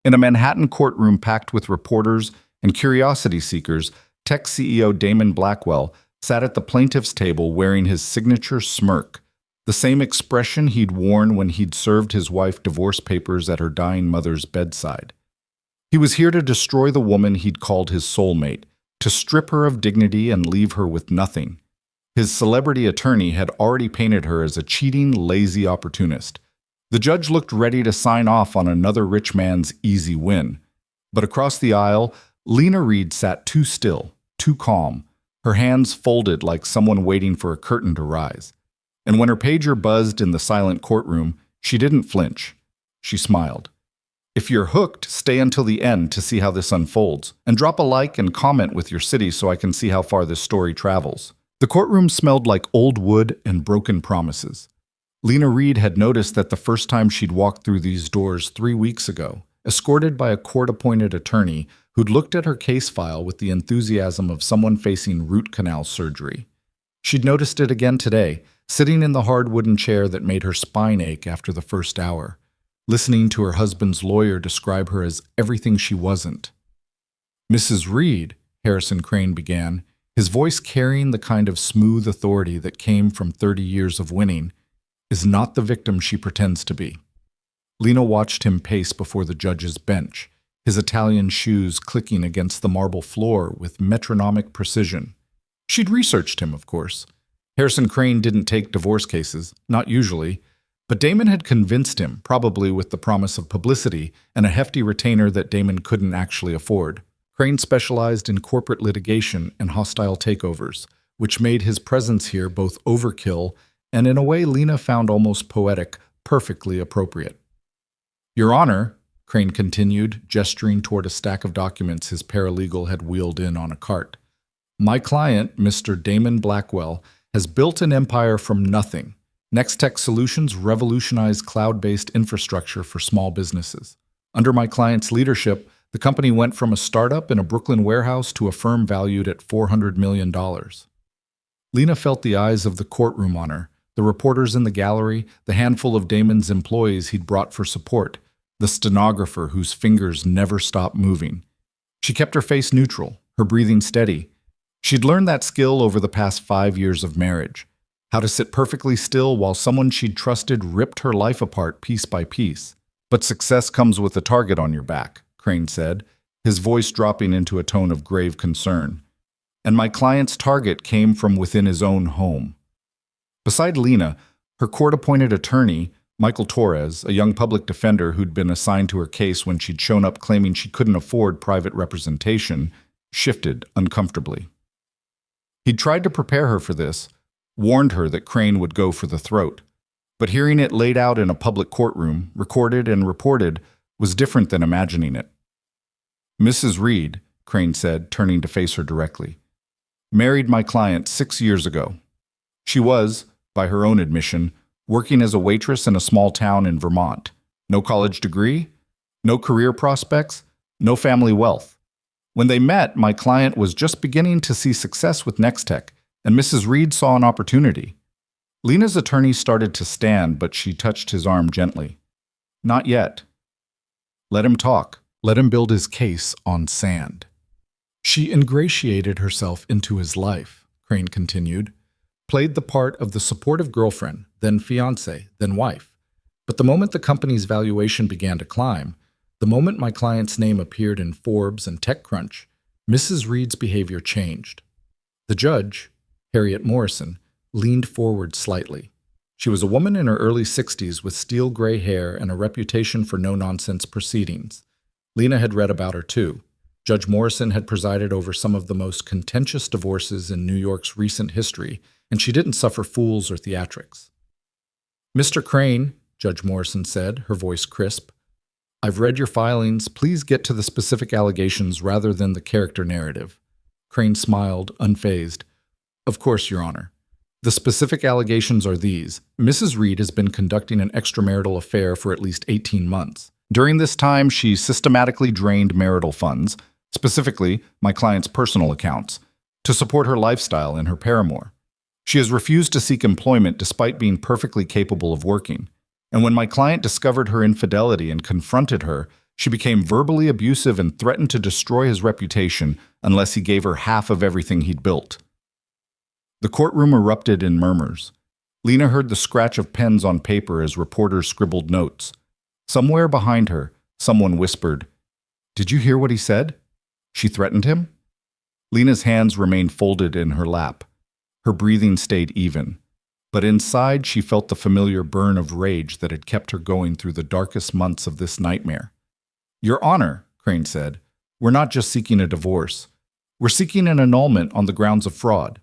In a Manhattan courtroom packed with reporters and curiosity seekers, tech CEO Damon Blackwell sat at the plaintiff's table wearing his signature smirk, the same expression he'd worn when he'd served his wife divorce papers at her dying mother's bedside. He was here to destroy the woman he'd called his soulmate, to strip her of dignity and leave her with nothing. His celebrity attorney had already painted her as a cheating, lazy opportunist. The judge looked ready to sign off on another rich man's easy win. But across the aisle, Lena Reed sat too still, too calm, her hands folded like someone waiting for a curtain to rise. And when her pager buzzed in the silent courtroom, she didn't flinch. She smiled. If you're hooked, stay until the end to see how this unfolds, and drop a like and comment with your city so I can see how far this story travels. The courtroom smelled like old wood and broken promises. Lena Reed had noticed that the first time she'd walked through these doors 3 weeks ago, escorted by a court-appointed attorney who'd looked at her case file with the enthusiasm of someone facing root canal surgery. She'd noticed it again today, sitting in the hard wooden chair that made her spine ache after the first hour, listening to her husband's lawyer describe her as everything she wasn't. "Mrs. Reed," Harrison Crane began, his voice carrying the kind of smooth authority that came from 30 years of winning, "is not the victim she pretends to be." Lena watched him pace before the judge's bench, his Italian shoes clicking against the marble floor with metronomic precision. She'd researched him, of course. Harrison Crane didn't take divorce cases, not usually, but Damon had convinced him, probably with the promise of publicity and a hefty retainer that Damon couldn't actually afford. Crane specialized in corporate litigation and hostile takeovers, which made his presence here both overkill and, in a way Lena found almost poetic, perfectly appropriate. "Your Honor," Crane continued, gesturing toward a stack of documents his paralegal had wheeled in on a cart, "my client, Mr. Damon Blackwell, has built an empire from nothing. Nextech Solutions revolutionized cloud-based infrastructure for small businesses. Under my client's leadership, the company went from a startup in a Brooklyn warehouse to a firm valued at $400 million. Lena felt the eyes of the courtroom on her, the reporters in the gallery, the handful of Damon's employees he'd brought for support, the stenographer whose fingers never stopped moving. She kept her face neutral, her breathing steady. She'd learned that skill over the past 5 years of marriage, how to sit perfectly still while someone she'd trusted ripped her life apart piece by piece. "But success comes with a target on your back," Crane said, his voice dropping into a tone of grave concern. "And my client's target came from within his own home." Beside Lena, her court-appointed attorney, Michael Torres, a young public defender who'd been assigned to her case when she'd shown up claiming she couldn't afford private representation, shifted uncomfortably. He'd tried to prepare her for this, warned her that Crane would go for the throat. But hearing it laid out in a public courtroom, recorded and reported, was different than imagining it. "Mrs. Reed," Crane said, turning to face her directly, "married my client 6 years ago. She was, by her own admission, working as a waitress in a small town in Vermont. No college degree, no career prospects, no family wealth. When they met, my client was just beginning to see success with Nextech, and Mrs. Reed saw an opportunity." Lena's attorney started to stand, but she touched his arm gently. "Not yet. Let him talk. Let him build his case on sand." She ingratiated herself into his life, Crane continued, played the part of the supportive girlfriend, then fiancée, then wife. But the moment the company's valuation began to climb, the moment my client's name appeared in Forbes and TechCrunch, Mrs. Reed's behavior changed. The judge, Harriet Morrison, leaned forward slightly. She was a woman in her early 60s with steel gray hair and a reputation for no-nonsense proceedings. Lena had read about her too. Judge Morrison had presided over some of the most contentious divorces in New York's recent history, and she didn't suffer fools or theatrics. "Mr. Crane," Judge Morrison said, her voice crisp, "I've read your filings. Please get to the specific allegations rather than the character narrative." Crane smiled, unfazed. "Of course, Your Honor. The specific allegations are these. Mrs. Reed has been conducting an extramarital affair for at least 18 months. During this time, she systematically drained marital funds, specifically my client's personal accounts, to support her lifestyle and her paramour. She has refused to seek employment despite being perfectly capable of working. And when my client discovered her infidelity and confronted her, She became verbally abusive and threatened to destroy his reputation unless he gave her half of everything he'd built. The courtroom erupted in murmurs. Lena heard the scratch of pens on paper as reporters scribbled notes. Somewhere behind her, someone whispered, "Did you hear what he said? She threatened him?" Lena's hands remained folded in her lap. Her breathing stayed even. But inside, she felt the familiar burn of rage that had kept her going through the darkest months of this nightmare. "Your Honor," Crane said, "we're not just seeking a divorce. We're seeking an annulment on the grounds of fraud.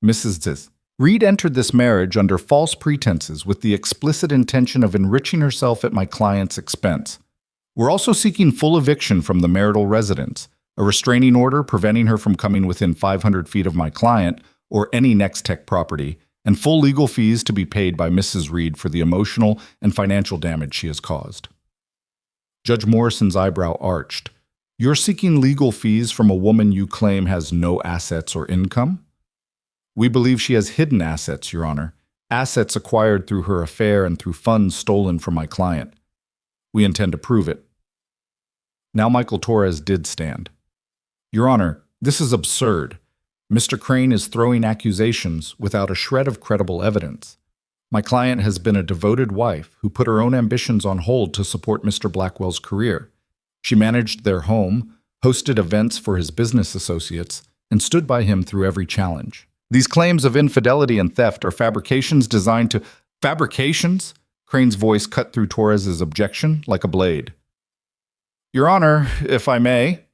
Mrs. Reed entered this marriage under false pretenses with the explicit intention of enriching herself at my client's expense. We're also seeking full eviction from the marital residence, a restraining order preventing her from coming within 500 feet of my client or any Next-Tech property, and full legal fees to be paid by Mrs. Reed for the emotional and financial damage she has caused." Judge Morrison's eyebrow arched. "You're seeking legal fees from a woman you claim has no assets or income?" "We believe she has hidden assets, Your Honor, assets acquired through her affair and through funds stolen from my client. We intend to prove it." Now Michael Torres did stand. "Your Honor, this is absurd. Mr. Crane is throwing accusations without a shred of credible evidence. My client has been a devoted wife who put her own ambitions on hold to support Mr. Blackwell's career. She managed their home, hosted events for his business associates, and stood by him through every challenge. These claims of infidelity and theft are fabrications designed to—" "Fabrications?" Crane's voice cut through Torres's objection like a blade. "Your Honor, if I may."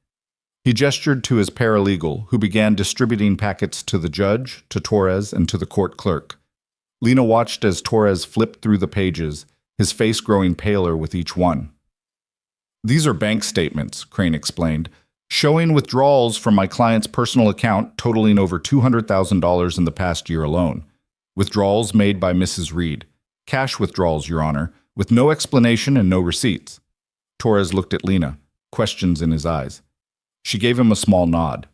He gestured to his paralegal, who began distributing packets to the judge, to Torres, and to the court clerk. Lena watched as Torres flipped through the pages, his face growing paler with each one. "These are bank statements," Crane explained, "showing withdrawals from my client's personal account totaling over $200,000 in the past year alone. Withdrawals made by Mrs. Reed. Cash withdrawals, Your Honor, with no explanation and no receipts." Torres looked at Lena, questions in his eyes. She gave him a small nod.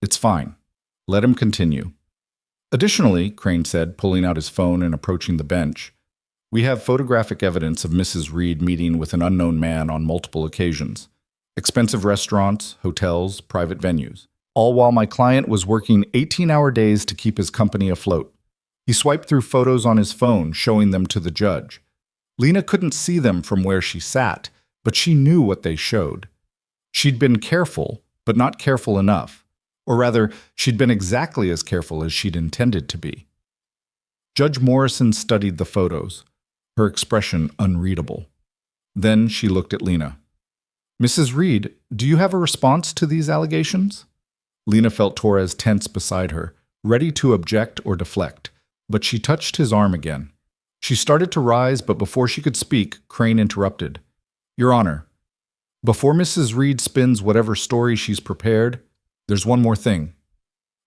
"It's fine. Let him continue." "Additionally," Crane said, pulling out his phone and approaching the bench, "we have photographic evidence of Mrs. Reed meeting with an unknown man on multiple occasions. Expensive restaurants, hotels, private venues. All while my client was working 18-hour days to keep his company afloat." He swiped through photos on his phone, showing them to the judge. Lena couldn't see them from where she sat, but she knew what they showed. She'd been careful, but not careful enough. Or rather, she'd been exactly as careful as she'd intended to be. Judge Morrison studied the photos, her expression unreadable. Then she looked at Lena. "Mrs. Reed, do you have a response to these allegations?" Lena felt Torres tense beside her, ready to object or deflect, but she touched his arm again. She started to rise, but before she could speak, Crane interrupted. "Your Honor, before Mrs. Reed spins whatever story she's prepared, there's one more thing."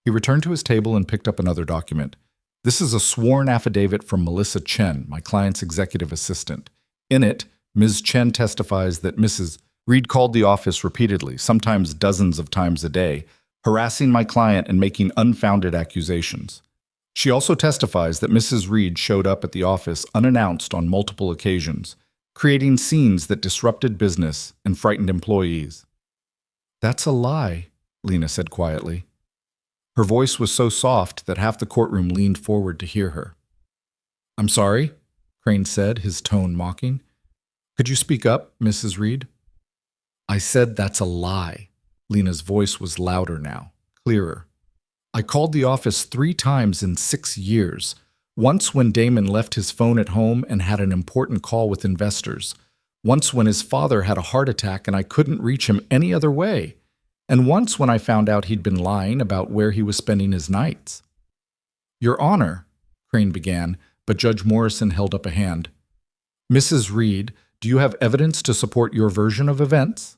He returned to his table and picked up another document. "This is a sworn affidavit from Melissa Chen, my client's executive assistant. In it, Ms. Chen testifies that Mrs. Reed called the office repeatedly, sometimes dozens of times a day, harassing my client and making unfounded accusations. She also testifies that Mrs. Reed showed up at the office unannounced on multiple occasions, creating scenes that disrupted business and frightened employees." "That's a lie," Lena said quietly. Her voice was so soft that half the courtroom leaned forward to hear her. "I'm sorry," Crane said, his tone mocking. "Could you speak up, Mrs. Reed?" "I said that's a lie." Lena's voice was louder now, clearer. "I called the office 3 times in 6 years. Once when Damon left his phone at home and had an important call with investors. Once when his father had a heart attack and I couldn't reach him any other way. And once when I found out he'd been lying about where he was spending his nights." "Your Honor," Crane began, but Judge Morrison held up a hand. "Mrs. Reed, do you have evidence to support your version of events?"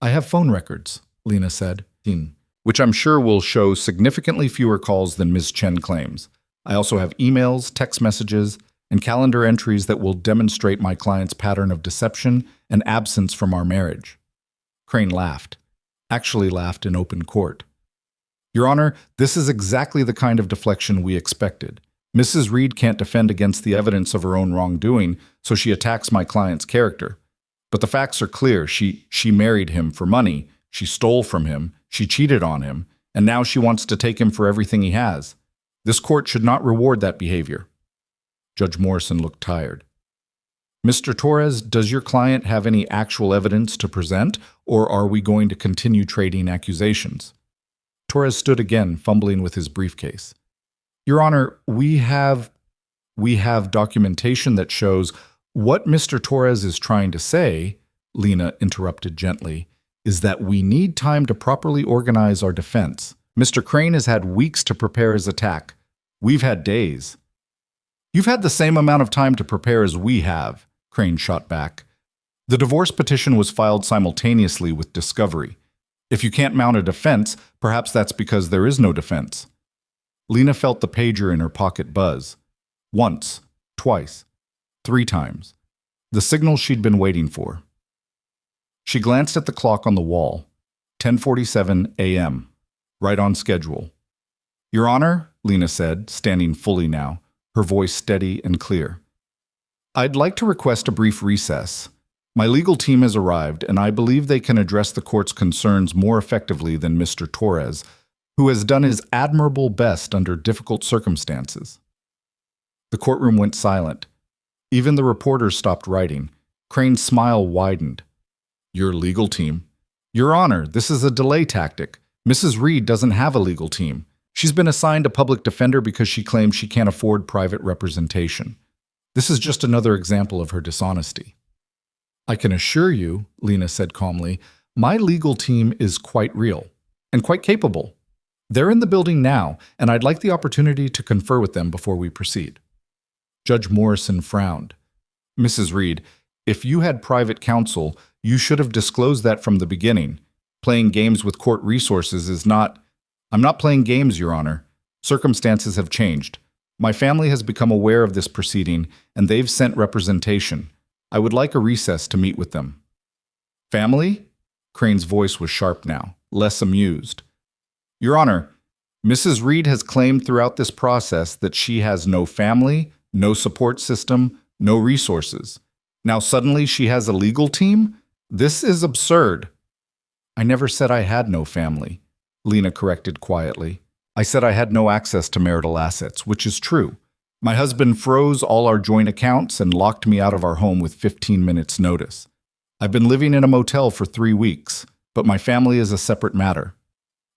"I have phone records," Lena said, "which I'm sure will show significantly fewer calls than Ms. Chen claims. I also have emails, text messages, and calendar entries that will demonstrate my client's pattern of deception and absence from our marriage." Crane laughed, actually laughed in open court. "Your Honor, this is exactly the kind of deflection we expected. Mrs. Reed can't defend against the evidence of her own wrongdoing, so she attacks my client's character. But the facts are clear. She married him for money. She stole from him. She cheated on him. And now she wants to take him for everything he has. This court should not reward that behavior. Judge Morrison looked tired. Mr. Torres, does your client have any actual evidence to present, or are we going to continue trading accusations? Torres stood again, fumbling with his briefcase. Your Honor, we have documentation that shows what Mr. Torres is trying to say, Lena interrupted gently, is that we need time to properly organize our defense. Mr. Crane has had weeks to prepare his attack. We've had days. You've had the same amount of time to prepare as we have, Crane shot back. The divorce petition was filed simultaneously with discovery. If you can't mount a defense, perhaps that's because there is no defense. Lena felt the pager in her pocket buzz. Once, twice, 3 times. The signal she'd been waiting for. She glanced at the clock on the wall. 10:47 a.m. Right on schedule. Your Honor, Lena said, standing fully now, her voice steady and clear. I'd like to request a brief recess. My legal team has arrived, and I believe they can address the court's concerns more effectively than Mr. Torres, who has done his admirable best under difficult circumstances. The courtroom went silent. Even the reporters stopped writing. Crane's smile widened. Your legal team? Your Honor, this is a delay tactic. Mrs. Reed doesn't have a legal team. She's been assigned a public defender because she claims she can't afford private representation. This is just another example of her dishonesty. I can assure you, Lena said calmly, my legal team is quite real and quite capable. They're in the building now, and I'd like the opportunity to confer with them before we proceed. Judge Morrison frowned. Mrs. Reed, if you had private counsel, you should have disclosed that from the beginning. Playing games with court resources is not... I'm not playing games, Your Honor. Circumstances have changed. My family has become aware of this proceeding, and they've sent representation. I would like a recess to meet with them. Family? Crane's voice was sharp now, less amused. Your Honor, Mrs. Reed has claimed throughout this process that she has no family, no support system, no resources. Now suddenly she has a legal team? This is absurd. I never said I had no family, Lena corrected quietly. I said I had no access to marital assets, which is true. My husband froze all our joint accounts and locked me out of our home with 15 minutes' notice. I've been living in a motel for 3 weeks, but my family is a separate matter.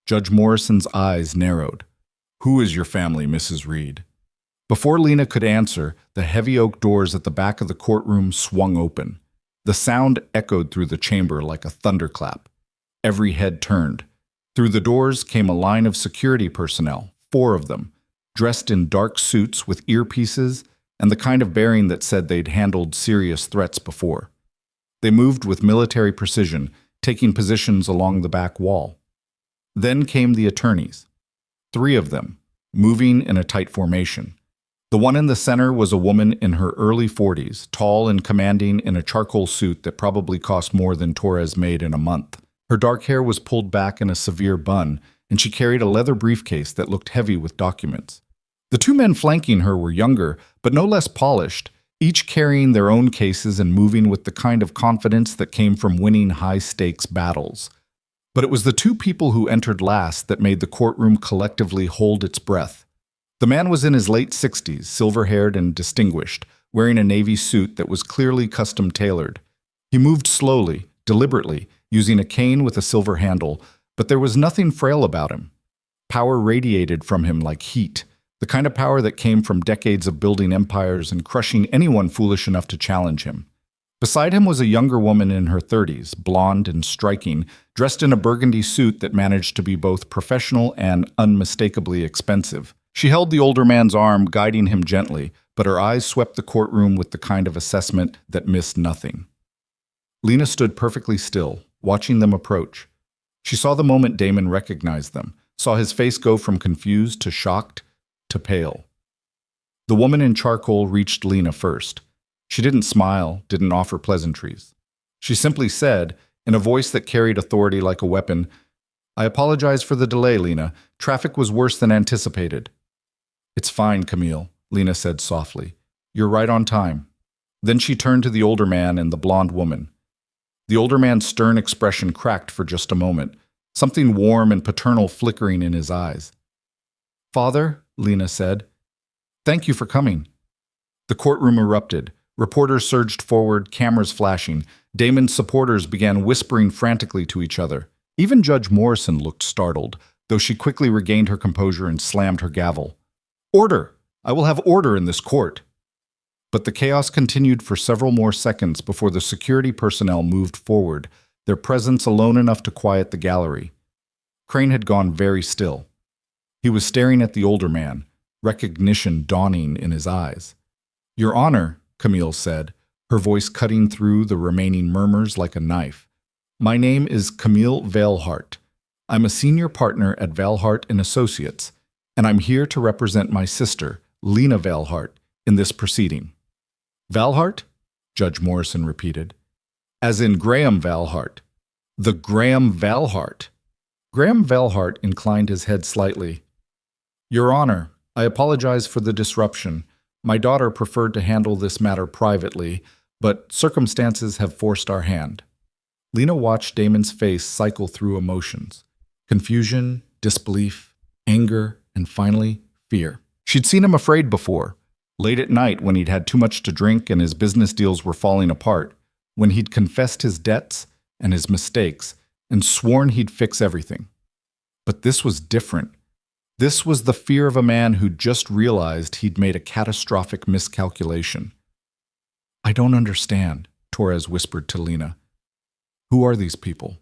Judge Morrison's eyes narrowed. Who is your family, Mrs. Reed? Before Lena could answer, the heavy oak doors at the back of the courtroom swung open. The sound echoed through the chamber like a thunderclap. Every head turned. Through the doors came a line of security personnel, 4 of them, dressed in dark suits with earpieces and the kind of bearing that said they'd handled serious threats before. They moved with military precision, taking positions along the back wall. Then came the attorneys, 3 of them, moving in a tight formation. The one in the center was a woman in her early 40s, tall and commanding in a charcoal suit that probably cost more than Torres made in a month. Her dark hair was pulled back in a severe bun, and she carried a leather briefcase that looked heavy with documents. The 2 men flanking her were younger, but no less polished, each carrying their own cases and moving with the kind of confidence that came from winning high-stakes battles. But it was the 2 people who entered last that made the courtroom collectively hold its breath. The man was in his late 60s, silver-haired and distinguished, wearing a navy suit that was clearly custom-tailored. He moved slowly, deliberately, using a cane with a silver handle, but there was nothing frail about him. Power radiated from him like heat, the kind of power that came from decades of building empires and crushing anyone foolish enough to challenge him. Beside him was a younger woman in her 30s, blonde and striking, dressed in a burgundy suit that managed to be both professional and unmistakably expensive. She held the older man's arm, guiding him gently, but her eyes swept the courtroom with the kind of assessment that missed nothing. Lena stood perfectly still, watching them approach. She saw the moment Damon recognized them, saw his face go from confused to shocked to pale. The woman in charcoal reached Lena first. She didn't smile, didn't offer pleasantries. She simply said, in a voice that carried authority like a weapon, I apologize for the delay, Lena. Traffic was worse than anticipated. It's fine, Camille, Lena said softly. You're right on time. Then she turned to the older man and the blonde woman. The older man's stern expression cracked for just a moment, something warm and paternal flickering in his eyes. "Father," Lena said, "thank you for coming." The courtroom erupted. Reporters surged forward, cameras flashing. Damon's supporters began whispering frantically to each other. Even Judge Morrison looked startled, though she quickly regained her composure and slammed her gavel. "Order! I will have order in this court." But the chaos continued for several more seconds before the security personnel moved forward, their presence alone enough to quiet the gallery. Crane had gone very still. He was staring at the older man, recognition dawning in his eyes. "Your Honor," Camille said, her voice cutting through the remaining murmurs like a knife. "My name is Camille Veilhart. I'm a senior partner at Veilhart & Associates, and I'm here to represent my sister, Lena Veilhart, in this proceeding." "Veilhart?" Judge Morrison repeated. "As in Graham Veilhart. The Graham Veilhart." Graham Veilhart inclined his head slightly. "Your Honor, I apologize for the disruption. My daughter preferred to handle this matter privately, but circumstances have forced our hand." Lena watched Damon's face cycle through emotions: confusion, disbelief, anger, and finally, fear. She'd seen him afraid before, late at night when he'd had too much to drink and his business deals were falling apart, when he'd confessed his debts and his mistakes and sworn he'd fix everything. But this was different. This was the fear of a man who'd just realized he'd made a catastrophic miscalculation. "I don't understand," Torres whispered to Lena. "Who are these people?"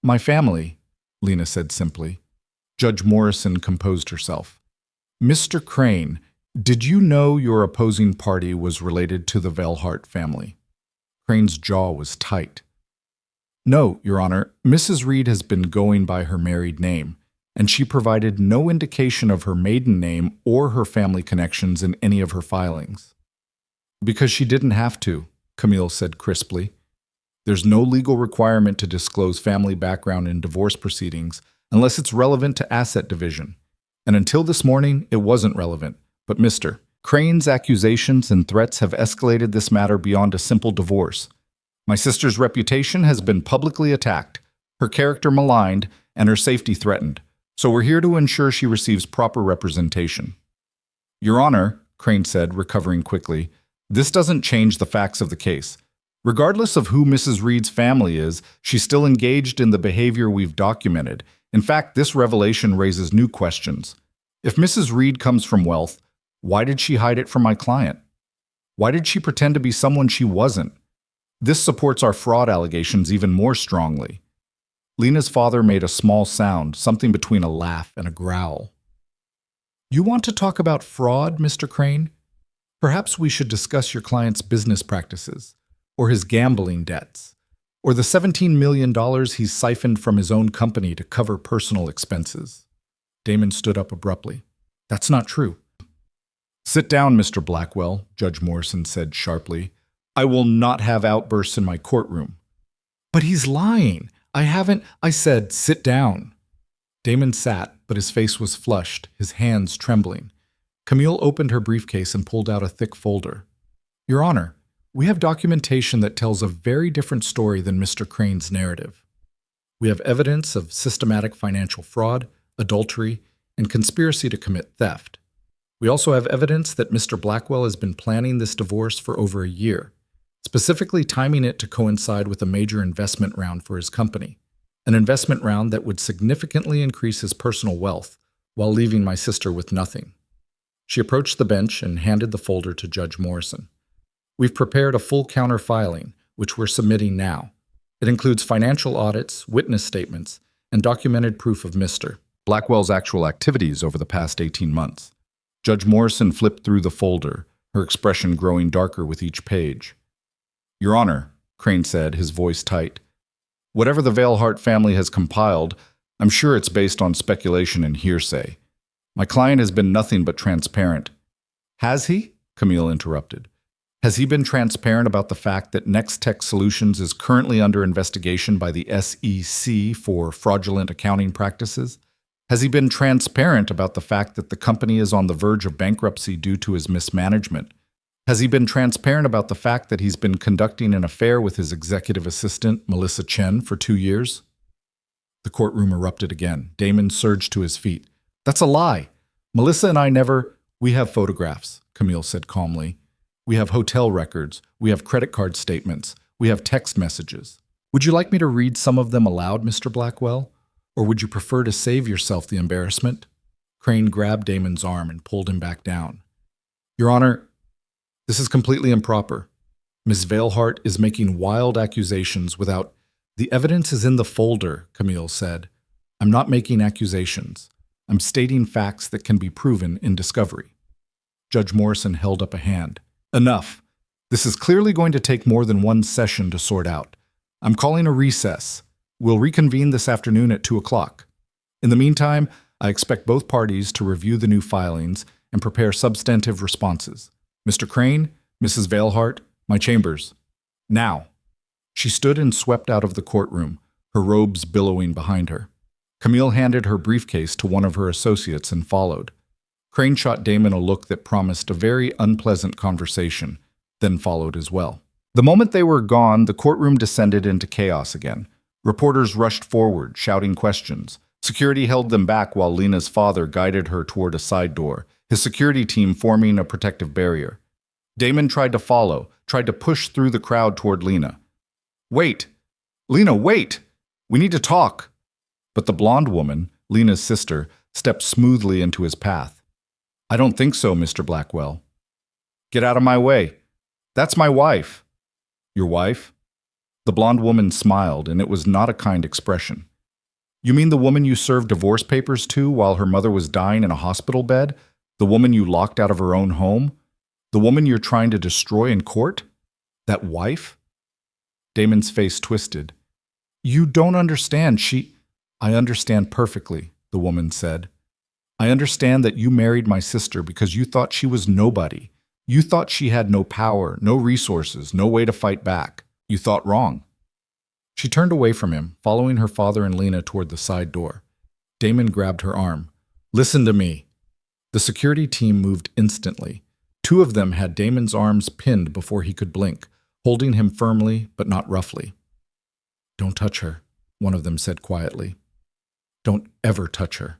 "My family," Lena said simply. Judge Morrison composed herself. "Mr. Crane, did you know your opposing party was related to the Veilhart family?" Crane's jaw was tight. "No, Your Honor. Mrs. Reed has been going by her married name, and she provided no indication of her maiden name or her family connections in any of her filings." "Because she didn't have to," Camille said crisply. "There's no legal requirement to disclose family background in divorce proceedings unless it's relevant to asset division. And until this morning, it wasn't relevant. But Mr. Crane's accusations and threats have escalated this matter beyond a simple divorce. My sister's reputation has been publicly attacked, her character maligned, and her safety threatened. So we're here to ensure she receives proper representation." "Your Honor," Crane said, recovering quickly, "this doesn't change the facts of the case. Regardless of who Mrs. Reed's family is, she's still engaged in the behavior we've documented. In fact, this revelation raises new questions. If Mrs. Reed comes from wealth, why did she hide it from my client? Why did she pretend to be someone she wasn't? This supports our fraud allegations even more strongly." Lena's father made a small sound, something between a laugh and a growl. "You want to talk about fraud, Mr. Crane? Perhaps we should discuss your client's business practices, or his gambling debts, or the $17 million he's siphoned from his own company to cover personal expenses." Damon stood up abruptly. "That's not true." "Sit down, Mr. Blackwell," Judge Morrison said sharply. "I will not have outbursts in my courtroom." "But he's lying. I said, sit down." Damon sat, but his face was flushed, his hands trembling. Camille opened her briefcase and pulled out a thick folder. "Your Honor, we have documentation that tells a very different story than Mr. Crane's narrative. We have evidence of systematic financial fraud, adultery, and conspiracy to commit theft. We also have evidence that Mr. Blackwell has been planning this divorce for over a year, specifically timing it to coincide with a major investment round for his company, an investment round that would significantly increase his personal wealth while leaving my sister with nothing." She approached the bench and handed the folder to Judge Morrison. "We've prepared a full counter filing, which we're submitting now. It includes financial audits, witness statements, and documented proof of Mr. Blackwell's actual activities over the past 18 months. Judge Morrison flipped through the folder, her expression growing darker with each page. "Your Honor," Crane said, his voice tight, "whatever the Veilhart family has compiled, I'm sure it's based on speculation and hearsay. My client has been nothing but transparent." "Has he?" Camille interrupted. "Has he been transparent about the fact that Next Tech Solutions is currently under investigation by the SEC for fraudulent accounting practices? Has he been transparent about the fact that the company is on the verge of bankruptcy due to his mismanagement? Has he been transparent about the fact that he's been conducting an affair with his executive assistant, Melissa Chen, for 2 years? The courtroom erupted again. Damon surged to his feet. That's a lie. Melissa and I never— We have photographs, Camille said calmly. We have hotel records. We have credit card statements. We have text messages. Would you like me to read some of them aloud, Mr. Blackwell? Or would you prefer to save yourself the embarrassment? Crane grabbed Damon's arm and pulled him back down. Your Honor, this is completely improper. Ms. Veilhart is making wild accusations without— The evidence is in the folder, Camille said. I'm not making accusations. I'm stating facts that can be proven in discovery. Judge Morrison held up a hand. Enough. This is clearly going to take more than one session to sort out. I'm calling a recess. We'll reconvene this afternoon at 2 o'clock. In the meantime, I expect both parties to review the new filings and prepare substantive responses. Mr. Crane, Mrs. Veilhart, my chambers. Now. She stood and swept out of the courtroom, her robes billowing behind her. Camille handed her briefcase to one of her associates and followed. Crane shot Damon a look that promised a very unpleasant conversation, then followed as well. The moment they were gone, the courtroom descended into chaos again. Reporters rushed forward, shouting questions. Security held them back while Lena's father guided her toward a side door, his security team forming a protective barrier. Damon tried to follow, tried to push through the crowd toward Lena. Wait! Lena, wait! We need to talk! But the blonde woman, Lena's sister, stepped smoothly into his path. I don't think so, Mr. Blackwell. Get out of my way. That's my wife. Your wife? The blonde woman smiled, and it was not a kind expression. You mean the woman you served divorce papers to while her mother was dying in a hospital bed? The woman you locked out of her own home? The woman you're trying to destroy in court? That wife? Damon's face twisted. You don't understand. I understand perfectly, the woman said. I understand that you married my sister because you thought she was nobody. You thought she had no power, no resources, no way to fight back. You thought wrong. She turned away from him, following her father and Lena toward the side door. Damon grabbed her arm. Listen to me. The security team moved instantly. 2 of them had Damon's arms pinned before he could blink, holding him firmly but not roughly. Don't touch her, one of them said quietly. Don't ever touch her.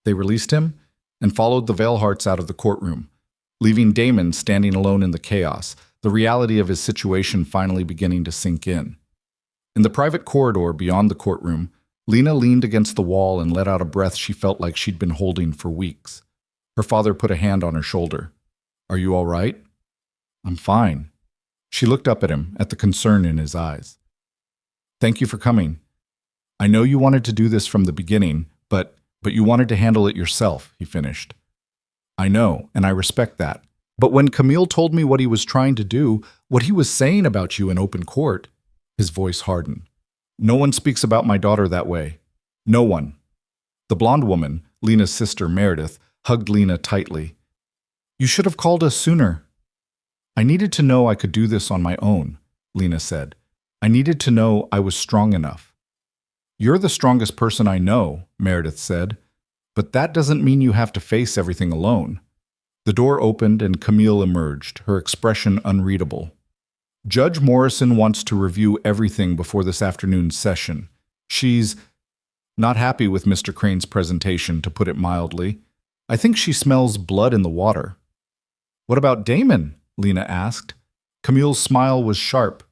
They released him and followed the Veilharts out of the courtroom, leaving Damon standing alone in the chaos, the reality of his situation finally beginning to sink in. In the private corridor beyond the courtroom, Lena leaned against the wall and let out a breath she felt like she'd been holding for weeks. Her father put a hand on her shoulder. Are you all right? I'm fine. She looked up at him, at the concern in his eyes. Thank you for coming. I know you wanted to do this from the beginning, but you wanted to handle it yourself, he finished. I know, and I respect that. But when Camille told me what he was trying to do, what he was saying about you in open court, his voice hardened. No one speaks about my daughter that way. No one. The blonde woman, Lena's sister Meredith, hugged Lena tightly. You should have called us sooner. I needed to know I could do this on my own, Lena said. I needed to know I was strong enough. You're the strongest person I know, Meredith said, but that doesn't mean you have to face everything alone. The door opened and Camille emerged, her expression unreadable. Judge Morrison wants to review everything before this afternoon's session. She's not happy with Mr. Crane's presentation, to put it mildly. I think she smells blood in the water. What about Damon? Lena asked. Camille's smile was sharp.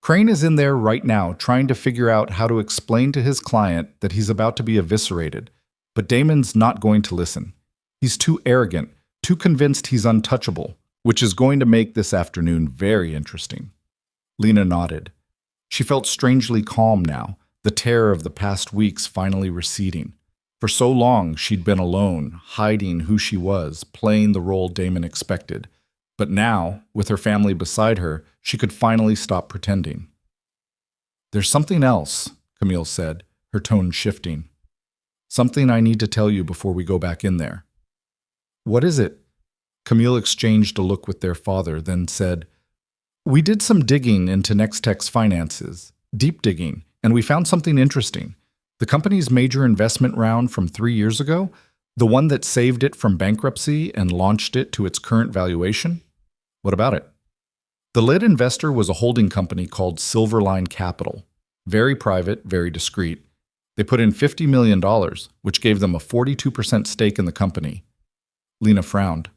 Crane is in there right now trying to figure out how to explain to his client that he's about to be eviscerated, but Damon's not going to listen. He's too arrogant, too convinced he's untouchable, which is going to make this afternoon very interesting. Lena nodded. She felt strangely calm now, the terror of the past weeks finally receding. For so long she'd been alone, hiding who she was, playing the role Damon expected. But now, with her family beside her, she could finally stop pretending. There's something else, Camille said, her tone shifting. Something I need to tell you before we go back in there. What is it? Camille exchanged a look with their father, then said, We did some digging into Nextech's finances, deep digging, and we found something interesting. The company's major investment round from 3 years ago, the one that saved it from bankruptcy and launched it to its current valuation, What about it? The lead investor was a holding company called Silverline Capital. Very private, very discreet. They put in $50 million, which gave them a 42% stake in the company. Lena frowned.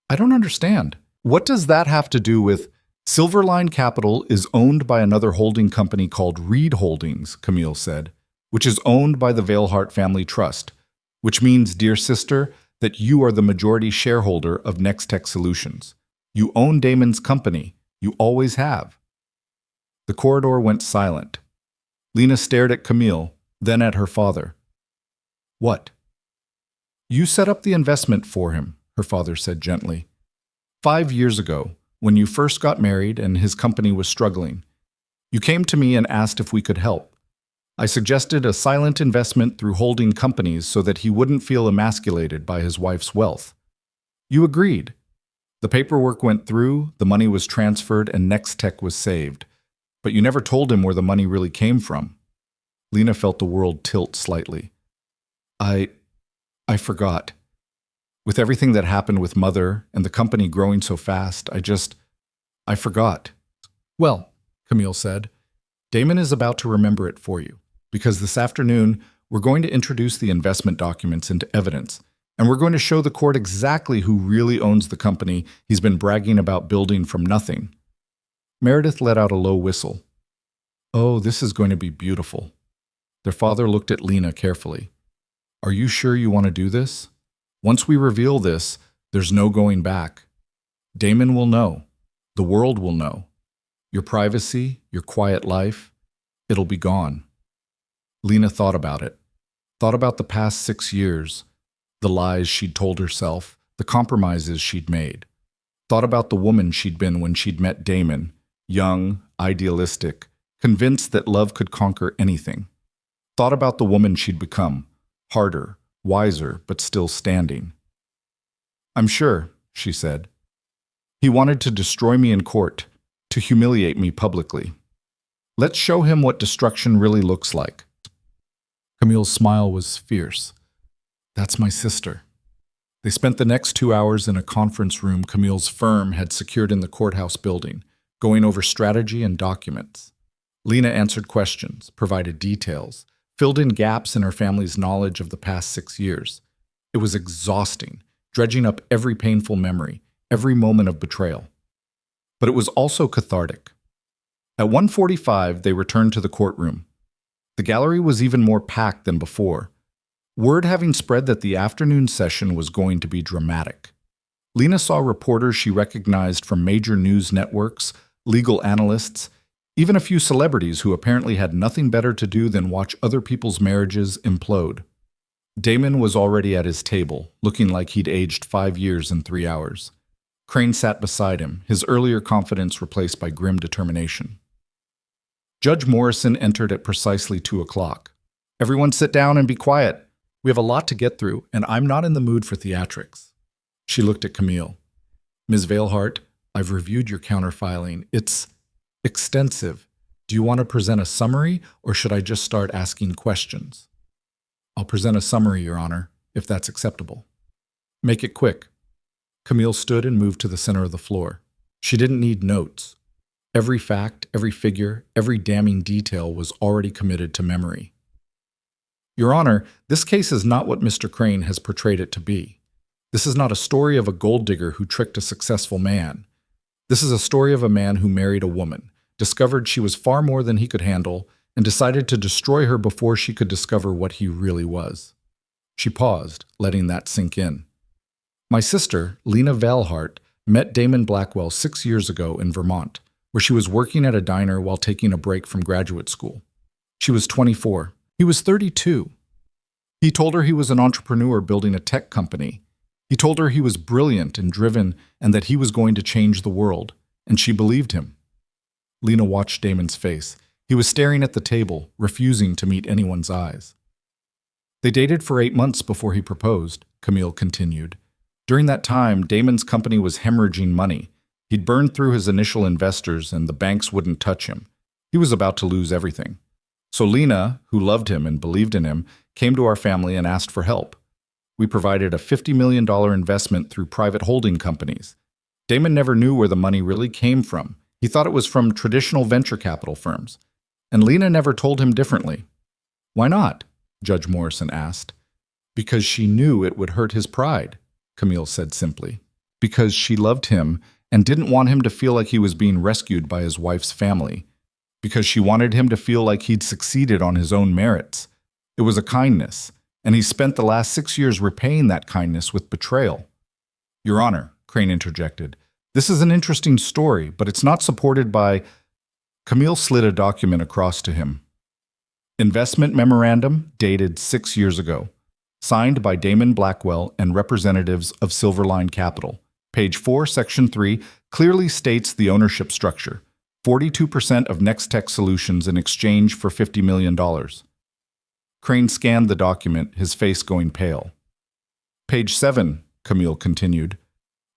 I don't understand. What does that have to do with... Silverline Capital is owned by another holding company called Reed Holdings, Camille said, which is owned by the Veilhart Family Trust, which means, dear sister, that you are the majority shareholder of Nextech Solutions. You own Damon's company. You always have. The corridor went silent. Lena stared at Camille, then at her father. What? You set up the investment for him, her father said gently. 5 years ago, when you first got married and his company was struggling, you came to me and asked if we could help. I suggested a silent investment through holding companies so that he wouldn't feel emasculated by his wife's wealth. You agreed. The paperwork went through, the money was transferred, and Nextech was saved. But you never told him where the money really came from. Lena felt the world tilt slightly. I forgot. With everything that happened with Mother and the company growing so fast, I forgot. Well, Camille said, Damon is about to remember it for you, because this afternoon we're going to introduce the investment documents into evidence, and we're going to show the court exactly who really owns the company he's been bragging about building from nothing. Meredith let out a low whistle. Oh, this is going to be beautiful. Their father looked at Lena carefully. Are you sure you want to do this? Once we reveal this, there's no going back. Damon will know. The world will know. Your privacy, your quiet life, it'll be gone. Lena thought about it. Thought about the past 6 years, the lies she'd told herself, the compromises she'd made. Thought about the woman she'd been when she'd met Damon, young, idealistic, convinced that love could conquer anything. Thought about the woman she'd become, harder, wiser, but still standing. I'm sure, she said. He wanted to destroy me in court, to humiliate me publicly. Let's show him what destruction really looks like. Camille's smile was fierce. That's my sister. They spent the next 2 hours in a conference room Camille's firm had secured in the courthouse building, going over strategy and documents. Lena answered questions, provided details, filled in gaps in her family's knowledge of the past 6 years. It was exhausting, dredging up every painful memory, every moment of betrayal. But it was also cathartic. At 1:45, they returned to the courtroom. The gallery was even more packed than before, word having spread that the afternoon session was going to be dramatic. Lena saw reporters she recognized from major news networks, legal analysts, even a few celebrities who apparently had nothing better to do than watch other people's marriages implode. Damon was already at his table, looking like he'd aged 5 years in 3 hours. Crane sat beside him, his earlier confidence replaced by grim determination. Judge Morrison entered at precisely 2 o'clock. Everyone sit down and be quiet. We have a lot to get through, and I'm not in the mood for theatrics. She looked at Camille. Ms. Veilhart, I've reviewed your counterfiling. It's extensive. Do you want to present a summary, or should I just start asking questions? I'll present a summary, Your Honor, if that's acceptable. Make it quick. Camille stood and moved to the center of the floor. She didn't need notes. Every fact, every figure, every damning detail was already committed to memory. Your Honor, this case is not what Mr. Crane has portrayed it to be. This is not a story of a gold digger who tricked a successful man. This is a story of a man who married a woman, discovered she was far more than he could handle, and decided to destroy her before she could discover what he really was. She paused, letting that sink in. My sister, Lena Veilhart, met Damon Blackwell 6 years ago in Vermont, where she was working at a diner while taking a break from graduate school. She was 24. He was 32. He told her he was an entrepreneur building a tech company. He told her he was brilliant and driven and that he was going to change the world, and she believed him. Lena watched Damon's face. He was staring at the table, refusing to meet anyone's eyes. They dated for 8 months before he proposed, Camille continued. During that time, Damon's company was hemorrhaging money. He'd burned through his initial investors and the banks wouldn't touch him. He was about to lose everything. So Lena, who loved him and believed in him, came to our family and asked for help. We provided a $50 million investment through private holding companies. Damon never knew where the money really came from. He thought it was from traditional venture capital firms. And Lena never told him differently. Why not? Judge Morrison asked. Because she knew it would hurt his pride, Camille said simply. Because she loved him and didn't want him to feel like he was being rescued by his wife's family. Because she wanted him to feel like he'd succeeded on his own merits. It was a kindness, and he spent the last 6 years repaying that kindness with betrayal. Your Honor, Crane interjected, this is an interesting story, but it's not supported by... Camille slid a document across to him. Investment memorandum dated 6 years ago. Signed by Damon Blackwell and representatives of Silverline Capital. Page 4, Section 3, clearly states the ownership structure. 42% of Nextech Solutions in exchange for $50 million. Crane scanned the document, his face going pale. Page 7, Camille continued,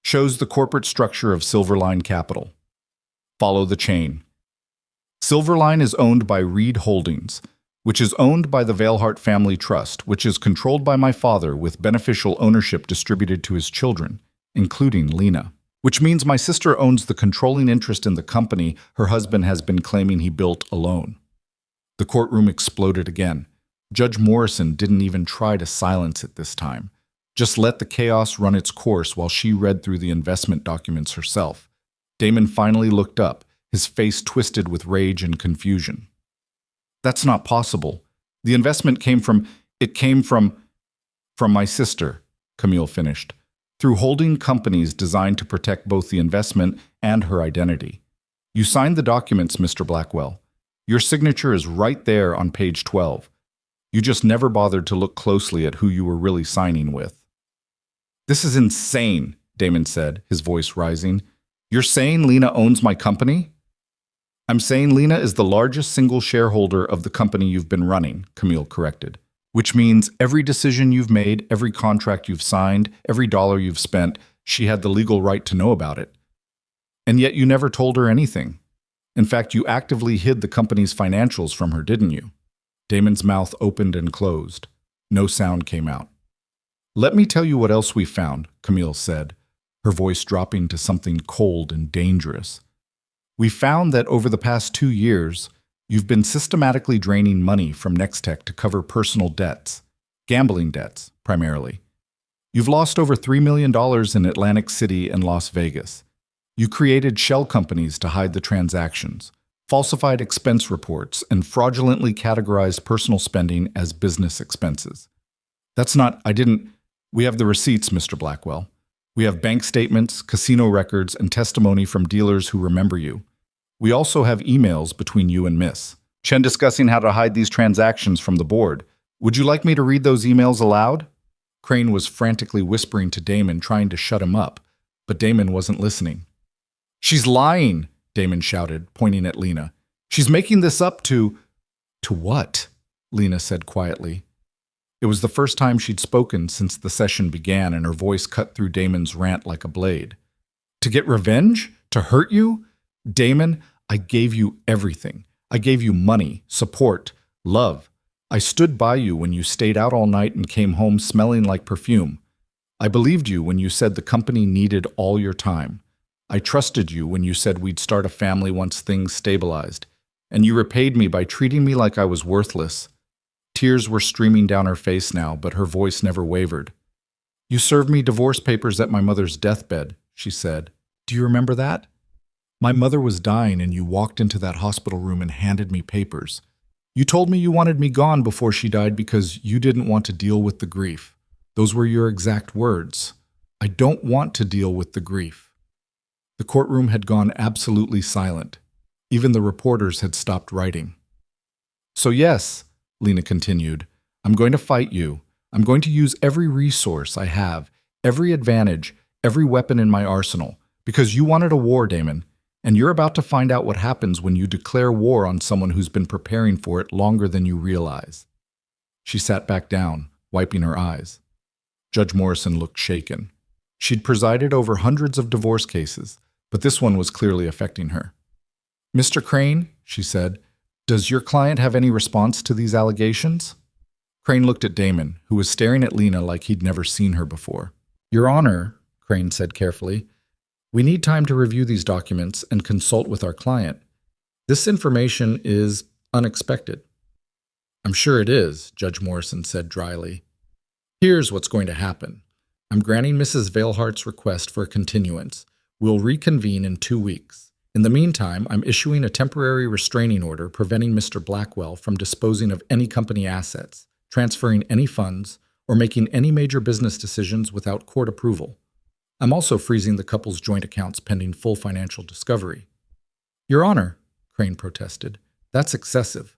shows the corporate structure of Silverline Capital. Follow the chain. Silverline is owned by Reed Holdings, which is owned by the Veilhart Family Trust, which is controlled by my father with beneficial ownership distributed to his children, including Lena. Which means my sister owns the controlling interest in the company her husband has been claiming he built alone. The courtroom exploded again. Judge Morrison didn't even try to silence it this time. Just let the chaos run its course while she read through the investment documents herself. Damon finally looked up, his face twisted with rage and confusion. That's not possible. The investment came from my sister, Camille finished, through holding companies designed to protect both the investment and her identity. You signed the documents, Mr. Blackwell. Your signature is right there on page 12. You just never bothered to look closely at who you were really signing with. This is insane, Damon said, his voice rising. You're saying Lena owns my company? I'm saying Lena is the largest single shareholder of the company you've been running, Camille corrected. Which means every decision you've made, every contract you've signed, every dollar you've spent, she had the legal right to know about it. And yet you never told her anything. In fact, you actively hid the company's financials from her, didn't you? Damon's mouth opened and closed. No sound came out. Let me tell you what else we found, Camille said, her voice dropping to something cold and dangerous. We found that over the past 2 years, you've been systematically draining money from Nextech to cover personal debts, gambling debts, primarily. You've lost over $3 million in Atlantic City and Las Vegas. You created shell companies to hide the transactions, falsified expense reports, and fraudulently categorized personal spending as business expenses. We have the receipts, Mr. Blackwell. We have bank statements, casino records, and testimony from dealers who remember you. We also have emails between you and Miss Chen discussing how to hide these transactions from the board. Would you like me to read those emails aloud? Crane was frantically whispering to Damon, trying to shut him up, but Damon wasn't listening. She's lying, Damon shouted, pointing at Lena. She's making this up to... To what? Lena said quietly. It was the first time she'd spoken since the session began, and her voice cut through Damon's rant like a blade. To get revenge? To hurt you? Damon, I gave you everything. I gave you money, support, love. I stood by you when you stayed out all night and came home smelling like perfume. I believed you when you said the company needed all your time. I trusted you when you said we'd start a family once things stabilized. And you repaid me by treating me like I was worthless. Tears were streaming down her face now, but her voice never wavered. You served me divorce papers at my mother's deathbed, she said. Do you remember that? My mother was dying and you walked into that hospital room and handed me papers. You told me you wanted me gone before she died because you didn't want to deal with the grief. Those were your exact words. I don't want to deal with the grief. The courtroom had gone absolutely silent. Even the reporters had stopped writing. So yes, Lena continued, I'm going to fight you. I'm going to use every resource I have, every advantage, every weapon in my arsenal, because you wanted a war, Damon, and you're about to find out what happens when you declare war on someone who's been preparing for it longer than you realize. She sat back down, wiping her eyes. Judge Morrison looked shaken. She'd presided over hundreds of divorce cases, but this one was clearly affecting her. Mr. Crane, she said, does your client have any response to these allegations? Crane looked at Damon, who was staring at Lena like he'd never seen her before. Your Honor, Crane said carefully, We need time to review these documents and consult with our client. This information is unexpected." "I'm sure it is," Judge Morrison said dryly. "Here's what's going to happen. I'm granting Mrs. Veilhart's request for a continuance. We'll reconvene in 2 weeks. In the meantime, I'm issuing a temporary restraining order preventing Mr. Blackwell from disposing of any company assets, transferring any funds, or making any major business decisions without court approval. I'm also freezing the couple's joint accounts pending full financial discovery." "Your Honor," Crane protested, "that's excessive.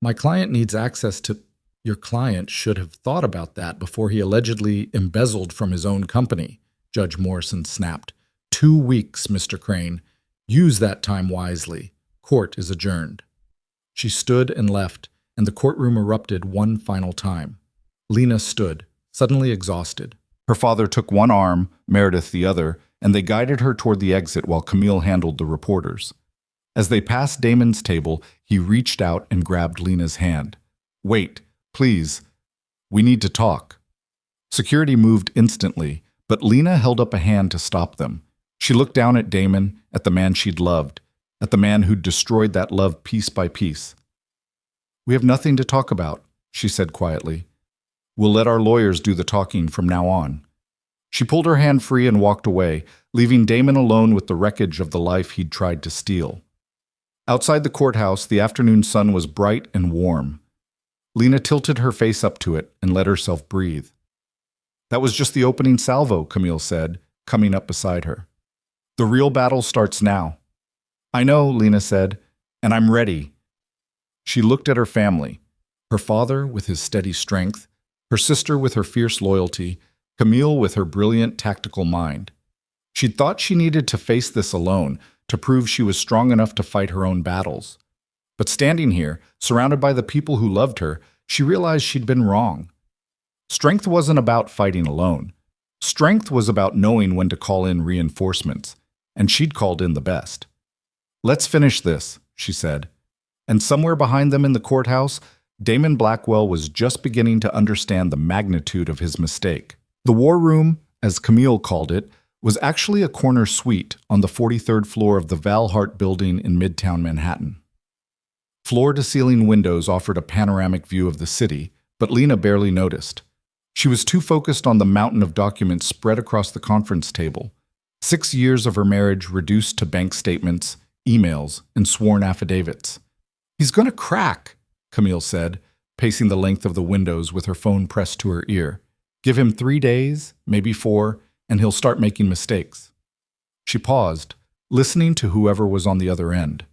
My client needs access to—" "Your client should have thought about that before he allegedly embezzled from his own company," Judge Morrison snapped. 2 weeks, Mr. Crane. Use that time wisely. Court is adjourned." She stood and left, and the courtroom erupted one final time. Lena stood, suddenly exhausted. Her father took one arm, Meredith the other, and they guided her toward the exit while Camille handled the reporters. As they passed Damon's table, he reached out and grabbed Lena's hand. "Wait, please. We need to talk." Security moved instantly, but Lena held up a hand to stop them. She looked down at Damon, at the man she'd loved, at the man who'd destroyed that love piece by piece. "We have nothing to talk about," she said quietly. "We'll let our lawyers do the talking from now on." She pulled her hand free and walked away, leaving Damon alone with the wreckage of the life he'd tried to steal. Outside the courthouse, the afternoon sun was bright and warm. Lena tilted her face up to it and let herself breathe. "That was just the opening salvo," Camille said, coming up beside her. "The real battle starts now." "I know," Lena said, "and I'm ready." She looked at her family, her father with his steady strength, her sister with her fierce loyalty, Camille with her brilliant tactical mind. She'd thought she needed to face this alone, to prove she was strong enough to fight her own battles. But standing here, surrounded by the people who loved her, she realized she'd been wrong. Strength wasn't about fighting alone. Strength was about knowing when to call in reinforcements, and she'd called in the best. "Let's finish this," she said. And somewhere behind them in the courthouse, Damon Blackwell was just beginning to understand the magnitude of his mistake. The war room, as Camille called it, was actually a corner suite on the 43rd floor of the Veilhart building in Midtown Manhattan. Floor-to-ceiling windows offered a panoramic view of the city, but Lena barely noticed. She was too focused on the mountain of documents spread across the conference table. 6 years of her marriage reduced to bank statements, emails, and sworn affidavits. "He's going to crack," Camille said, pacing the length of the windows with her phone pressed to her ear. "Give him 3 days, maybe 4, and he'll start making mistakes." She paused, listening to whoever was on the other end.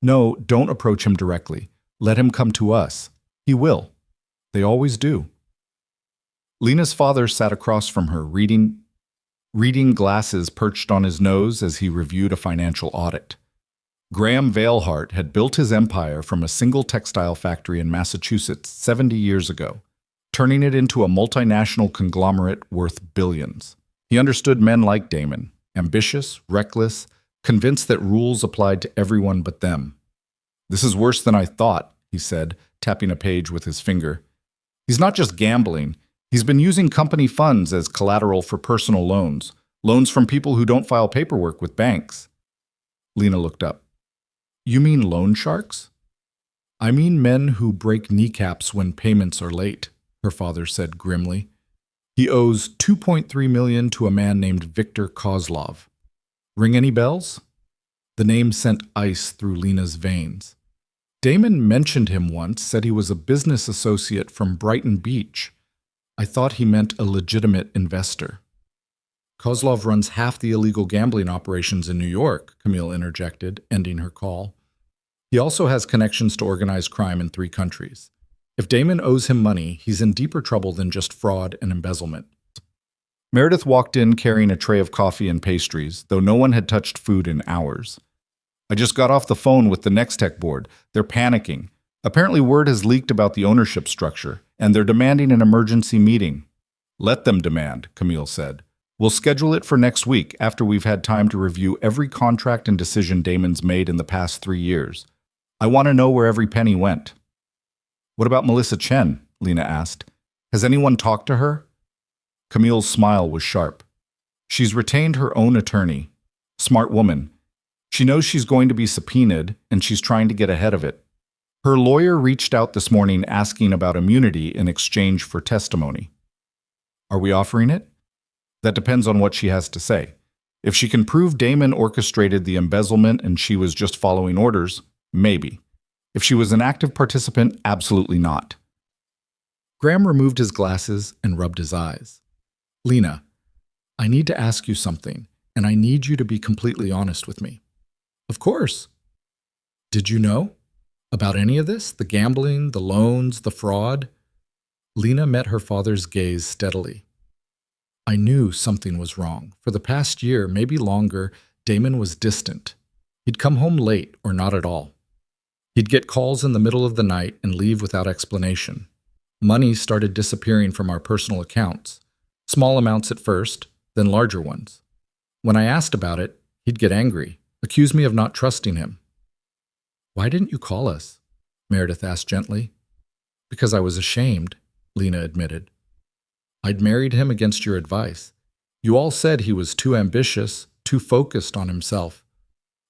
"No, don't approach him directly. Let him come to us. He will. They always do." Lena's father sat across from her, reading glasses perched on his nose as he reviewed a financial audit. Graham Veilhart had built his empire from a single textile factory in Massachusetts 70 years ago, turning it into a multinational conglomerate worth billions. He understood men like Damon, ambitious, reckless, convinced that rules applied to everyone but them. "This is worse than I thought," he said, tapping a page with his finger. "He's not just gambling. He's been using company funds as collateral for personal loans, loans from people who don't file paperwork with banks." Lena looked up. "You mean loan sharks?" "I mean men who break kneecaps when payments are late," her father said grimly. "He owes $2.3 million to a man named Victor Kozlov. Ring any bells?" The name sent ice through Lena's veins. "Damon mentioned him once, said he was a business associate from Brighton Beach. I thought he meant a legitimate investor." "Kozlov runs half the illegal gambling operations in New York," Camille interjected, ending her call. "He also has connections to organized crime in 3 countries. If Damon owes him money, he's in deeper trouble than just fraud and embezzlement." Meredith walked in carrying a tray of coffee and pastries, though no one had touched food in hours. "I just got off the phone with the Nextech board. They're panicking. Apparently word has leaked about the ownership structure, and they're demanding an emergency meeting." "Let them demand," Camille said. "We'll schedule it for next week after we've had time to review every contract and decision Damon's made in the past 3 years. I want to know where every penny went." "What about Melissa Chen?" Lena asked. "Has anyone talked to her?" Camille's smile was sharp. "She's retained her own attorney, Smart woman. She knows she's going to be subpoenaed, and she's trying to get ahead of it. Her lawyer reached out this morning asking about immunity in exchange for testimony. Are we offering it? That depends on what she has to say. If she can prove Damon orchestrated the embezzlement and she was just following orders, maybe. If she was an active participant, absolutely not. Graham removed his glasses and rubbed his eyes. Lena, I need to ask you something, and I need you to be completely honest with me. Of course. Did you know about any of this? The gambling, the loans, the fraud? Lena met her father's gaze steadily. I knew something was wrong. For the past year, maybe longer, Damon was distant. He'd come home late or not at all. He'd get calls in the middle of the night and leave without explanation. Money started disappearing from our personal accounts. Small amounts at first, then larger ones. When I asked about it, he'd get angry, accuse me of not trusting him. Why didn't you call us? Meredith asked gently. Because I was ashamed, Lena admitted. I'd married him against your advice. You all said he was too ambitious, too focused on himself.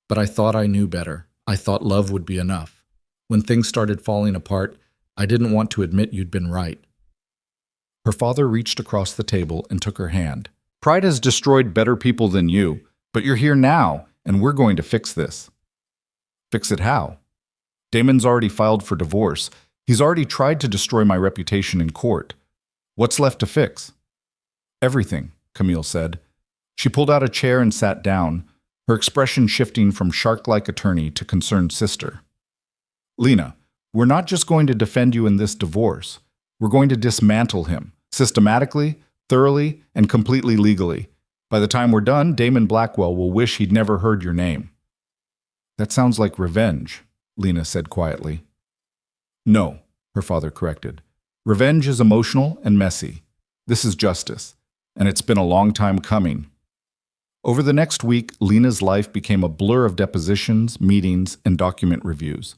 But I thought I knew better. I thought love would be enough. When things started falling apart, I didn't want to admit you'd been right. Her father reached across the table and took her hand. Pride has destroyed better people than you, but you're here now, and we're going to fix this. Fix it how? Damon's already filed for divorce. He's already tried to destroy my reputation in court. What's left to fix? Everything, Camille said. She pulled out a chair and sat down, her expression shifting from shark-like attorney to concerned sister. Lena, we're not just going to defend you in this divorce. We're going to dismantle him, systematically, thoroughly, and completely legally. By the time we're done, Damon Blackwell will wish he'd never heard your name. That sounds like revenge, Lena said quietly. No, her father corrected. Revenge is emotional and messy. This is justice, and it's been a long time coming. Over the next week, Lena's life became a blur of depositions, meetings, and document reviews.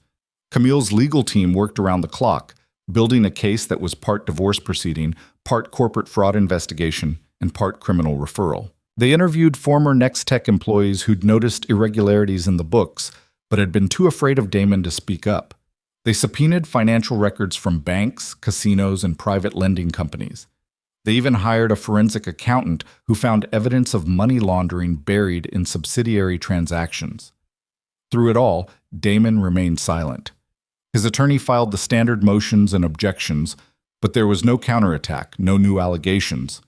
Camille's legal team worked around the clock, building a case that was part divorce proceeding, part corporate fraud investigation, and part criminal referral. They interviewed former Nextech employees who'd noticed irregularities in the books, but had been too afraid of Damon to speak up. They subpoenaed financial records from banks, casinos, and private lending companies. They even hired a forensic accountant who found evidence of money laundering buried in subsidiary transactions. Through it all, Damon remained silent. His attorney filed the standard motions and objections, but there was no counterattack, no new allegations.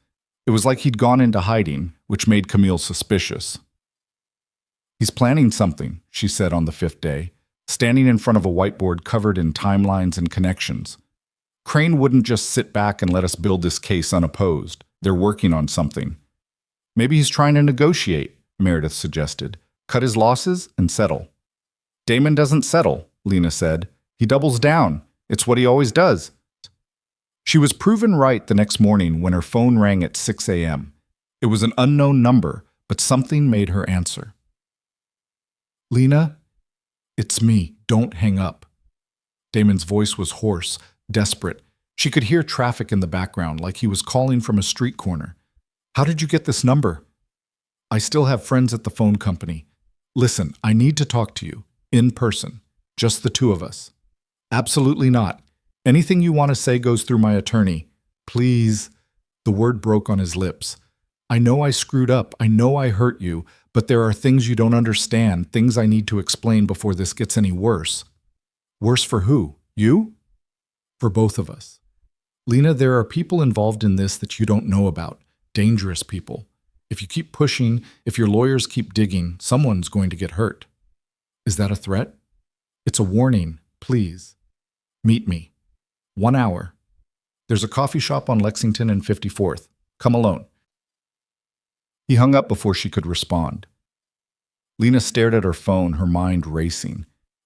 It was like he'd gone into hiding, which made Camille suspicious. He's planning something, she said on the 5th day, standing in front of a whiteboard covered in timelines and connections. Crane wouldn't just sit back and let us build this case unopposed. They're working on something. Maybe he's trying to negotiate, Meredith suggested. Cut his losses and settle. Damon doesn't settle, Lena said. He doubles down. It's what he always does. She was proven right the next morning when her phone rang at 6 a.m. It was an unknown number, but something made her answer. Lena, it's me. Don't hang up. Damon's voice was hoarse, desperate. She could hear traffic in the background, like he was calling from a street corner. How did you get this number? I still have friends at the phone company. Listen, I need to talk to you, in person, just the two of us. Absolutely not. Anything you want to say goes through my attorney. Please. The word broke on his lips. I know I screwed up. I know I hurt you, but there are things you don't understand, things I need to explain before this gets any worse. Worse for who? You? For both of us. Lena, there are people involved in this that you don't know about. Dangerous people. If you keep pushing, if your lawyers keep digging, someone's going to get hurt. Is that a threat? It's a warning, please. Meet me. 1 hour. There's a coffee shop on Lexington and 54th. Come alone. He hung up before she could respond. Lena stared at her phone, her mind racing.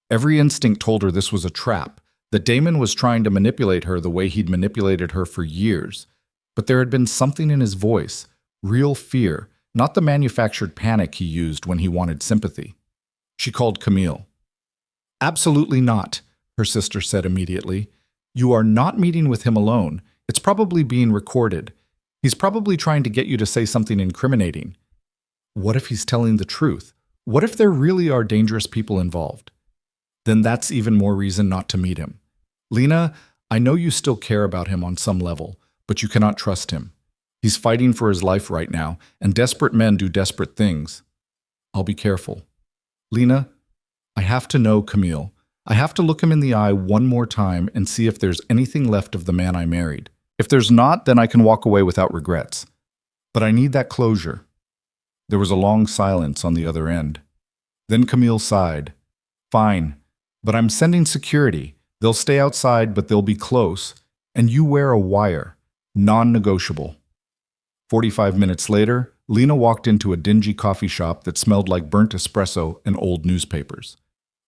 Every instinct told her this was a trap, that Damon was trying to manipulate her the way he'd manipulated her for years. But there had been something in his voice, real fear, not the manufactured panic he used when he wanted sympathy. She called Camille. Absolutely not, her sister said immediately. You are not meeting with him alone. It's probably being recorded. He's probably trying to get you to say something incriminating. What if he's telling the truth? What if there really are dangerous people involved? Then that's even more reason not to meet him. Lena, I know you still care about him on some level, but you cannot trust him. He's fighting for his life right now, and desperate men do desperate things. I'll be careful. Lena, I have to know Camille. I have to look him in the eye one more time and see if there's anything left of the man I married. If there's not, then I can walk away without regrets. But I need that closure. There was a long silence on the other end. Then Camille sighed. Fine, but I'm sending security. They'll stay outside, but they'll be close. And you wear a wire. Non-negotiable. 45 minutes later, Lena walked into a dingy coffee shop that smelled like burnt espresso and old newspapers.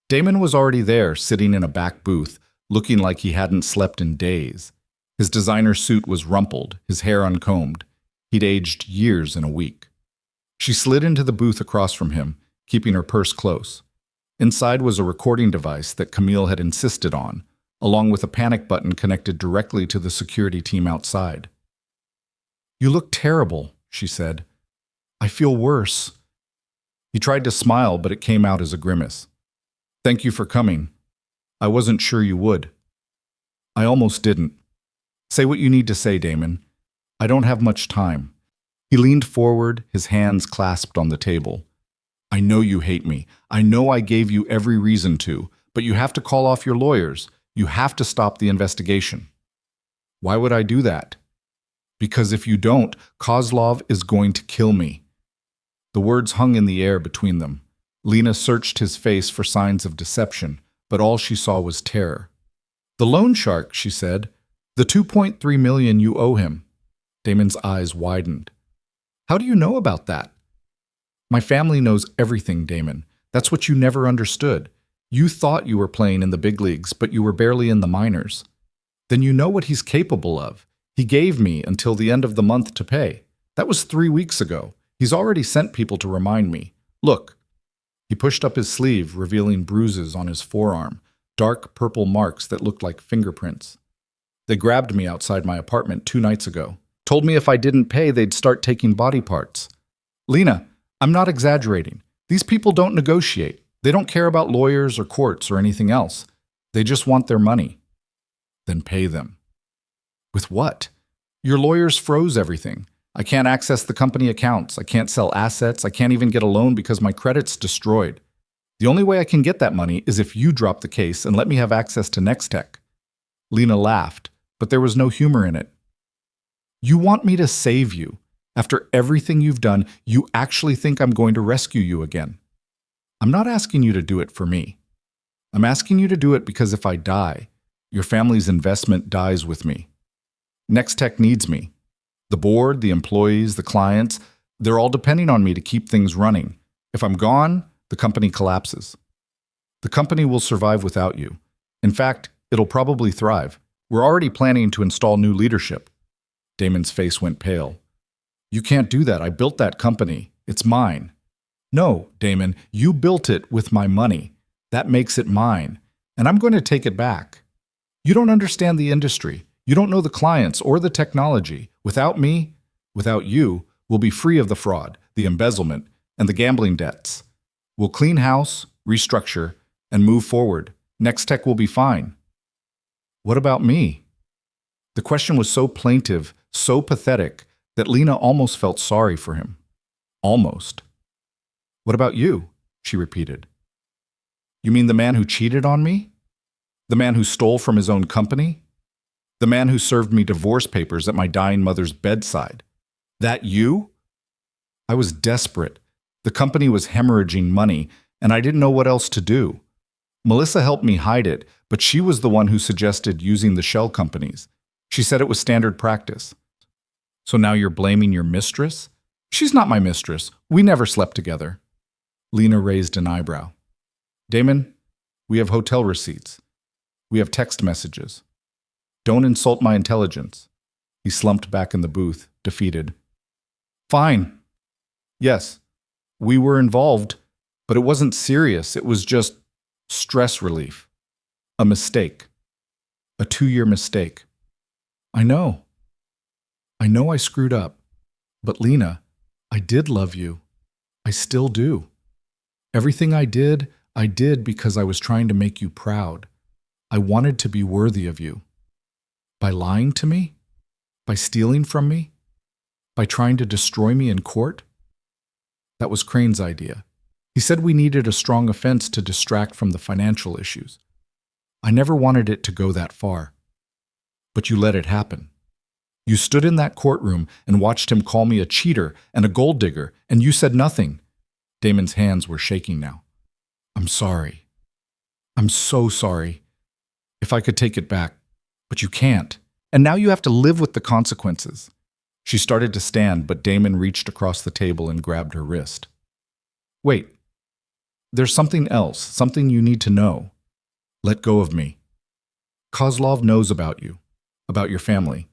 Damon was already there, sitting in a back booth, looking like he hadn't slept in days. His designer suit was rumpled, his hair uncombed. He'd aged years in a week. She slid into the booth across from him, keeping her purse close. Inside was a recording device that Camille had insisted on, along with a panic button connected directly to the security team outside. You look terrible, she said. I feel worse. He tried to smile, but it came out as a grimace. Thank you for coming. I wasn't sure you would. I almost didn't. Say what you need to say, Damon. I don't have much time. He leaned forward, his hands clasped on the table. I know you hate me. I know I gave you every reason to, but you have to call off your lawyers. You have to stop the investigation. Why would I do that? Because if you don't, Kozlov is going to kill me. The words hung in the air between them. Lena searched his face for signs of deception, but all she saw was terror. The loan shark, she said. The $2.3 million you owe him. Damon's eyes widened. How do you know about that? My family knows everything, Damon. That's what you never understood. You thought you were playing in the big leagues, but you were barely in the minors. Then you know what he's capable of. He gave me until the end of the month to pay. That was 3 weeks ago. He's already sent people to remind me. Look. He pushed up his sleeve, revealing bruises on his forearm, dark purple marks that looked like fingerprints. They grabbed me outside my apartment 2 nights ago. Told me if I didn't pay, they'd start taking body parts. Lena, I'm not exaggerating. These people don't negotiate. They don't care about lawyers or courts or anything else. They just want their money. Then pay them. With what? Your lawyers froze everything. I can't access the company accounts. I can't sell assets. I can't even get a loan because my credit's destroyed. The only way I can get that money is if you drop the case and let me have access to Nextech. Lena laughed, but there was no humor in it. You want me to save you. After everything you've done, you actually think I'm going to rescue you again. I'm not asking you to do it for me. I'm asking you to do it because if I die, your family's investment dies with me. Nextech needs me. The board, the employees, the clients, they're all depending on me to keep things running. If I'm gone, the company collapses. The company will survive without you. In fact, it'll probably thrive. We're already planning to install new leadership. Damon's face went pale. You can't do that. I built that company. It's mine. No, Damon, you built it with my money. That makes it mine. And I'm going to take it back. You don't understand the industry. You don't know the clients or the technology. Without me, without you, we'll be free of the fraud, the embezzlement, and the gambling debts. We'll clean house, restructure, and move forward. Nextech will be fine. What about me? The question was so plaintive, so pathetic, that Lena almost felt sorry for him. Almost. What about you? She repeated. You mean the man who cheated on me? The man who stole from his own company? The man who served me divorce papers at my dying mother's bedside? That you? I was desperate. The company was hemorrhaging money, and I didn't know what else to do. Melissa helped me hide it, but she was the one who suggested using the shell companies. She said it was standard practice. So now you're blaming your mistress? She's not my mistress. We never slept together. Lena raised an eyebrow. Damon, we have hotel receipts. We have text messages. Don't insult my intelligence. He slumped back in the booth, defeated. Fine. Yes, we were involved, but it wasn't serious. It was just stress relief. A mistake. A 2-year mistake. I know I screwed up. But Lena, I did love you. I still do. Everything I did because I was trying to make you proud. I wanted to be worthy of you. By lying to me? By stealing from me? By trying to destroy me in court? That was Crane's idea. He said we needed a strong offense to distract from the financial issues. I never wanted it to go that far. But you let it happen. You stood in that courtroom and watched him call me a cheater and a gold digger, and you said nothing. Damon's hands were shaking now. I'm sorry. I'm so sorry. If I could take it back. But you can't. And now you have to live with the consequences. She started to stand, but Damon reached across the table and grabbed her wrist. Wait. There's something else, something you need to know. Let go of me. Kozlov knows about you, about your family.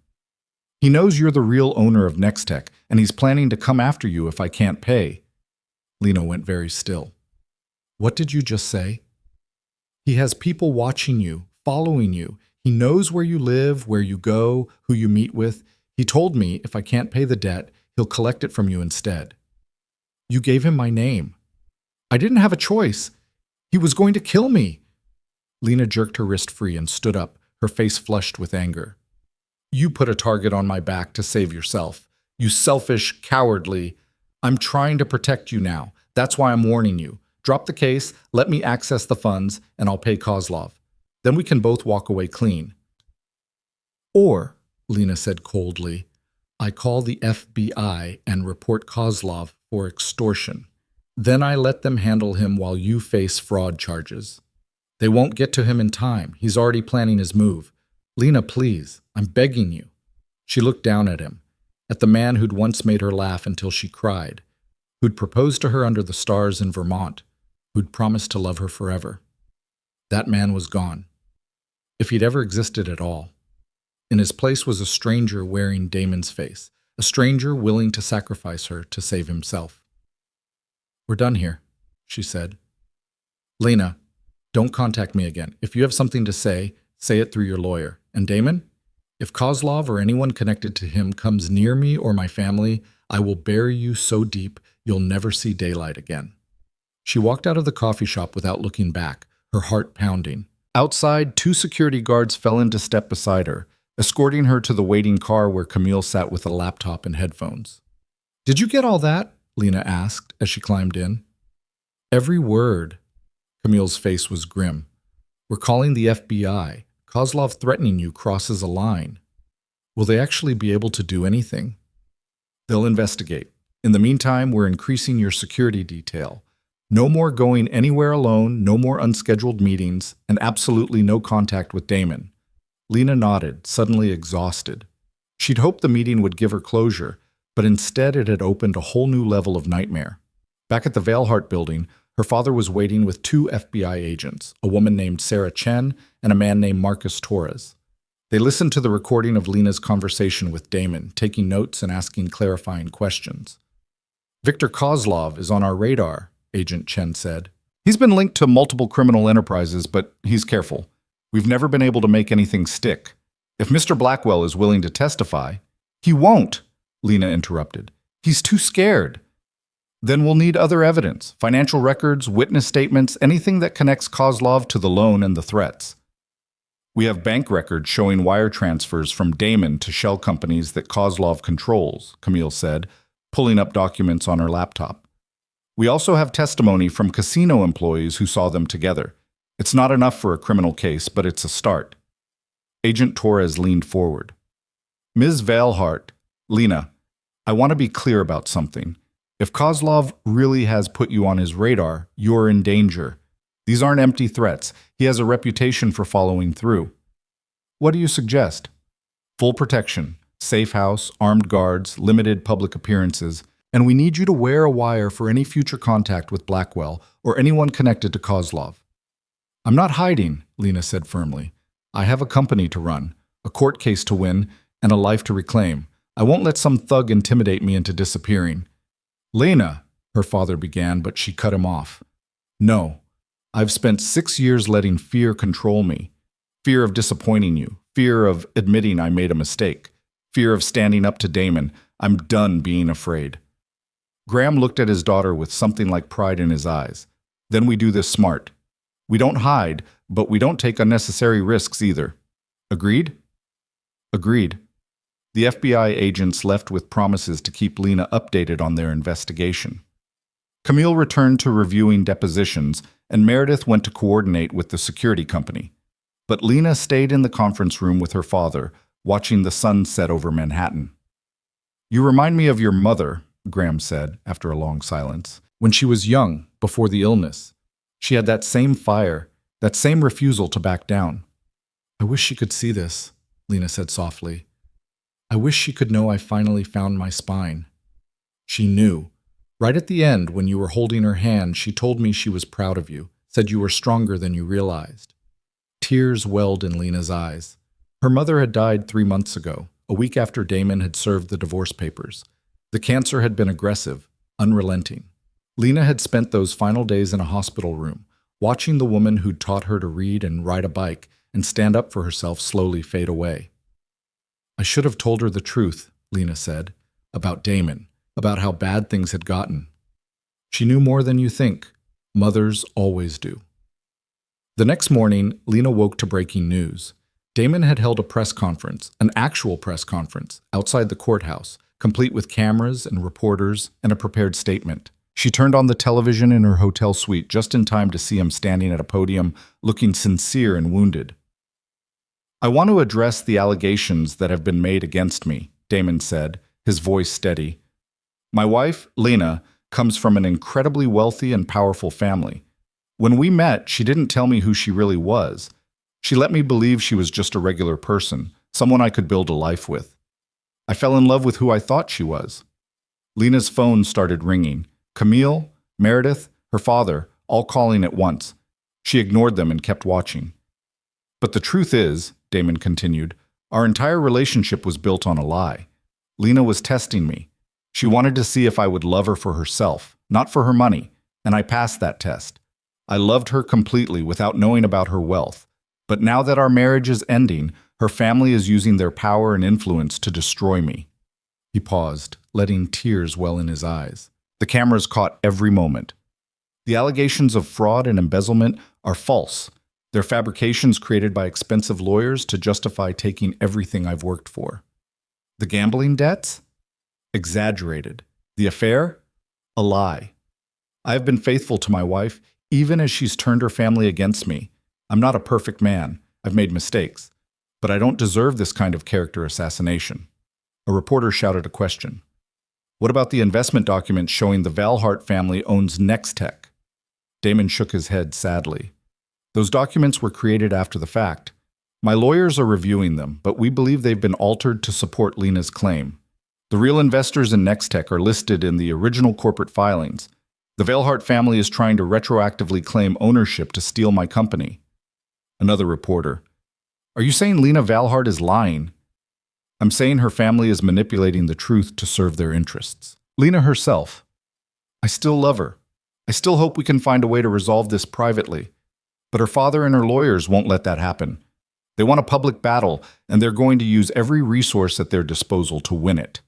He knows you're the real owner of Nextech, and he's planning to come after you if I can't pay. Lena went very still. What did you just say? He has people watching you, following you. He knows where you live, where you go, who you meet with. He told me if I can't pay the debt, he'll collect it from you instead. You gave him my name. I didn't have a choice. He was going to kill me. Lena jerked her wrist free and stood up, her face flushed with anger. You put a target on my back to save yourself. You selfish, cowardly. I'm trying to protect you now. That's why I'm warning you. Drop the case, let me access the funds, and I'll pay Kozlov. Then we can both walk away clean. Or, Lena said coldly, I call the FBI and report Kozlov for extortion. Then I let them handle him while you face fraud charges. They won't get to him in time. He's already planning his move. Lena, please, I'm begging you. She looked down at him, at the man who'd once made her laugh until she cried, who'd proposed to her under the stars in Vermont, who'd promised to love her forever. That man was gone, if he'd ever existed at all. In his place was a stranger wearing Damon's face, a stranger willing to sacrifice her to save himself. We're done here, she said. Lena, don't contact me again. If you have something to say it through your lawyer. And Damon, if Kozlov or anyone connected to him comes near me or my family, I will bury you so deep you'll never see daylight again. She walked out of the coffee shop without looking back, her heart pounding. Outside, 2 security guards fell into step beside her, escorting her to the waiting car where Camille sat with a laptop and headphones. Did you get all that? Lena asked as she climbed in. Every word. Camille's face was grim. We're calling the FBI. Kozlov threatening you crosses a line. Will they actually be able to do anything? They'll investigate. In the meantime, we're increasing your security detail. No more going anywhere alone, no more unscheduled meetings, and absolutely no contact with Damon. Lena nodded, suddenly exhausted. She'd hoped the meeting would give her closure, but instead it had opened a whole new level of nightmare. Back at the Vailhart building, her father was waiting with 2 FBI agents, a woman named Sarah Chen and a man named Marcus Torres. They listened to the recording of Lena's conversation with Damon, taking notes and asking clarifying questions. Victor Kozlov is on our radar, Agent Chen said. He's been linked to multiple criminal enterprises, but he's careful. We've never been able to make anything stick. If Mr. Blackwell is willing to testify, he won't, Lena interrupted. He's too scared. Then we'll need other evidence, financial records, witness statements, anything that connects Kozlov to the loan and the threats. We have bank records showing wire transfers from Damon to shell companies that Kozlov controls, Camille said, pulling up documents on her laptop. We also have testimony from casino employees who saw them together. It's not enough for a criminal case, but it's a start. Agent Torres leaned forward. Ms. Vailhart, Lena, I want to be clear about something. If Kozlov really has put you on his radar, you're in danger. These aren't empty threats. He has a reputation for following through. What do you suggest? Full protection, safe house, armed guards, limited public appearances, and we need you to wear a wire for any future contact with Blackwell or anyone connected to Kozlov. I'm not hiding, Lena said firmly. I have a company to run, a court case to win, and a life to reclaim. I won't let some thug intimidate me into disappearing. Lena, her father began, but she cut him off. No, I've spent 6 years letting fear control me. Fear of disappointing you, fear of admitting I made a mistake, fear of standing up to Damon. I'm done being afraid. Graham looked at his daughter with something like pride in his eyes. Then we do this smart. We don't hide, but we don't take unnecessary risks either. Agreed? Agreed. The FBI agents left with promises to keep Lena updated on their investigation. Camille returned to reviewing depositions, and Meredith went to coordinate with the security company. But Lena stayed in the conference room with her father, watching the sun set over Manhattan. "You remind me of your mother," Graham said, after a long silence. "When she was young, before the illness, she had that same fire, that same refusal to back down." "I wish she could see this," Lena said softly. "I wish she could know I finally found my spine." She knew. Right at the end, when you were holding her hand, she told me she was proud of you, said you were stronger than you realized. Tears welled in Lena's eyes. Her mother had died 3 months ago, a week after Damon had served the divorce papers. The cancer had been aggressive, unrelenting. Lena had spent those final days in a hospital room, watching the woman who'd taught her to read and ride a bike and stand up for herself slowly fade away. "I should have told her the truth," Lena said, "about Damon, about how bad things had gotten. She knew more than you think. Mothers always do." The next morning, Lena woke to breaking news. Damon had held a press conference, an actual press conference, outside the courthouse, complete with cameras and reporters and a prepared statement. She turned on the television in her hotel suite just in time to see him standing at a podium, looking sincere and wounded. "I want to address the allegations that have been made against me," Damon said, his voice steady. "My wife, Lena, comes from an incredibly wealthy and powerful family. When we met, she didn't tell me who she really was. She let me believe she was just a regular person, someone I could build a life with. I fell in love with who I thought she was." Lena's phone started ringing. Camille, Meredith, her father, all calling at once. She ignored them and kept watching. "But the truth is," Damon continued, "our entire relationship was built on a lie. Lena was testing me. She wanted to see if I would love her for herself, not for her money, and I passed that test. I loved her completely without knowing about her wealth. But now that our marriage is ending, her family is using their power and influence to destroy me." He paused, letting tears well in his eyes. The cameras caught every moment. "The allegations of fraud and embezzlement are false. They're fabrications created by expensive lawyers to justify taking everything I've worked for. The gambling debts? Exaggerated. The affair? A lie. I have been faithful to my wife, even as she's turned her family against me. I'm not a perfect man. I've made mistakes. But I don't deserve this kind of character assassination." A reporter shouted a question. "What about the investment documents showing the Valhart family owns Nextech?" Damon shook his head sadly. "Those documents were created after the fact. My lawyers are reviewing them, but we believe they've been altered to support Lena's claim. The real investors in Nextech are listed in the original corporate filings. The Valhart family is trying to retroactively claim ownership to steal my company." Another reporter. "Are you saying Lena Valhart is lying?" "I'm saying her family is manipulating the truth to serve their interests." Lena herself. "I still love her. I still hope we can find a way to resolve this privately. But her father and her lawyers won't let that happen. They want a public battle, and they're going to use every resource at their disposal to win it."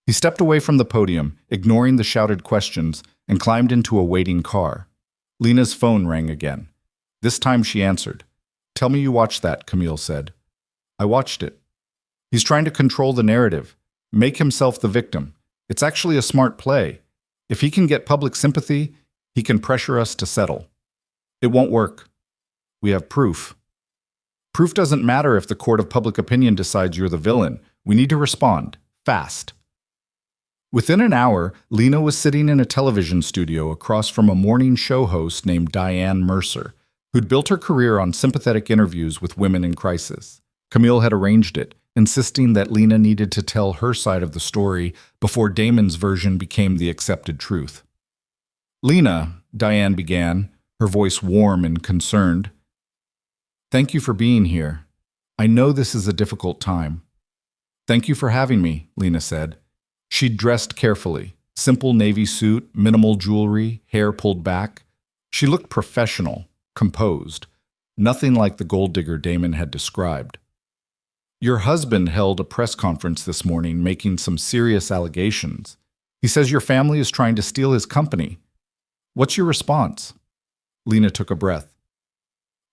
He stepped away from the podium, ignoring the shouted questions, and climbed into a waiting car. Lena's phone rang again. This time she answered. "Tell me you watched that," Camille said. "I watched it. He's trying to control the narrative, make himself the victim. It's actually a smart play. If he can get public sympathy, he can pressure us to settle. It won't work. We have proof. Proof doesn't matter if the court of public opinion decides you're the villain. We need to respond. Fast." Within an hour, Lena was sitting in a television studio across from a morning show host named Diane Mercer, who'd built her career on sympathetic interviews with women in crisis. Camille had arranged it, insisting that Lena needed to tell her side of the story before Damon's version became the accepted truth. "Lena," Diane began, her voice warm and concerned. "Thank you for being here. I know this is a difficult time." "Thank you for having me," Lena said. She'd dressed carefully, simple navy suit, minimal jewelry, hair pulled back. She looked professional, composed, nothing like the gold digger Damon had described. "Your husband held a press conference this morning making some serious allegations. He says your family is trying to steal his company. What's your response?" Lena took a breath.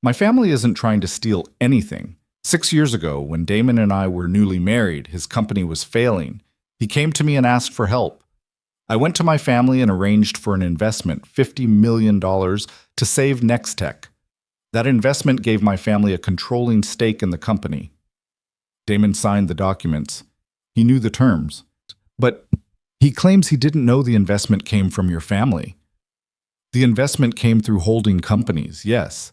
"My family isn't trying to steal anything. 6 years ago, when Damon and I were newly married, his company was failing. He came to me and asked for help. I went to my family and arranged for an investment, $50 million, to save Nextech. That investment gave my family a controlling stake in the company." Damon signed the documents. He knew the terms. "But he claims he didn't know the investment came from your family." "The investment came through holding companies, yes.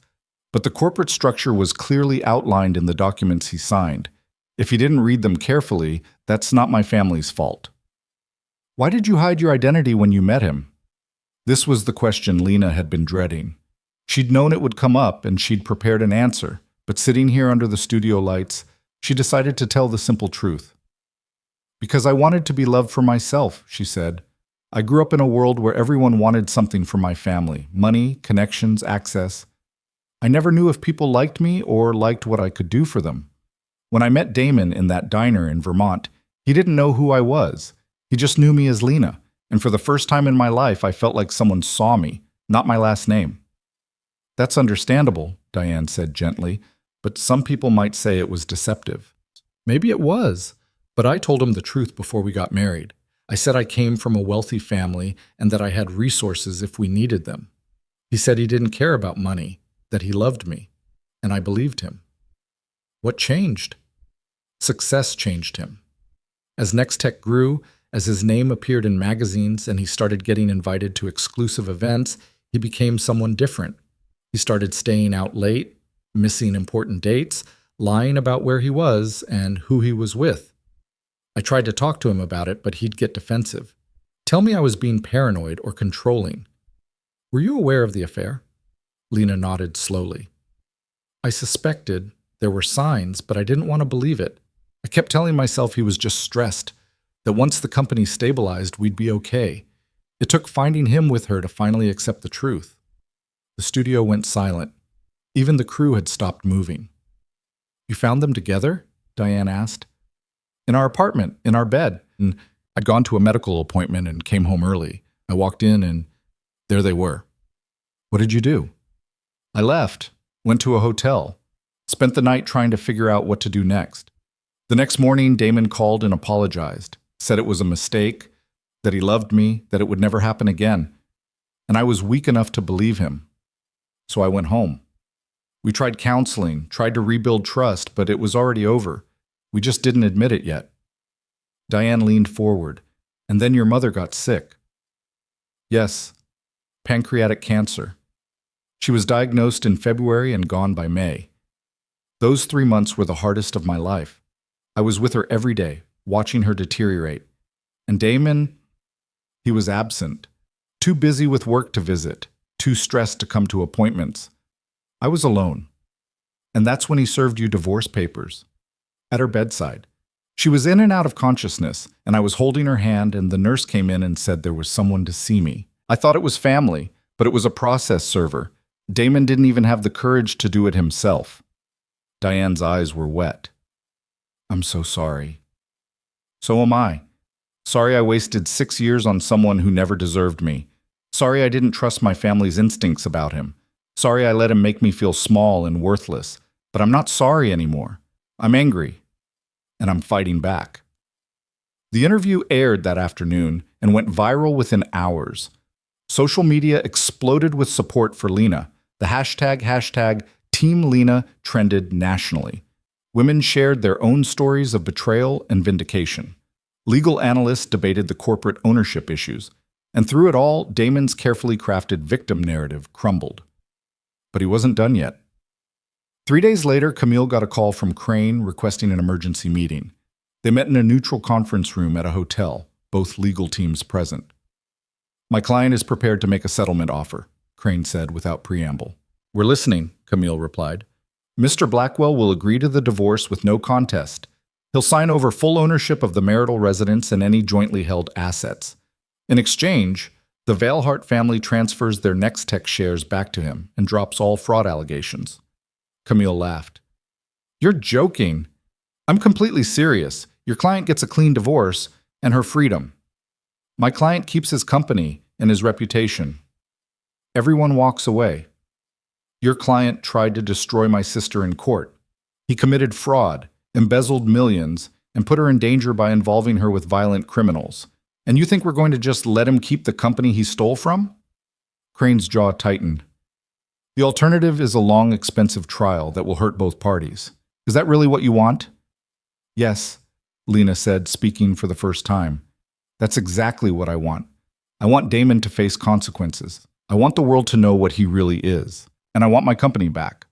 But the corporate structure was clearly outlined in the documents he signed. If he didn't read them carefully, that's not my family's fault." "Why did you hide your identity when you met him?" This was the question Lena had been dreading. She'd known it would come up, and she'd prepared an answer, but sitting here under the studio lights, she decided to tell the simple truth. "Because I wanted to be loved for myself," she said. "I grew up in a world where everyone wanted something from my family: money, connections, access. I never knew if people liked me or liked what I could do for them. When I met Damon in that diner in Vermont, he didn't know who I was. He just knew me as Lena, and for the first time in my life, I felt like someone saw me, not my last name." "That's understandable," Diane said gently, "but some people might say it was deceptive." "Maybe it was, but I told him the truth before we got married. I said I came from a wealthy family and that I had resources if we needed them. He said he didn't care about money, that he loved me, and I believed him." "What changed?" "Success changed him. As Nextech grew, as his name appeared in magazines and he started getting invited to exclusive events, he became someone different. He started staying out late, missing important dates, lying about where he was and who he was with. I tried to talk to him about it, but he'd get defensive. Tell me I was being paranoid or controlling." "Were you aware of the affair?" Lena nodded slowly. "I suspected. There were signs, but I didn't want to believe it. I kept telling myself he was just stressed, that once the company stabilized, we'd be okay. It took finding him with her to finally accept the truth." The studio went silent. Even the crew had stopped moving. "You found them together?" Diane asked. "In our apartment, in our bed. And I'd gone to a medical appointment and came home early. I walked in and there they were." "What did you do?" "I left, went to a hotel, spent the night trying to figure out what to do next. The next morning, Damon called and apologized, said it was a mistake, that he loved me, that it would never happen again. And I was weak enough to believe him. So I went home. We tried counseling, tried to rebuild trust, but it was already over. We just didn't admit it yet." Diane leaned forward. "And then your mother got sick." "Yes, pancreatic cancer. She was diagnosed in February and gone by May. Those 3 months were the hardest of my life. I was with her every day, watching her deteriorate. And Damon, he was absent, too busy with work to visit, too stressed to come to appointments. I was alone. And that's when he served you divorce papers. At her bedside. She was in and out of consciousness, and I was holding her hand, and the nurse came in and said there was someone to see me. I thought it was family, but it was a process server. Damon didn't even have the courage to do it himself." Diane's eyes were wet. "I'm so sorry." "So am I. Sorry I wasted 6 years on someone who never deserved me. Sorry I didn't trust my family's instincts about him. Sorry I let him make me feel small and worthless. But I'm not sorry anymore. I'm angry. And I'm fighting back." The interview aired that afternoon and went viral within hours. Social media exploded with support for Lena. The hashtag Team Lena trended nationally. Women shared their own stories of betrayal and vindication. Legal analysts debated the corporate ownership issues. And through it all, Damon's carefully crafted victim narrative crumbled. But he wasn't done yet. 3 days later, Camille got a call from Crane requesting an emergency meeting. They met in a neutral conference room at a hotel, both legal teams present. "My client is prepared to make a settlement offer," Crane said without preamble. "We're listening," Camille replied. "Mr. Blackwell will agree to the divorce with no contest. He'll sign over full ownership of the marital residence and any jointly held assets. In exchange, the Veilhart family transfers their Nextech shares back to him and drops all fraud allegations." Camille laughed. "You're joking. I'm completely serious. Your client gets a clean divorce and her freedom." My client keeps his company and his reputation. Everyone walks away. Your client tried to destroy my sister in court. He committed fraud, embezzled millions, and put her in danger by involving her with violent criminals. And you think we're going to just let him keep the company he stole from? Crane's jaw tightened. The alternative is a long, expensive trial that will hurt both parties. Is that really what you want? Yes, Lena said, speaking for the first time. That's exactly what I want. I want Damon to face consequences. I want the world to know what he really is. And I want my company back.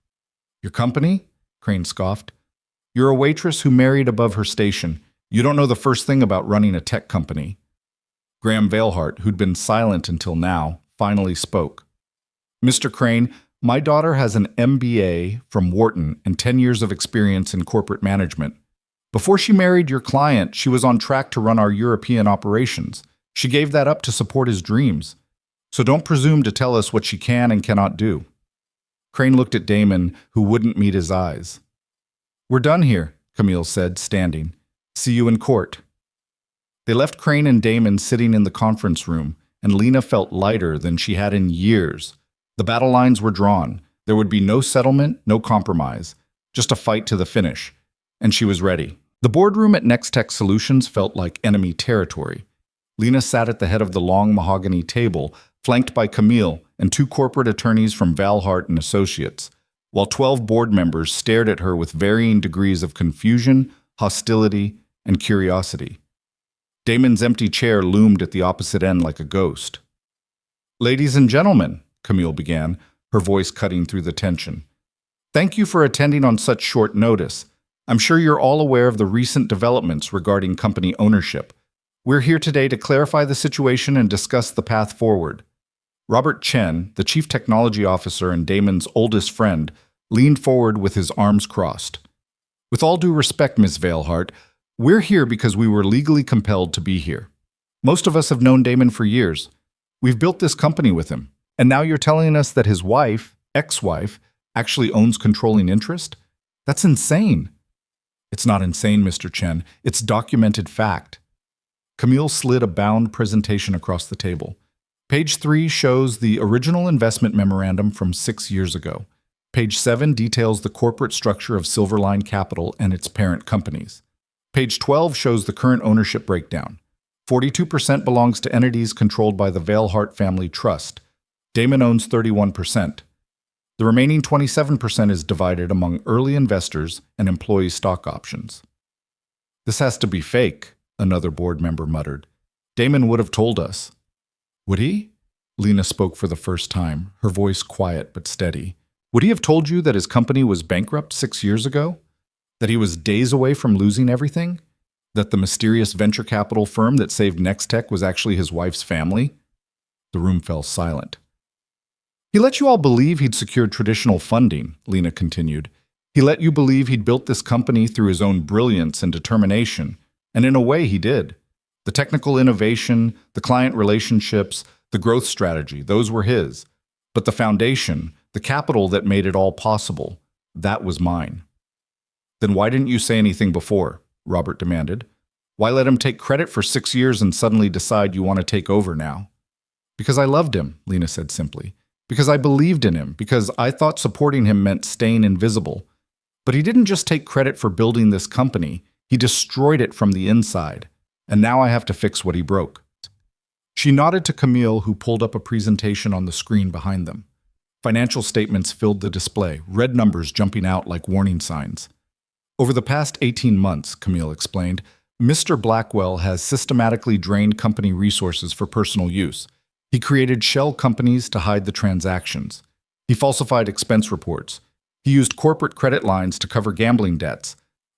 Your company? Crane scoffed. You're a waitress who married above her station. You don't know the first thing about running a tech company. Graham Veilhart, who'd been silent until now, finally spoke. Mr. Crane, my daughter has an MBA from Wharton and 10 years of experience in corporate management. Before she married your client, she was on track to run our European operations. She gave that up to support his dreams. So don't presume to tell us what she can and cannot do. Crane looked at Damon, who wouldn't meet his eyes. We're done here, Camille said, standing. See you in court. They left Crane and Damon sitting in the conference room, and Lena felt lighter than she had in years. The battle lines were drawn. There would be no settlement, no compromise, just a fight to the finish. And she was ready. The boardroom at Nextech Solutions felt like enemy territory. Lena sat at the head of the long mahogany table, flanked by Camille and 2 corporate attorneys from Veilhart and Associates, while 12 board members stared at her with varying degrees of confusion, hostility, and curiosity. Damon's empty chair loomed at the opposite end like a ghost. Ladies and gentlemen, Camille began, her voice cutting through the tension. Thank you for attending on such short notice. I'm sure you're all aware of the recent developments regarding company ownership. We're here today to clarify the situation and discuss the path forward. Robert Chen, the chief technology officer and Damon's oldest friend, leaned forward with his arms crossed. With all due respect, Ms. Veilhart, we're here because we were legally compelled to be here. Most of us have known Damon for years. We've built this company with him. And now you're telling us that his wife, ex-wife, actually owns controlling interest? That's insane. It's not insane, Mr. Chen. It's documented fact. Camille slid a bound presentation across the table. Page 3 shows the original investment memorandum from 6 years ago. Page 7 details the corporate structure of Silverline Capital and its parent companies. Page 12 shows the current ownership breakdown. 42% belongs to entities controlled by the Veilhart Family Trust. Damon owns 31%. The remaining 27% is divided among early investors and employee stock options. This has to be fake, another board member muttered. Damon would have told us. Would he? Lena spoke for the first time, her voice quiet but steady. Would he have told you that his company was bankrupt 6 years ago? That he was days away from losing everything? That the mysterious venture capital firm that saved Nextech was actually his wife's family? The room fell silent. He let you all believe he'd secured traditional funding, Lena continued. He let you believe he'd built this company through his own brilliance and determination, and in a way he did. The technical innovation, the client relationships, the growth strategy, those were his. But the foundation, the capital that made it all possible, that was mine. Then why didn't you say anything before? Robert demanded. Why let him take credit for 6 years and suddenly decide you want to take over now? Because I loved him, Lena said simply. Because I believed in him, because I thought supporting him meant staying invisible. But he didn't just take credit for building this company, he destroyed it from the inside. And now I have to fix what he broke. She nodded to Camille, who pulled up a presentation on the screen behind them. Financial statements filled the display, red numbers jumping out like warning signs. Over the past 18 months, Camille explained, Mr. Blackwell has systematically drained company resources for personal use. He created shell companies to hide the transactions. He falsified expense reports. He used corporate credit lines to cover gambling debts.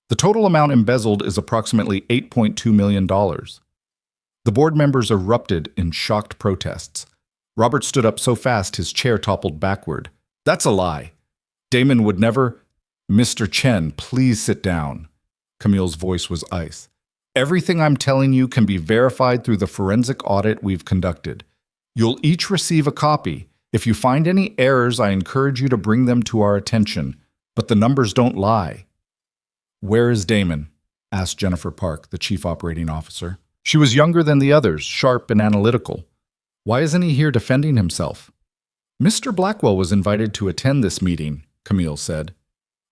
The total amount embezzled is approximately $8.2 million. The board members erupted in shocked protests. Robert stood up so fast his chair toppled backward. That's a lie. Damon would never... Mr. Chen, please sit down. Camille's voice was ice. Everything I'm telling you can be verified through the forensic audit we've conducted. You'll each receive a copy. If you find any errors, I encourage you to bring them to our attention. But the numbers don't lie. Where is Damon? Asked Jennifer Park, the chief operating officer. She was younger than the others, sharp and analytical. Why isn't he here defending himself? Mr. Blackwell was invited to attend this meeting, Camille said.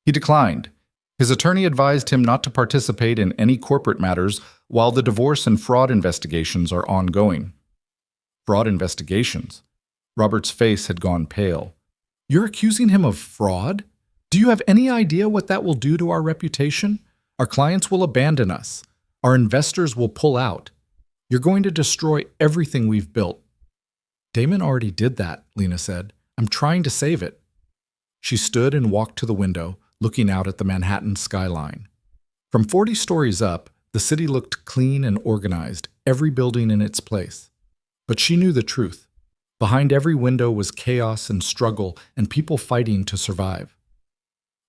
He declined. His attorney advised him not to participate in any corporate matters while the divorce and fraud investigations are ongoing. Fraud investigations? Robert's face had gone pale. You're accusing him of fraud? Do you have any idea what that will do to our reputation? Our clients will abandon us. Our investors will pull out. You're going to destroy everything we've built. Damon already did that, Lena said. I'm trying to save it. She stood and walked to the window, looking out at the Manhattan skyline. From 40 stories up, the city looked clean and organized, every building in its place. But she knew the truth. Behind every window was chaos and struggle and people fighting to survive.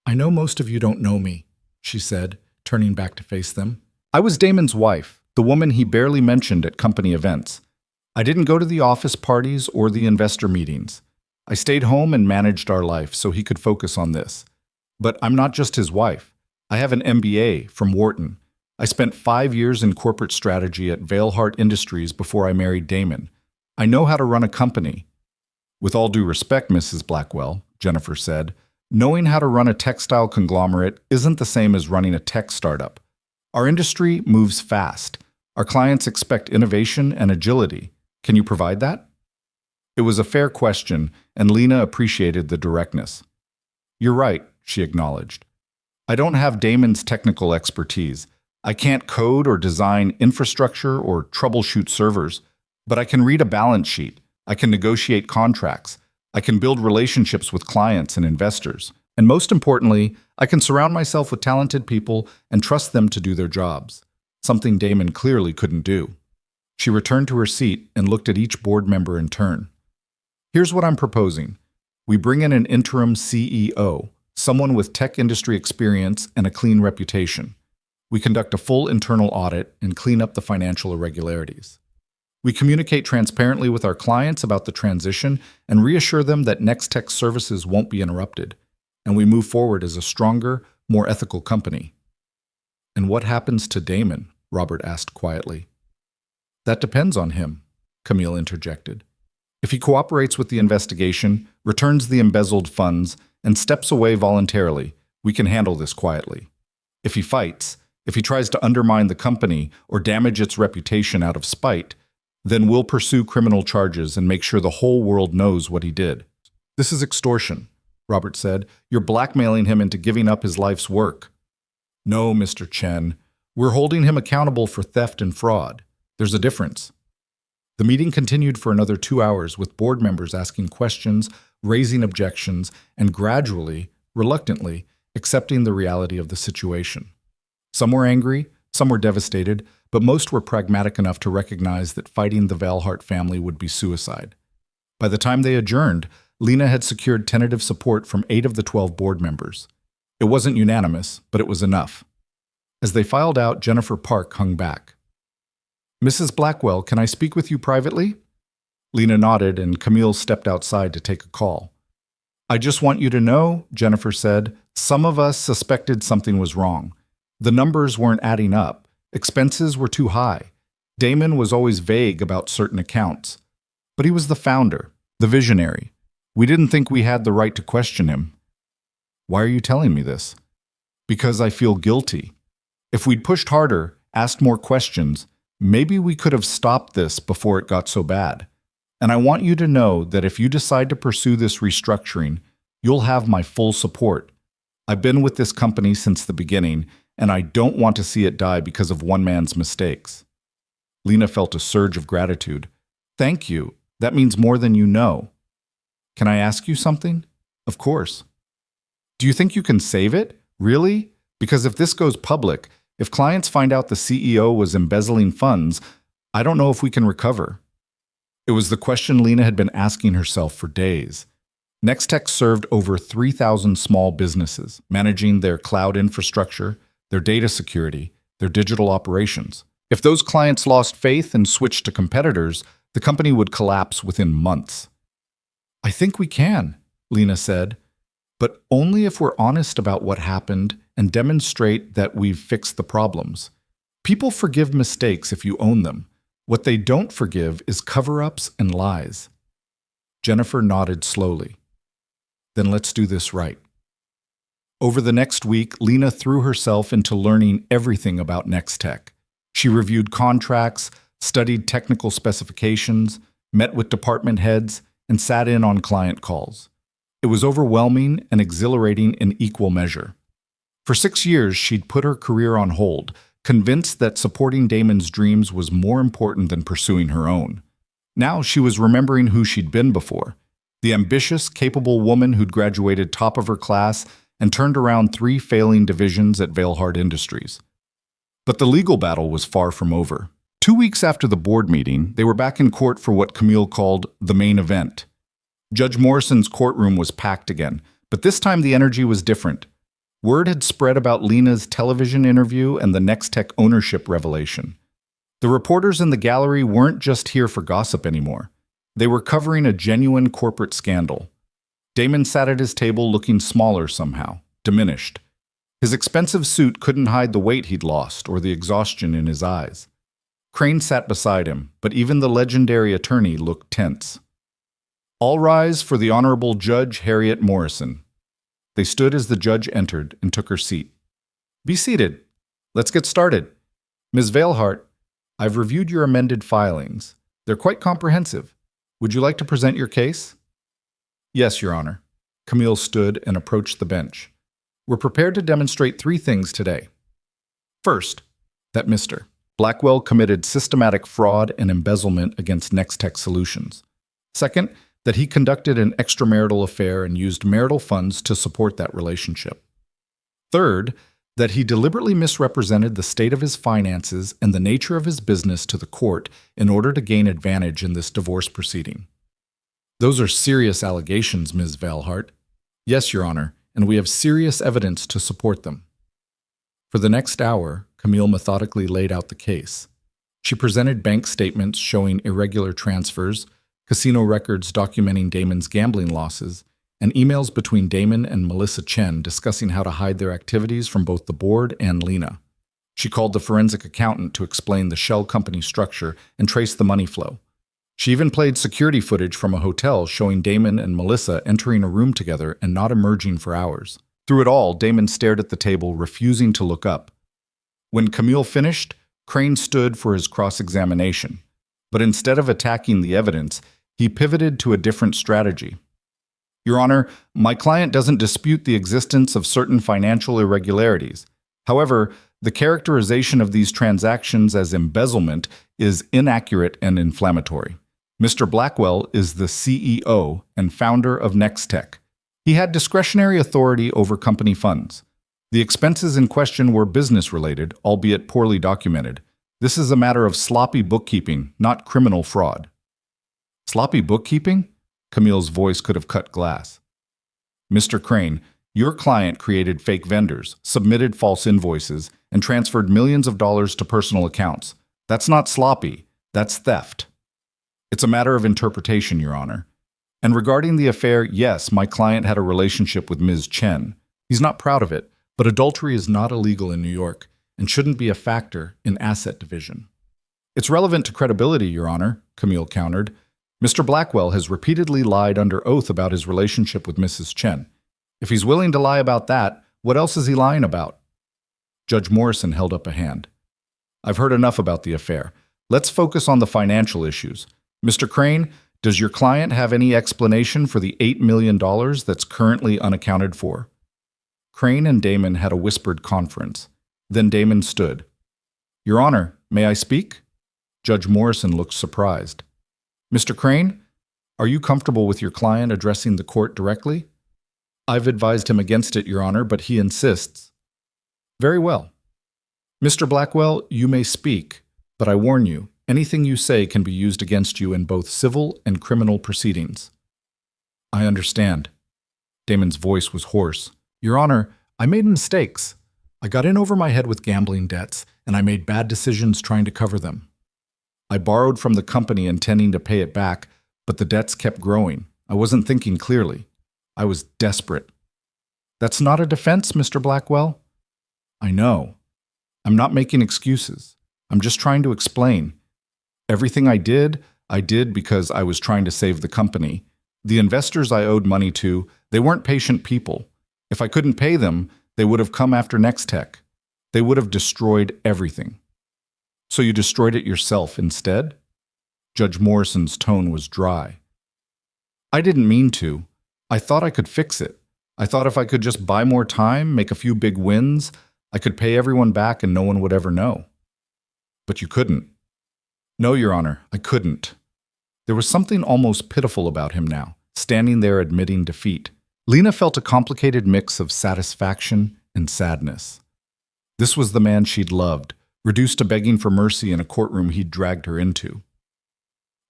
I know most of you don't know me, she said, turning back to face them. I was Damon's wife, the woman he barely mentioned at company events. I didn't go to the office parties or the investor meetings. I stayed home and managed our life so he could focus on this. But I'm not just his wife. I have an MBA from Wharton. I spent 5 years in corporate strategy at Veilhart Industries before I married Damon. I know how to run a company. With all due respect, Mrs. Blackwell, Jennifer said, knowing how to run a textile conglomerate isn't the same as running a tech startup. Our industry moves fast. Our clients expect innovation and agility. Can you provide that? It was a fair question, and Lena appreciated the directness. You're right, she acknowledged. I don't have Damon's technical expertise. I can't code or design infrastructure or troubleshoot servers, but I can read a balance sheet. I can negotiate contracts. I can build relationships with clients and investors. And most importantly, I can surround myself with talented people and trust them to do their jobs, something Damon clearly couldn't do. She returned to her seat and looked at each board member in turn. Here's what I'm proposing. We bring in an interim CEO, someone with tech industry experience and a clean reputation. We conduct a full internal audit and clean up the financial irregularities. We communicate transparently with our clients about the transition and reassure them that Nextech services won't be interrupted. And we move forward as a stronger, more ethical company. And what happens to Damon? Robert asked quietly. That depends on him, Camille interjected. If he cooperates with the investigation, returns the embezzled funds, and steps away voluntarily, we can handle this quietly. If he fights, if he tries to undermine the company or damage its reputation out of spite, then we'll pursue criminal charges and make sure the whole world knows what he did. This is extortion, Robert said. You're blackmailing him into giving up his life's work. No, Mr. Chen. We're holding him accountable for theft and fraud. There's a difference. The meeting continued for another 2 hours with board members asking questions, raising objections, and gradually, reluctantly, accepting the reality of the situation. Some were angry, some were devastated, but most were pragmatic enough to recognize that fighting the Veilhart family would be suicide. By the time they adjourned, Lena had secured tentative support from 8 of the 12 board members. It wasn't unanimous, but it was enough. As they filed out, Jennifer Park hung back. Mrs. Blackwell, can I speak with you privately? Lena nodded, and Camille stepped outside to take a call. I just want you to know, Jennifer said, some of us suspected something was wrong. The numbers weren't adding up. Expenses were too high. Damon was always vague about certain accounts. But he was the founder, the visionary. We didn't think we had the right to question him. Why are you telling me this? Because I feel guilty. If we'd pushed harder, asked more questions, maybe we could have stopped this before it got so bad. And I want you to know that if you decide to pursue this restructuring, you'll have my full support. I've been with this company since the beginning, and I don't want to see it die because of one man's mistakes. Lena felt a surge of gratitude. Thank you. That means more than you know. Can I ask you something? Of course. Do you think you can save it? Really? Because if this goes public, if clients find out the CEO was embezzling funds, I don't know if we can recover. It was the question Lena had been asking herself for days. Nextech served over 3,000 small businesses, managing their cloud infrastructure, their data security, their digital operations. If those clients lost faith and switched to competitors, the company would collapse within months. I think we can, Lena said, but only if we're honest about what happened and demonstrate that we've fixed the problems. People forgive mistakes if you own them. What they don't forgive is cover-ups and lies. Jennifer nodded slowly. Then let's do this right. Over the next week, Lena threw herself into learning everything about Nextech. She reviewed contracts, studied technical specifications, met with department heads, and sat in on client calls. It was overwhelming and exhilarating in equal measure. For 6 years, she'd put her career on hold, convinced that supporting Damon's dreams was more important than pursuing her own. Now she was remembering who she'd been before, the ambitious, capable woman who'd graduated top of her class and turned around 3 failing divisions at Veilhard Industries. But the legal battle was far from over. 2 weeks after the board meeting, they were back in court for what Camille called the main event. Judge Morrison's courtroom was packed again, but this time the energy was different. Word had spread about Lena's television interview and the Nextech ownership revelation. The reporters in the gallery weren't just here for gossip anymore. They were covering a genuine corporate scandal. Damon sat at his table looking smaller somehow, diminished. His expensive suit couldn't hide the weight he'd lost or the exhaustion in his eyes. Crane sat beside him, but even the legendary attorney looked tense. All rise for the Honorable Judge Harriet Morrison. They stood as the judge entered and took her seat. Be seated. Let's get started. Ms. Veilhart, I've reviewed your amended filings. They're quite comprehensive. Would you like to present your case? Yes, Your Honor. Camille stood and approached the bench. We're prepared to demonstrate 3 things today. First, that Mr. Blackwell committed systematic fraud and embezzlement against Nextech Solutions. Second, that he conducted an extramarital affair and used marital funds to support that relationship. Third, that he deliberately misrepresented the state of his finances and the nature of his business to the court in order to gain advantage in this divorce proceeding. Those are serious allegations, Ms. Veilhart. Yes, Your Honor, and we have serious evidence to support them. For the next hour, Camille methodically laid out the case. She presented bank statements showing irregular transfers, casino records documenting Damon's gambling losses, and emails between Damon and Melissa Chen discussing how to hide their activities from both the board and Lena. She called the forensic accountant to explain the shell company structure and trace the money flow. She even played security footage from a hotel showing Damon and Melissa entering a room together and not emerging for hours. Through it all, Damon stared at the table, refusing to look up. When Camille finished, Crane stood for his cross-examination. But instead of attacking the evidence, he pivoted to a different strategy. Your Honor, my client doesn't dispute the existence of certain financial irregularities. However, the characterization of these transactions as embezzlement is inaccurate and inflammatory. Mr. Blackwell is the CEO and founder of Nextech. He had discretionary authority over company funds. The expenses in question were business-related, albeit poorly documented. This is a matter of sloppy bookkeeping, not criminal fraud. Sloppy bookkeeping? Camille's voice could have cut glass. Mr. Crane, your client created fake vendors, submitted false invoices, and transferred millions of dollars to personal accounts. That's not sloppy. That's theft. It's a matter of interpretation, Your Honor. And regarding the affair, yes, my client had a relationship with Ms. Chen. He's not proud of it, but adultery is not illegal in New York and shouldn't be a factor in asset division. It's relevant to credibility, Your Honor, Camille countered. Mr. Blackwell has repeatedly lied under oath about his relationship with Mrs. Chen. If he's willing to lie about that, what else is he lying about? Judge Morrison held up a hand. I've heard enough about the affair. Let's focus on the financial issues. Mr. Crane, does your client have any explanation for the $8 million that's currently unaccounted for? Crane and Damon had a whispered conference. Then Damon stood. Your Honor, may I speak? Judge Morrison looked surprised. Mr. Crane, are you comfortable with your client addressing the court directly? I've advised him against it, Your Honor, but he insists. Very well. Mr. Blackwell, you may speak, but I warn you, anything you say can be used against you in both civil and criminal proceedings. I understand. Damon's voice was hoarse. Your Honor, I made mistakes. I got in over my head with gambling debts, and I made bad decisions trying to cover them. I borrowed from the company intending to pay it back, but the debts kept growing. I wasn't thinking clearly. I was desperate. That's not a defense, Mr. Blackwell? I know. I'm not making excuses. I'm just trying to explain. Everything I did because I was trying to save the company. The investors I owed money to, they weren't patient people. If I couldn't pay them, they would have come after Nextech. They would have destroyed everything. So you destroyed it yourself instead? Judge Morrison's tone was dry. I didn't mean to. I thought I could fix it. I thought if I could just buy more time, make a few big wins, I could pay everyone back and no one would ever know. But you couldn't. No, Your Honor, I couldn't. There was something almost pitiful about him now, standing there admitting defeat. Lena felt a complicated mix of satisfaction and sadness. This was the man she'd loved, reduced to begging for mercy in a courtroom he'd dragged her into.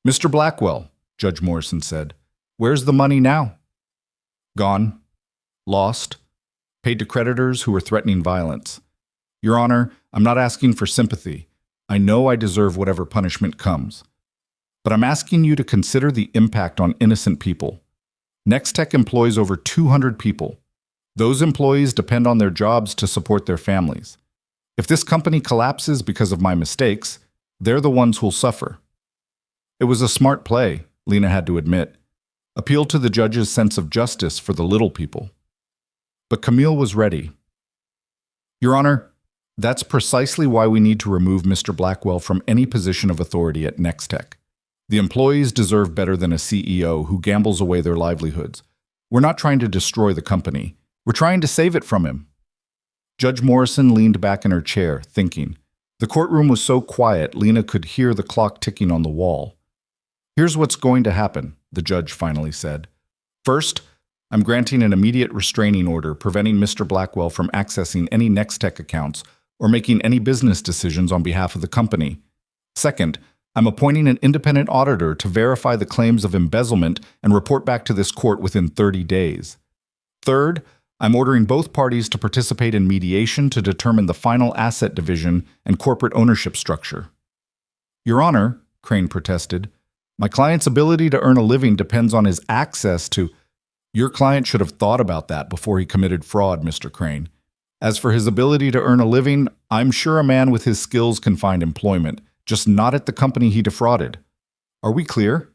Mr. Blackwell, Judge Morrison said, where's the money now? Gone. Lost. Paid to creditors who were threatening violence. Your Honor, I'm not asking for sympathy. I know I deserve whatever punishment comes. But I'm asking you to consider the impact on innocent people. Nextech employs over 200 people. Those employees depend on their jobs to support their families. If this company collapses because of my mistakes, they're the ones who'll suffer. It was a smart play, Lena had to admit. Appeal to the judge's sense of justice for the little people. But Camille was ready. Your Honor, that's precisely why we need to remove Mr. Blackwell from any position of authority at Nextech. The employees deserve better than a CEO who gambles away their livelihoods. We're not trying to destroy the company. We're trying to save it from him. Judge Morrison leaned back in her chair, thinking. The courtroom was so quiet, Lena could hear the clock ticking on the wall. Here's what's going to happen, the judge finally said. First, I'm granting an immediate restraining order preventing Mr. Blackwell from accessing any Nextech accounts or making any business decisions on behalf of the company. Second, I'm appointing an independent auditor to verify the claims of embezzlement and report back to this court within 30 days. Third, I'm ordering both parties to participate in mediation to determine the final asset division and corporate ownership structure. Your Honor, Crane protested, my client's ability to earn a living depends on his access to... Your client should have thought about that before he committed fraud, Mr. Crane. As for his ability to earn a living, I'm sure a man with his skills can find employment, just not at the company he defrauded. Are we clear?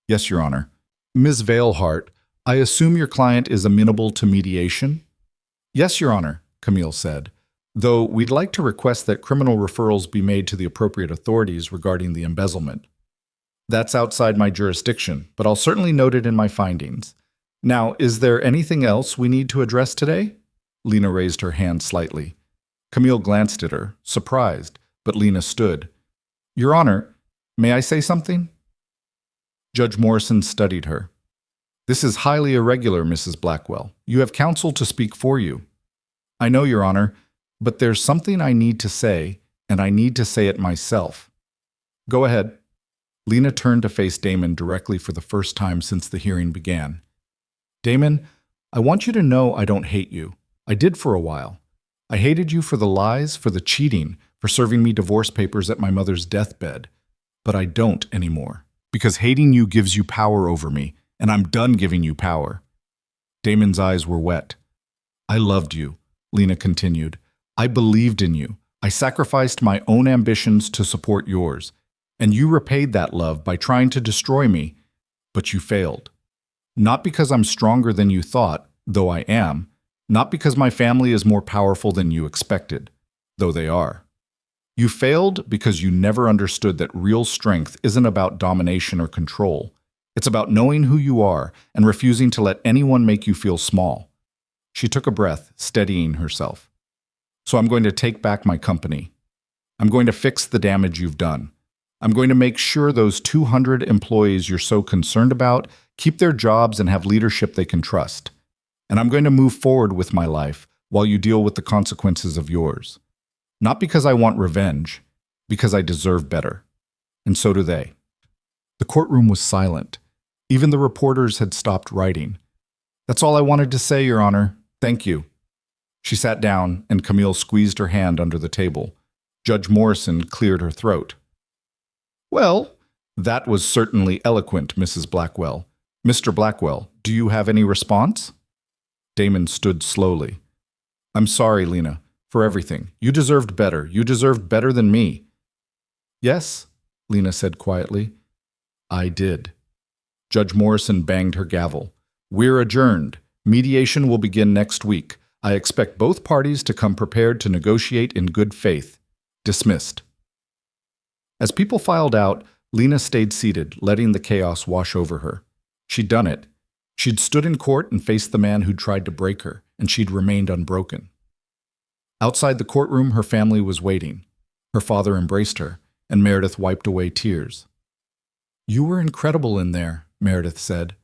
Yes, Your Honor. Ms. Veilhart, I assume your client is amenable to mediation? Yes, Your Honor, Camille said, though we'd like to request that criminal referrals be made to the appropriate authorities regarding the embezzlement. That's outside my jurisdiction, but I'll certainly note it in my findings. Now, is there anything else we need to address today? Lena raised her hand slightly. Camille glanced at her, surprised, but Lena stood. Your Honor, may I say something? Judge Morrison studied her. This is highly irregular, Mrs. Blackwell. You have counsel to speak for you. I know, Your Honor, but there's something I need to say, and I need to say it myself. Go ahead. Lena turned to face Damon directly for the first time since the hearing began. Damon, I want you to know I don't hate you. I did for a while. I hated you for the lies, for the cheating, for serving me divorce papers at my mother's deathbed. But I don't anymore, because hating you gives you power over me, and I'm done giving you power. Damon's eyes were wet. I loved you, Lena continued. I believed in you. I sacrificed my own ambitions to support yours, and you repaid that love by trying to destroy me, but you failed. Not because I'm stronger than you thought, though I am, not because my family is more powerful than you expected, though they are. You failed because you never understood that real strength isn't about domination or control. It's about knowing who you are and refusing to let anyone make you feel small. She took a breath, steadying herself. So I'm going to take back my company. I'm going to fix the damage you've done. I'm going to make sure those 200 employees you're so concerned about keep their jobs and have leadership they can trust. And I'm going to move forward with my life while you deal with the consequences of yours. Not because I want revenge, because I deserve better. And so do they. The courtroom was silent. Even the reporters had stopped writing. That's all I wanted to say, Your Honor. Thank you. She sat down, and Camille squeezed her hand under the table. Judge Morrison cleared her throat. Well, that was certainly eloquent, Mrs. Blackwell. Mr. Blackwell, do you have any response? Damon stood slowly. I'm sorry, Lena, for everything. You deserved better. You deserved better than me. Yes, Lena said quietly. I did. Judge Morrison banged her gavel. We're adjourned. Mediation will begin next week. I expect both parties to come prepared to negotiate in good faith. Dismissed. As people filed out, Lena stayed seated, letting the chaos wash over her. She'd done it. She'd stood in court and faced the man who'd tried to break her, and she'd remained unbroken. Outside the courtroom, her family was waiting. Her father embraced her, and Meredith wiped away tears. You were incredible in there, Meredith said.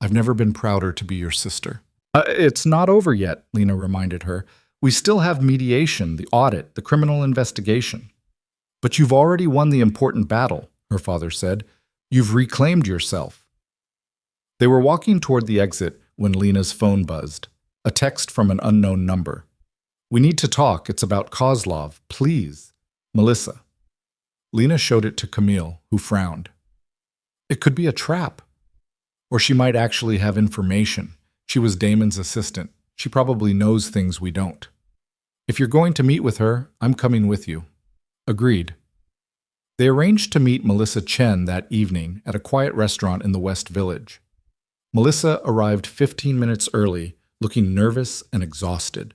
I've never been prouder to be your sister. It's not over yet, Lena reminded her. We still have mediation, the audit, the criminal investigation. But you've already won the important battle, her father said. You've reclaimed yourself. They were walking toward the exit when Lena's phone buzzed. A text from an unknown number. We need to talk. It's about Kozlov. Please. Melissa. Lena showed it to Camille, who frowned. It could be a trap. Or she might actually have information. She was Damon's assistant. She probably knows things we don't. If you're going to meet with her, I'm coming with you. Agreed. They arranged to meet Melissa Chen that evening at a quiet restaurant in the West Village. Melissa arrived 15 minutes early, looking nervous and exhausted.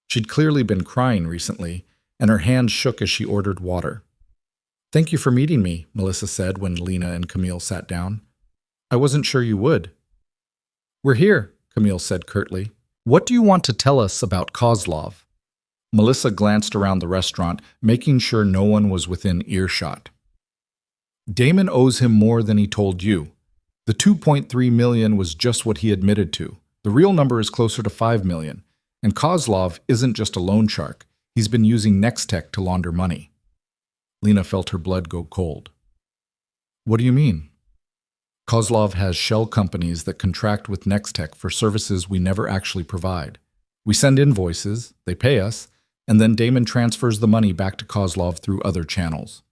She'd clearly been crying recently, and her hands shook as she ordered water. Thank you for meeting me, Melissa said when Lena and Camille sat down. I wasn't sure you would. We're here, Camille said curtly. What do you want to tell us about Kozlov? Melissa glanced around the restaurant, making sure no one was within earshot. Damon owes him more than he told you. The $2.3 million was just what he admitted to. The real number is closer to $5 million. And Kozlov isn't just a loan shark. He's been using Nextech to launder money. Lena felt her blood go cold. What do you mean? Kozlov has shell companies that contract with Nextech for services we never actually provide. We send invoices, they pay us, and then Damon transfers the money back to Kozlov through other channels.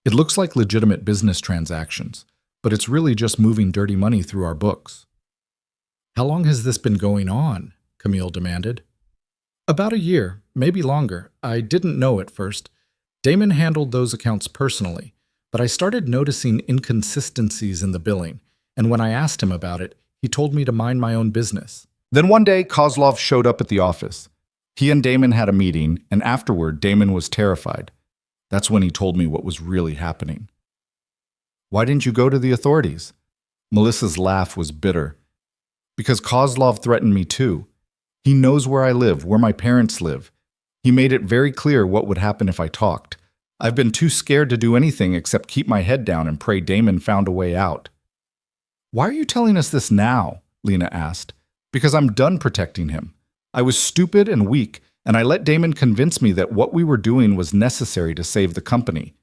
It looks like legitimate business transactions, but it's really just moving dirty money through our books. How long has this been going on? Camille demanded. About a year, maybe longer. I didn't know at first. Damon handled those accounts personally, but I started noticing inconsistencies in the billing, and when I asked him about it, he told me to mind my own business. Then one day, Kozlov showed up at the office. He and Damon had a meeting, and afterward, Damon was terrified. That's when he told me what was really happening. Why didn't you go to the authorities? Melissa's laugh was bitter. Because Kozlov threatened me too. He knows where I live, where my parents live. He made it very clear what would happen if I talked. I've been too scared to do anything except keep my head down and pray Damon found a way out. Why are you telling us this now? Lena asked. Because I'm done protecting him. I was stupid and weak, and I let Damon convince me that what we were doing was necessary to save the company.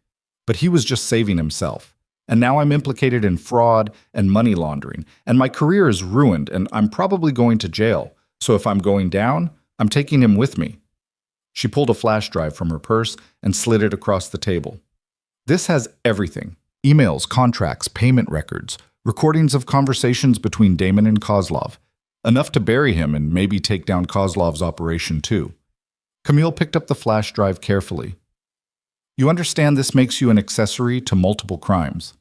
But he was just saving himself. And now I'm implicated in fraud and money laundering, and my career is ruined, and I'm probably going to jail. So if I'm going down, I'm taking him with me. She pulled a flash drive from her purse and slid it across the table. This has everything. Emails, contracts, payment records, recordings of conversations between Damon and Kozlov. Enough to bury him and maybe take down Kozlov's operation too. Camille picked up the flash drive carefully. You understand this makes you an accessory to multiple crimes.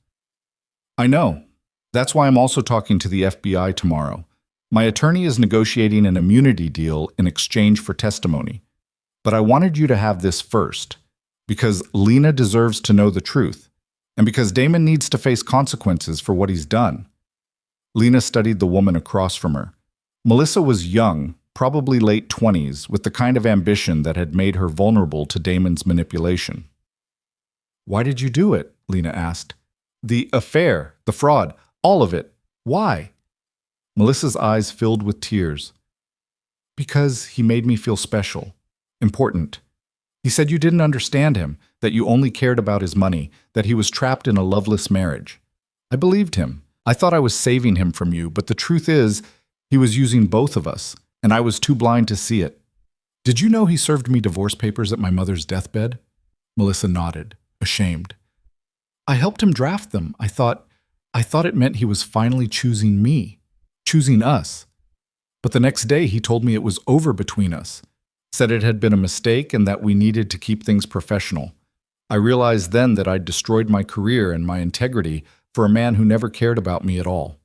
I know. That's why I'm also talking to the FBI tomorrow. My attorney is negotiating an immunity deal in exchange for testimony. But I wanted you to have this first, because Lena deserves to know the truth, and because Damon needs to face consequences for what he's done. Lena studied the woman across from her. Melissa was young, probably late 20s, with the kind of ambition that had made her vulnerable to Damon's manipulation. Why did you do it? Lena asked. The affair, the fraud, all of it. Why? Melissa's eyes filled with tears. Because he made me feel special, important. He said you didn't understand him, that you only cared about his money, that he was trapped in a loveless marriage. I believed him. I thought I was saving him from you, but the truth is, he was using both of us, and I was too blind to see it. Did you know he served me divorce papers at my mother's deathbed? Melissa nodded, ashamed. I helped him draft them. I thought it meant he was finally choosing me, choosing us. But the next day he told me it was over between us, said it had been a mistake and that we needed to keep things professional. I realized then that I'd destroyed my career and my integrity for a man who never cared about me at all.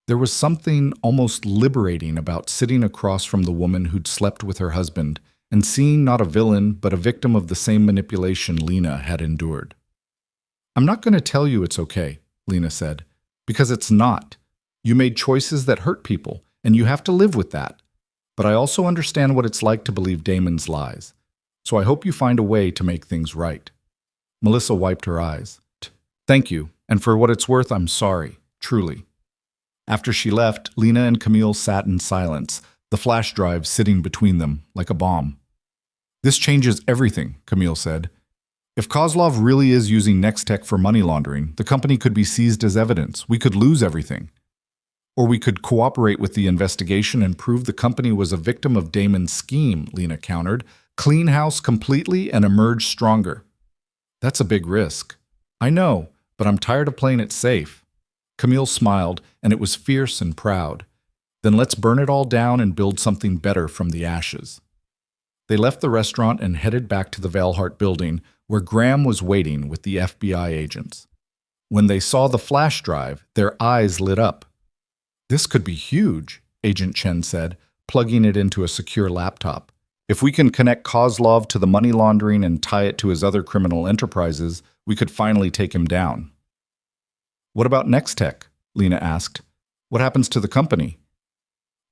There was something almost liberating about sitting across from the woman who'd slept with her husband and seeing not a villain but a victim of the same manipulation Lena had endured. "I'm not going to tell you it's okay," Lena said, "because it's not. You made choices that hurt people, and you have to live with that. But I also understand what it's like to believe Damon's lies. So I hope you find a way to make things right." Melissa wiped her eyes. "Thank you, and for what it's worth, I'm sorry, truly." After she left, Lena and Camille sat in silence, the flash drive sitting between them like a bomb. "This changes everything," Camille said. "If Kozlov really is using Nextech for money laundering, the company could be seized as evidence. We could lose everything. Or we could cooperate with the investigation and prove the company was a victim of Damon's scheme," Lena countered. "Clean house completely and emerge stronger." "That's a big risk." "I know, but I'm tired of playing it safe." Camille smiled, and it was fierce and proud. "Then let's burn it all down and build something better from the ashes." They left the restaurant and headed back to the Valhart building, where Graham was waiting with the FBI agents. When they saw the flash drive, their eyes lit up. "This could be huge," Agent Chen said, plugging it into a secure laptop. "If we can connect Kozlov to the money laundering and tie it to his other criminal enterprises, we could finally take him down." "What about Nextech?" Lena asked. "What happens to the company?"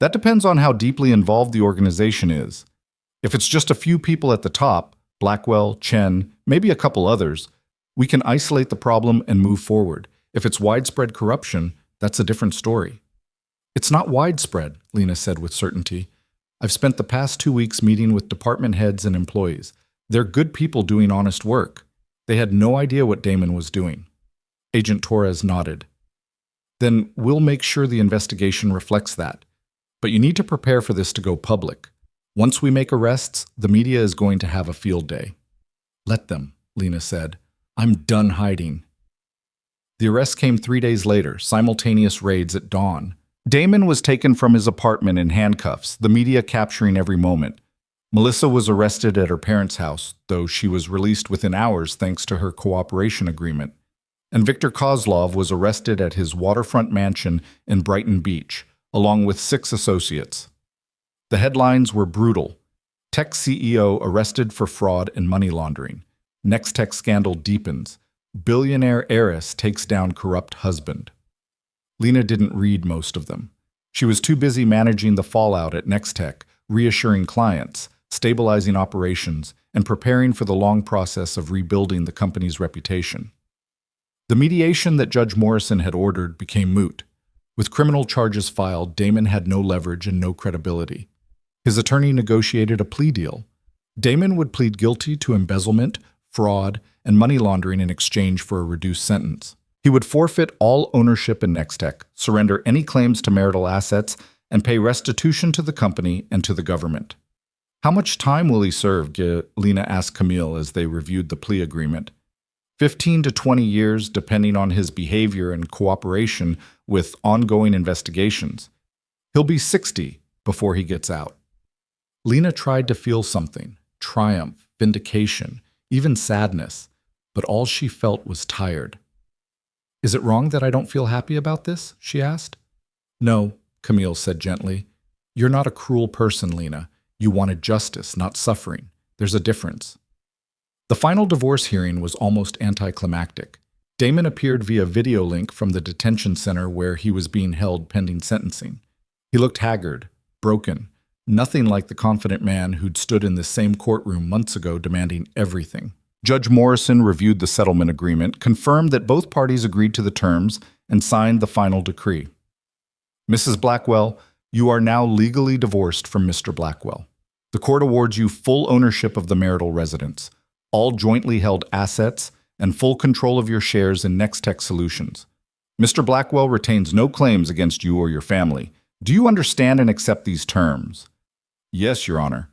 "That depends on how deeply involved the organization is. If it's just a few people at the top, Blackwell, Chen, maybe a couple others, we can isolate the problem and move forward. If it's widespread corruption, that's a different story." "It's not widespread," Lena said with certainty. "I've spent the past 2 weeks meeting with department heads and employees. They're good people doing honest work. They had no idea what Damon was doing." Agent Torres nodded. "Then we'll make sure the investigation reflects that. But you need to prepare for this to go public. Once we make arrests, the media is going to have a field day." "Let them," Lena said. "I'm done hiding." The arrest came 3 days later, simultaneous raids at dawn. Damon was taken from his apartment in handcuffs, the media capturing every moment. Melissa was arrested at her parents' house, though she was released within hours thanks to her cooperation agreement. And Victor Kozlov was arrested at his waterfront mansion in Brighton Beach, along with 6 associates. The headlines were brutal. Tech CEO arrested for fraud and money laundering. Nextech scandal deepens. Billionaire heiress takes down corrupt husband. Lena didn't read most of them. She was too busy managing the fallout at Nextech, reassuring clients, stabilizing operations, and preparing for the long process of rebuilding the company's reputation. The mediation that Judge Morrison had ordered became moot. With criminal charges filed, Damon had no leverage and no credibility. His attorney negotiated a plea deal. Damon would plead guilty to embezzlement, fraud, and money laundering in exchange for a reduced sentence. He would forfeit all ownership in Nextech, surrender any claims to marital assets, and pay restitution to the company and to the government. "How much time will he serve?" Lena asked Camille as they reviewed the plea agreement. 15 to 20 years, depending on his behavior and cooperation with ongoing investigations. He'll be 60 before he gets out. Lena tried to feel something, triumph, vindication, even sadness, but all she felt was tired. "Is it wrong that I don't feel happy about this?" she asked. "No," Camille said gently. "You're not a cruel person, Lena. You wanted justice, not suffering. There's a difference." The final divorce hearing was almost anticlimactic. Damon appeared via video link from the detention center where he was being held pending sentencing. He looked haggard, broken, nothing like the confident man who'd stood in the same courtroom months ago demanding everything. Judge Morrison reviewed the settlement agreement, confirmed that both parties agreed to the terms, and signed the final decree. "Mrs. Blackwell, you are now legally divorced from Mr. Blackwell. The court awards you full ownership of the marital residence, all jointly held assets, and full control of your shares in Nextech Solutions. Mr. Blackwell retains no claims against you or your family. Do you understand and accept these terms?" "Yes, Your Honor."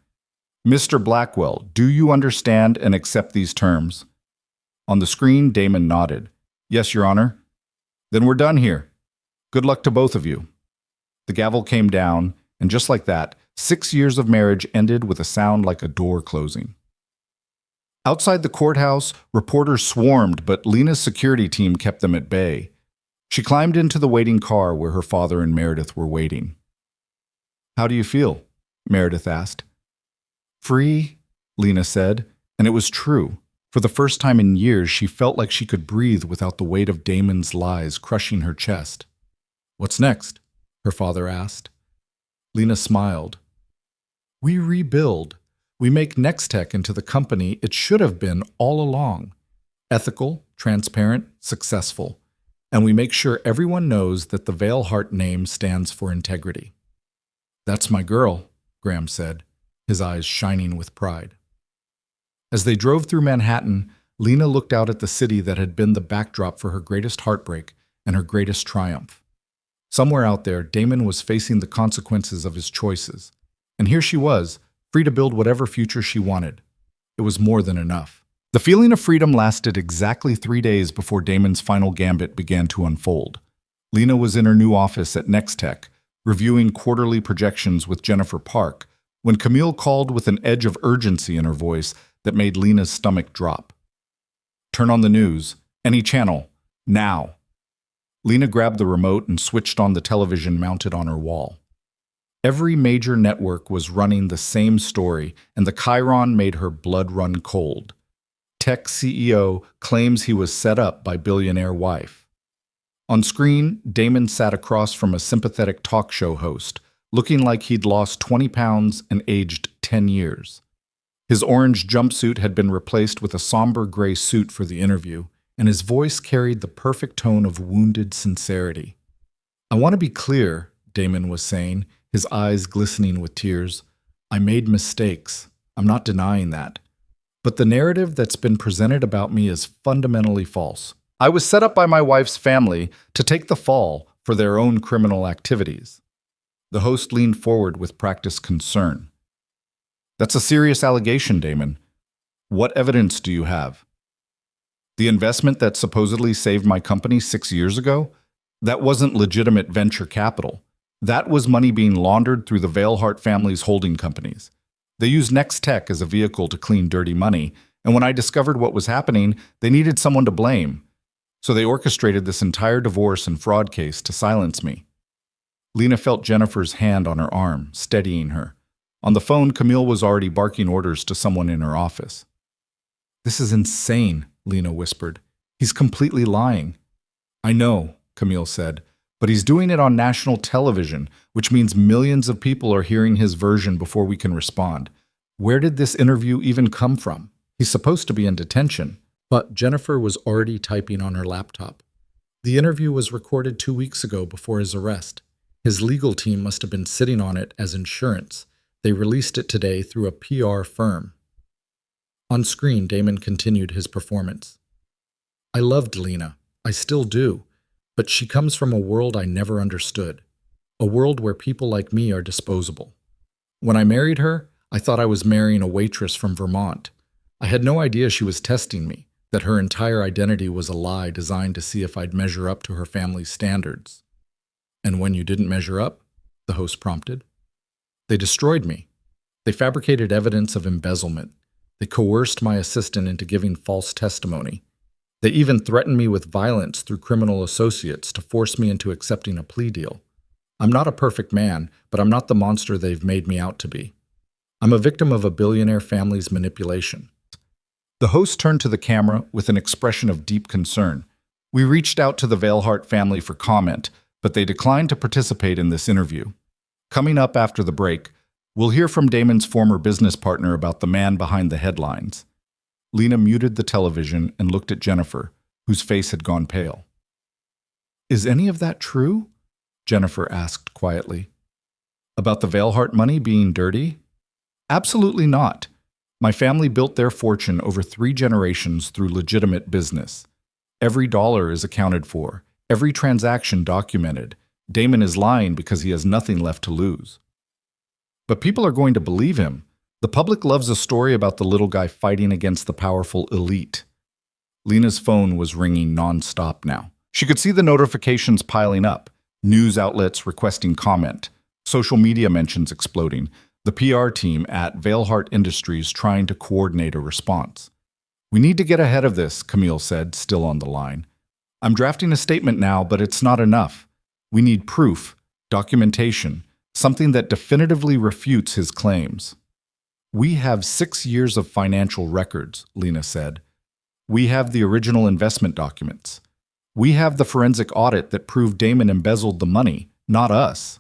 "Mr. Blackwell, do you understand and accept these terms?" On the screen, Damon nodded. "Yes, Your Honor." "Then we're done here. Good luck to both of you." The gavel came down, and just like that, 6 years of marriage ended with a sound like a door closing. Outside the courthouse, reporters swarmed, but Lena's security team kept them at bay. She climbed into the waiting car where her father and Meredith were waiting. "How do you feel?" Meredith asked. "Free," Lena said, and it was true. For the first time in years, she felt like she could breathe without the weight of Damon's lies crushing her chest. "What's next?" her father asked. Lena smiled. "We rebuild. We make Nextech into the company it should have been all along. Ethical, transparent, successful. And we make sure everyone knows that the Veilhart name stands for integrity." "That's my girl," Graham said, his eyes shining with pride. As they drove through Manhattan, Lena looked out at the city that had been the backdrop for her greatest heartbreak and her greatest triumph. Somewhere out there, Damon was facing the consequences of his choices. And here she was, free to build whatever future she wanted. It was more than enough. The feeling of freedom lasted exactly 3 days before Damon's final gambit began to unfold. Lena was in her new office at Nextech, reviewing quarterly projections with Jennifer Park, when Camille called with an edge of urgency in her voice that made Lena's stomach drop. "Turn on the news. Any channel. Now." Lena grabbed the remote and switched on the television mounted on her wall. Every major network was running the same story, and the chyron made her blood run cold. Tech CEO claims he was set up by billionaire wife. On screen, Damon sat across from a sympathetic talk show host, looking like he'd lost 20 pounds and aged 10 years. His orange jumpsuit had been replaced with a somber gray suit for the interview, and his voice carried the perfect tone of wounded sincerity. "I want to be clear," Damon was saying, his eyes glistening with tears. "I made mistakes. I'm not denying that. But the narrative that's been presented about me is fundamentally false. I was set up by my wife's family to take the fall for their own criminal activities." The host leaned forward with practiced concern. "That's a serious allegation, Damon. What evidence do you have?" "The investment that supposedly saved my company 6 years ago? That wasn't legitimate venture capital. That was money being laundered through the Veilhart family's holding companies. They used Nextech as a vehicle to clean dirty money, and when I discovered what was happening, they needed someone to blame. So they orchestrated this entire divorce and fraud case to silence me." Lena felt Jennifer's hand on her arm, steadying her. On the phone, Camille was already barking orders to someone in her office. "This is insane," Lena whispered. "He's completely lying." "I know," Camille said, "but he's doing it on national television, which means millions of people are hearing his version before we can respond. Where did this interview even come from? He's supposed to be in detention." But Jennifer was already typing on her laptop. "The interview was recorded 2 weeks ago before his arrest. His legal team must have been sitting on it as insurance. They released it today through a PR firm." On screen, Damon continued his performance. "I loved Lena. I still do. But she comes from a world I never understood. A world where people like me are disposable. When I married her, I thought I was marrying a waitress from Vermont. I had no idea she was testing me, that her entire identity was a lie designed to see if I'd measure up to her family's standards." "And when you didn't measure up?" the host prompted. "They destroyed me. They fabricated evidence of embezzlement. They coerced my assistant into giving false testimony. They even threatened me with violence through criminal associates to force me into accepting a plea deal. I'm not a perfect man, but I'm not the monster they've made me out to be. I'm a victim of a billionaire family's manipulation." The host turned to the camera with an expression of deep concern. "We reached out to the Veilhart family for comment, but they declined to participate in this interview. Coming up after the break, we'll hear from Damon's former business partner about the man behind the headlines." Lena muted the television and looked at Jennifer, whose face had gone pale. "Is any of that true?" Jennifer asked quietly. "About the Veilhart money being dirty?" "Absolutely not. My family built their fortune over 3 generations through legitimate business. Every dollar is accounted for, every transaction documented. Damon is lying because he has nothing left to lose." "But people are going to believe him. The public loves a story about the little guy fighting against the powerful elite." Lena's phone was ringing nonstop now. She could see the notifications piling up, news outlets requesting comment, social media mentions exploding, the PR team at Veilhart Industries trying to coordinate a response. We need to get ahead of this, Camille said, still on the line. I'm drafting a statement now, but it's not enough. We need proof, documentation, something that definitively refutes his claims. We have 6 years of financial records, Lena said. We have the original investment documents. We have the forensic audit that proved Damon embezzled the money, not us.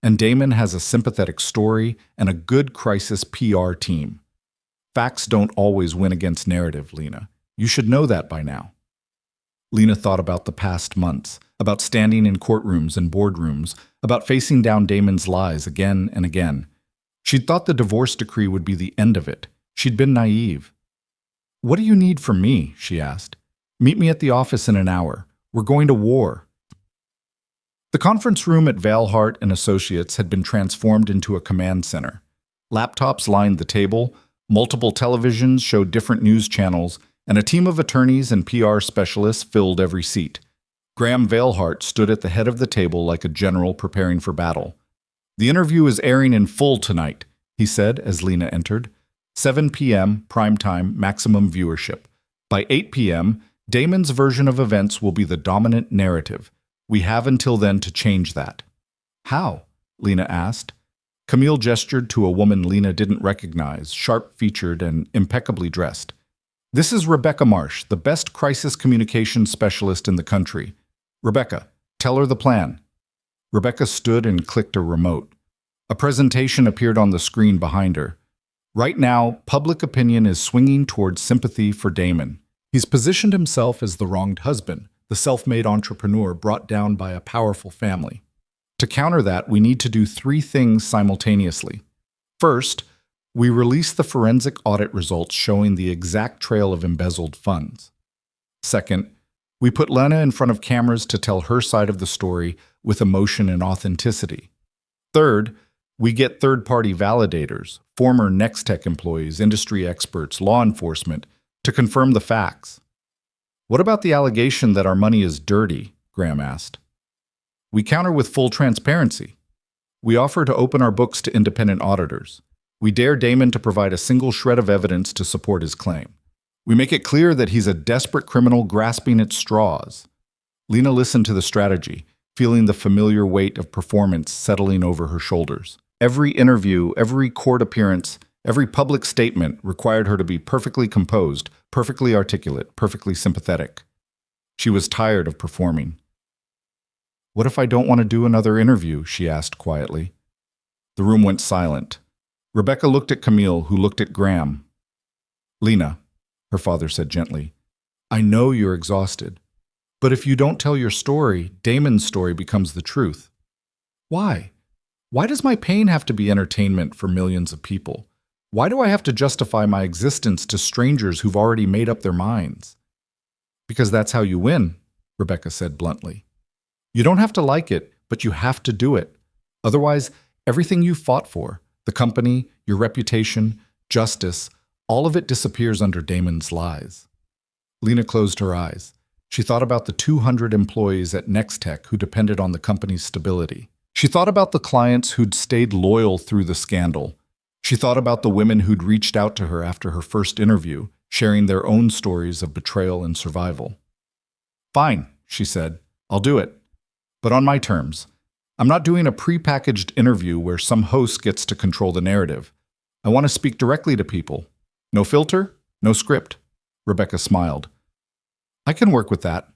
And Damon has a sympathetic story and a good crisis PR team. Facts don't always win against narrative, Lena. You should know that by now. Lena thought about the past months, about standing in courtrooms and boardrooms, about facing down Damon's lies again and again. She'd thought the divorce decree would be the end of it. She'd been naive. "What do you need from me?" she asked. "Meet me at the office in an hour. We're going to war." The conference room at Valhart and Associates had been transformed into a command center. Laptops lined the table, multiple televisions showed different news channels, and a team of attorneys and PR specialists filled every seat. Graham Valhart stood at the head of the table like a general preparing for battle. "The interview is airing in full tonight," he said as Lena entered. 7 p.m., prime time, maximum viewership. By 8 p.m., Damon's version of events will be the dominant narrative. We have until then to change that. "How?" Lena asked. Camille gestured to a woman Lena didn't recognize, sharp-featured and impeccably dressed. "This is Rebecca Marsh, the best crisis communications specialist in the country. Rebecca, tell her the plan." Rebecca stood and clicked a remote. A presentation appeared on the screen behind her. Right now, public opinion is swinging towards sympathy for Damon. He's positioned himself as the wronged husband, the self-made entrepreneur brought down by a powerful family. To counter that, we need to do 3 things simultaneously. First, we release the forensic audit results showing the exact trail of embezzled funds. Second, we put Lena in front of cameras to tell her side of the story with emotion and authenticity. Third, we get third-party validators, former Nextech employees, industry experts, law enforcement, to confirm the facts. "What about the allegation that our money is dirty?" Graham asked. "We counter with full transparency. We offer to open our books to independent auditors. We dare Damon to provide a single shred of evidence to support his claim. We make it clear that he's a desperate criminal grasping at straws." Lena listened to the strategy, feeling the familiar weight of performance settling over her shoulders. Every interview, every court appearance, every public statement required her to be perfectly composed, perfectly articulate, perfectly sympathetic. She was tired of performing. "What if I don't want to do another interview?" she asked quietly. The room went silent. Rebecca looked at Camille, who looked at Graham. "Lena," her father said gently, "I know you're exhausted. But if you don't tell your story, Damon's story becomes the truth." "Why? Why does my pain have to be entertainment for millions of people? Why do I have to justify my existence to strangers who've already made up their minds?" "Because that's how you win," Rebecca said bluntly. "You don't have to like it, but you have to do it. Otherwise, everything you fought for, the company, your reputation, justice, all of it disappears under Damon's lies." Lena closed her eyes. She thought about the 200 employees at Nextech who depended on the company's stability. She thought about the clients who'd stayed loyal through the scandal. She thought about the women who'd reached out to her after her first interview, sharing their own stories of betrayal and survival. "Fine," she said. "I'll do it. But on my terms. I'm not doing a prepackaged interview where some host gets to control the narrative. I want to speak directly to people. No filter, no script." Rebecca smiled. "I can work with that."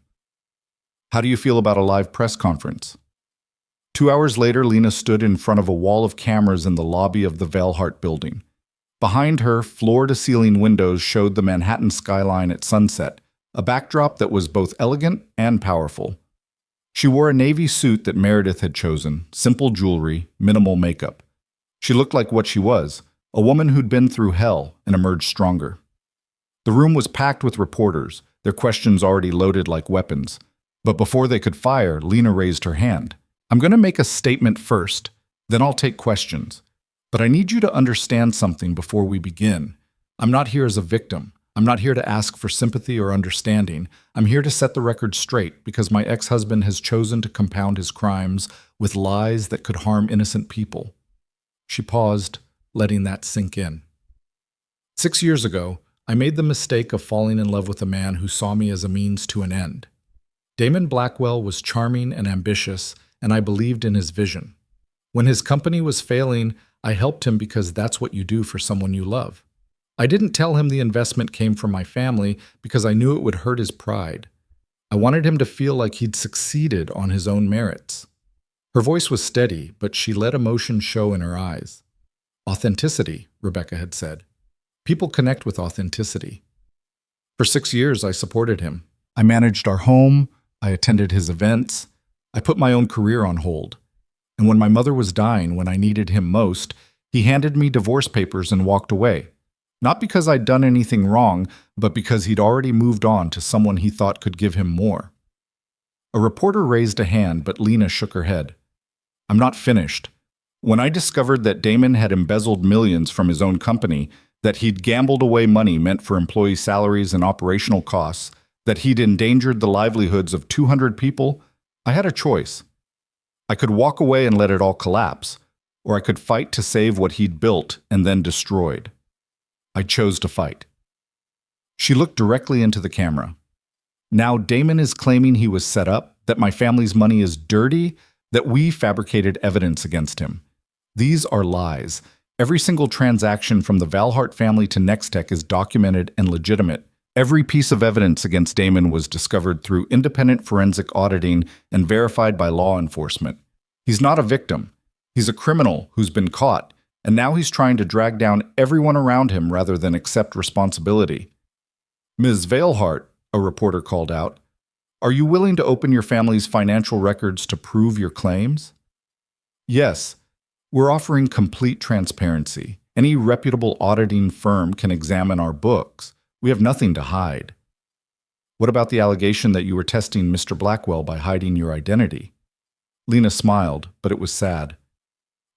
"How do you feel about a live press conference?" 2 hours later, Lena stood in front of a wall of cameras in the lobby of the Valhart building. Behind her, floor-to-ceiling windows showed the Manhattan skyline at sunset, a backdrop that was both elegant and powerful. She wore a navy suit that Meredith had chosen, simple jewelry, minimal makeup. She looked like what she was, a woman who'd been through hell and emerged stronger. The room was packed with reporters, their questions already loaded like weapons. But before they could fire, Lena raised her hand. "I'm going to make a statement first, then I'll take questions. But I need you to understand something before we begin. I'm not here as a victim. I'm not here to ask for sympathy or understanding. I'm here to set the record straight because my ex-husband has chosen to compound his crimes with lies that could harm innocent people." She paused, letting that sink in. 6 years ago, I made the mistake of falling in love with a man who saw me as a means to an end. Damon Blackwell was charming and ambitious, and I believed in his vision. When his company was failing, I helped him because that's what you do for someone you love. I didn't tell him the investment came from my family because I knew it would hurt his pride. I wanted him to feel like he'd succeeded on his own merits. Her voice was steady, but she let emotion show in her eyes. Authenticity, Rebecca had said. People connect with authenticity. For 6 years, I supported him. I managed our home. I attended his events. I put my own career on hold. And when my mother was dying, when I needed him most, he handed me divorce papers and walked away. Not because I'd done anything wrong, but because he'd already moved on to someone he thought could give him more. A reporter raised a hand, but Lena shook her head. I'm not finished. When I discovered that Damon had embezzled millions from his own company, that he'd gambled away money meant for employee salaries and operational costs, that he'd endangered the livelihoods of 200 people, I had a choice. I could walk away and let it all collapse, or I could fight to save what he'd built and then destroyed. I chose to fight. She looked directly into the camera. Now Damon is claiming he was set up, that my family's money is dirty, that we fabricated evidence against him. These are lies. Every single transaction from the Valhart family to Nextech is documented and legitimate. Every piece of evidence against Damon was discovered through independent forensic auditing and verified by law enforcement. He's not a victim. He's a criminal who's been caught, and now he's trying to drag down everyone around him rather than accept responsibility. Ms. Valhart, a reporter called out, are you willing to open your family's financial records to prove your claims? Yes. We're offering complete transparency. Any reputable auditing firm can examine our books. We have nothing to hide. What about the allegation that you were testing Mr. Blackwell by hiding your identity? Lena smiled, but it was sad.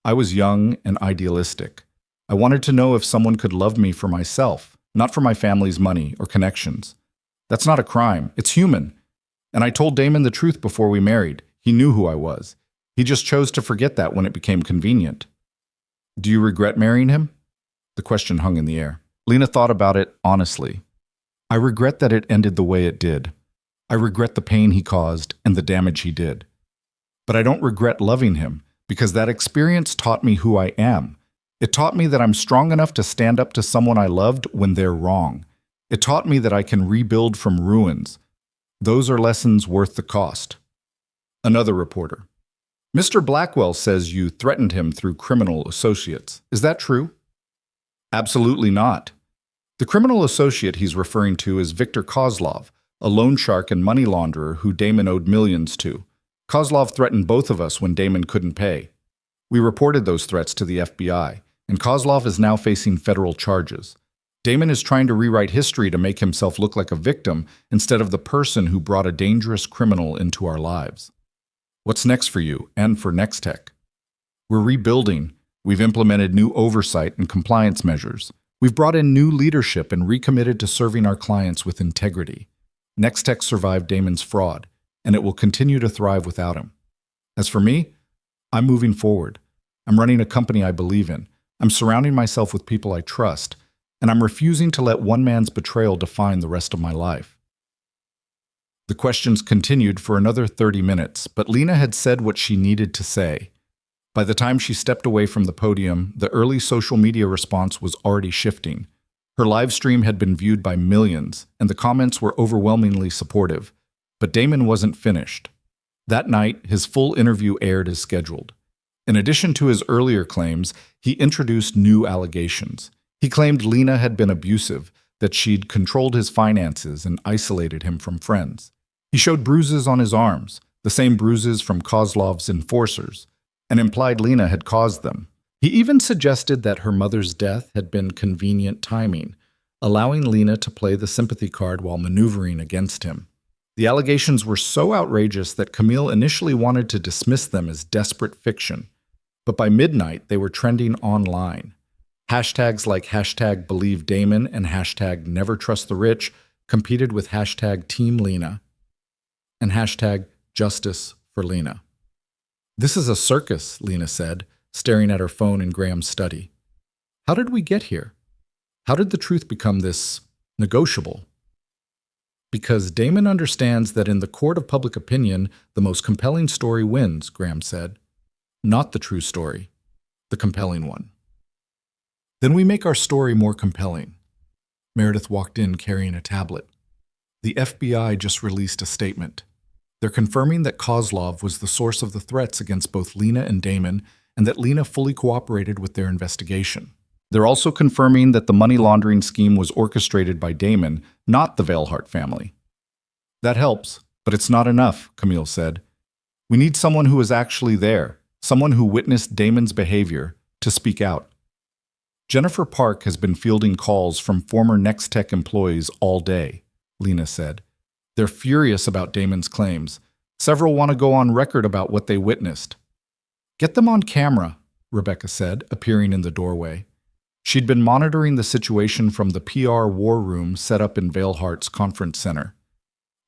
I was young and idealistic. I wanted to know if someone could love me for myself, not for my family's money or connections. That's not a crime. It's human. And I told Damon the truth before we married. He knew who I was. He just chose to forget that when it became convenient. Do you regret marrying him? The question hung in the air. Lena thought about it honestly. I regret that it ended the way it did. I regret the pain he caused and the damage he did. But I don't regret loving him, because that experience taught me who I am. It taught me that I'm strong enough to stand up to someone I loved when they're wrong. It taught me that I can rebuild from ruins. Those are lessons worth the cost. Another reporter. Mr. Blackwell says you threatened him through criminal associates. Is that true? Absolutely not. The criminal associate he's referring to is Victor Kozlov, a loan shark and money launderer who Damon owed millions to. Kozlov threatened both of us when Damon couldn't pay. We reported those threats to the FBI, and Kozlov is now facing federal charges. Damon is trying to rewrite history to make himself look like a victim instead of the person who brought a dangerous criminal into our lives. What's next for you and for Nextech? We're rebuilding. We've implemented new oversight and compliance measures. We've brought in new leadership and recommitted to serving our clients with integrity. Nextech survived Damon's fraud, and it will continue to thrive without him. As for me, I'm moving forward. I'm running a company I believe in. I'm surrounding myself with people I trust, and I'm refusing to let one man's betrayal define the rest of my life. The questions continued for another 30 minutes, but Lena had said what she needed to say. By the time she stepped away from the podium, the early social media response was already shifting. Her live stream had been viewed by millions, and the comments were overwhelmingly supportive. But Damon wasn't finished. That night, his full interview aired as scheduled. In addition to his earlier claims, he introduced new allegations. He claimed Lena had been abusive, that she'd controlled his finances and isolated him from friends. He showed bruises on his arms, the same bruises from Kozlov's enforcers, and implied Lena had caused them. He even suggested that her mother's death had been convenient timing, allowing Lena to play the sympathy card while maneuvering against him. The allegations were so outrageous that Camille initially wanted to dismiss them as desperate fiction, but by midnight they were trending online. Hashtags like hashtag Believe Damon and hashtag Never Trust the Rich competed with hashtag Team Lena and hashtag Justice for Lena. This is a circus, Lena said, staring at her phone in Graham's study. How did we get here? How did the truth become this Negotiable. Because Damon understands that in the court of public opinion, the most compelling story wins, Graham said. Not the true story, the compelling one. Then we make our story more compelling. Meredith walked in carrying a tablet. The FBI just released a statement. They're confirming that Kozlov was the source of the threats against both Lena and Damon, and that Lena fully cooperated with their investigation. They're also confirming that the money laundering scheme was orchestrated by Damon, not the Veilhart family. That helps, but it's not enough, Camille said. We need someone who was actually there, someone who witnessed Damon's behavior, to speak out. Jennifer Park has been fielding calls from former Nextech employees all day, Lena said. They're furious about Damon's claims. Several want to go on record about what they witnessed. Get them on camera, Rebecca said, appearing in the doorway. She'd been monitoring the situation from the PR war room set up in Veilhart's conference center.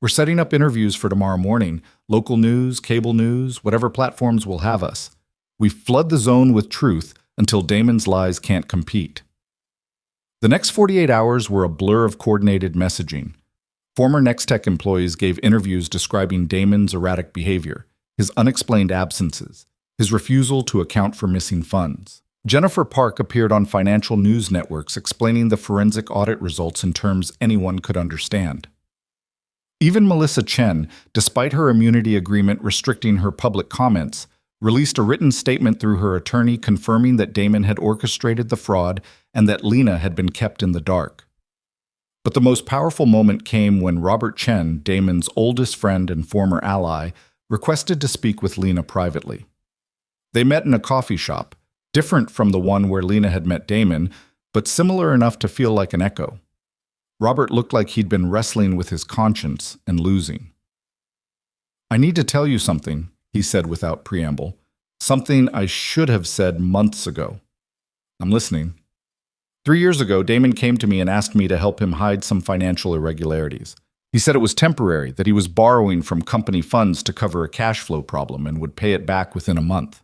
We're setting up interviews for tomorrow morning, local news, cable news, whatever platforms will have us. We flood the zone with truth until Damon's lies can't compete. The next 48 hours were a blur of coordinated messaging. Former Nextech employees gave interviews describing Damon's erratic behavior, his unexplained absences, his refusal to account for missing funds. Jennifer Park appeared on financial news networks explaining the forensic audit results in terms anyone could understand. Even Melissa Chen, despite her immunity agreement restricting her public comments, released a written statement through her attorney confirming that Damon had orchestrated the fraud and that Lena had been kept in the dark. But the most powerful moment came when Robert Chen, Damon's oldest friend and former ally, requested to speak with Lena privately. They met in a coffee shop, different from the one where Lena had met Damon, but similar enough to feel like an echo. Robert looked like he'd been wrestling with his conscience and losing. I need to tell you something, he said without preamble. Something I should have said months ago. I'm listening. 3 years ago, Damon came to me and asked me to help him hide some financial irregularities. He said it was temporary, that he was borrowing from company funds to cover a cash flow problem and would pay it back within a month.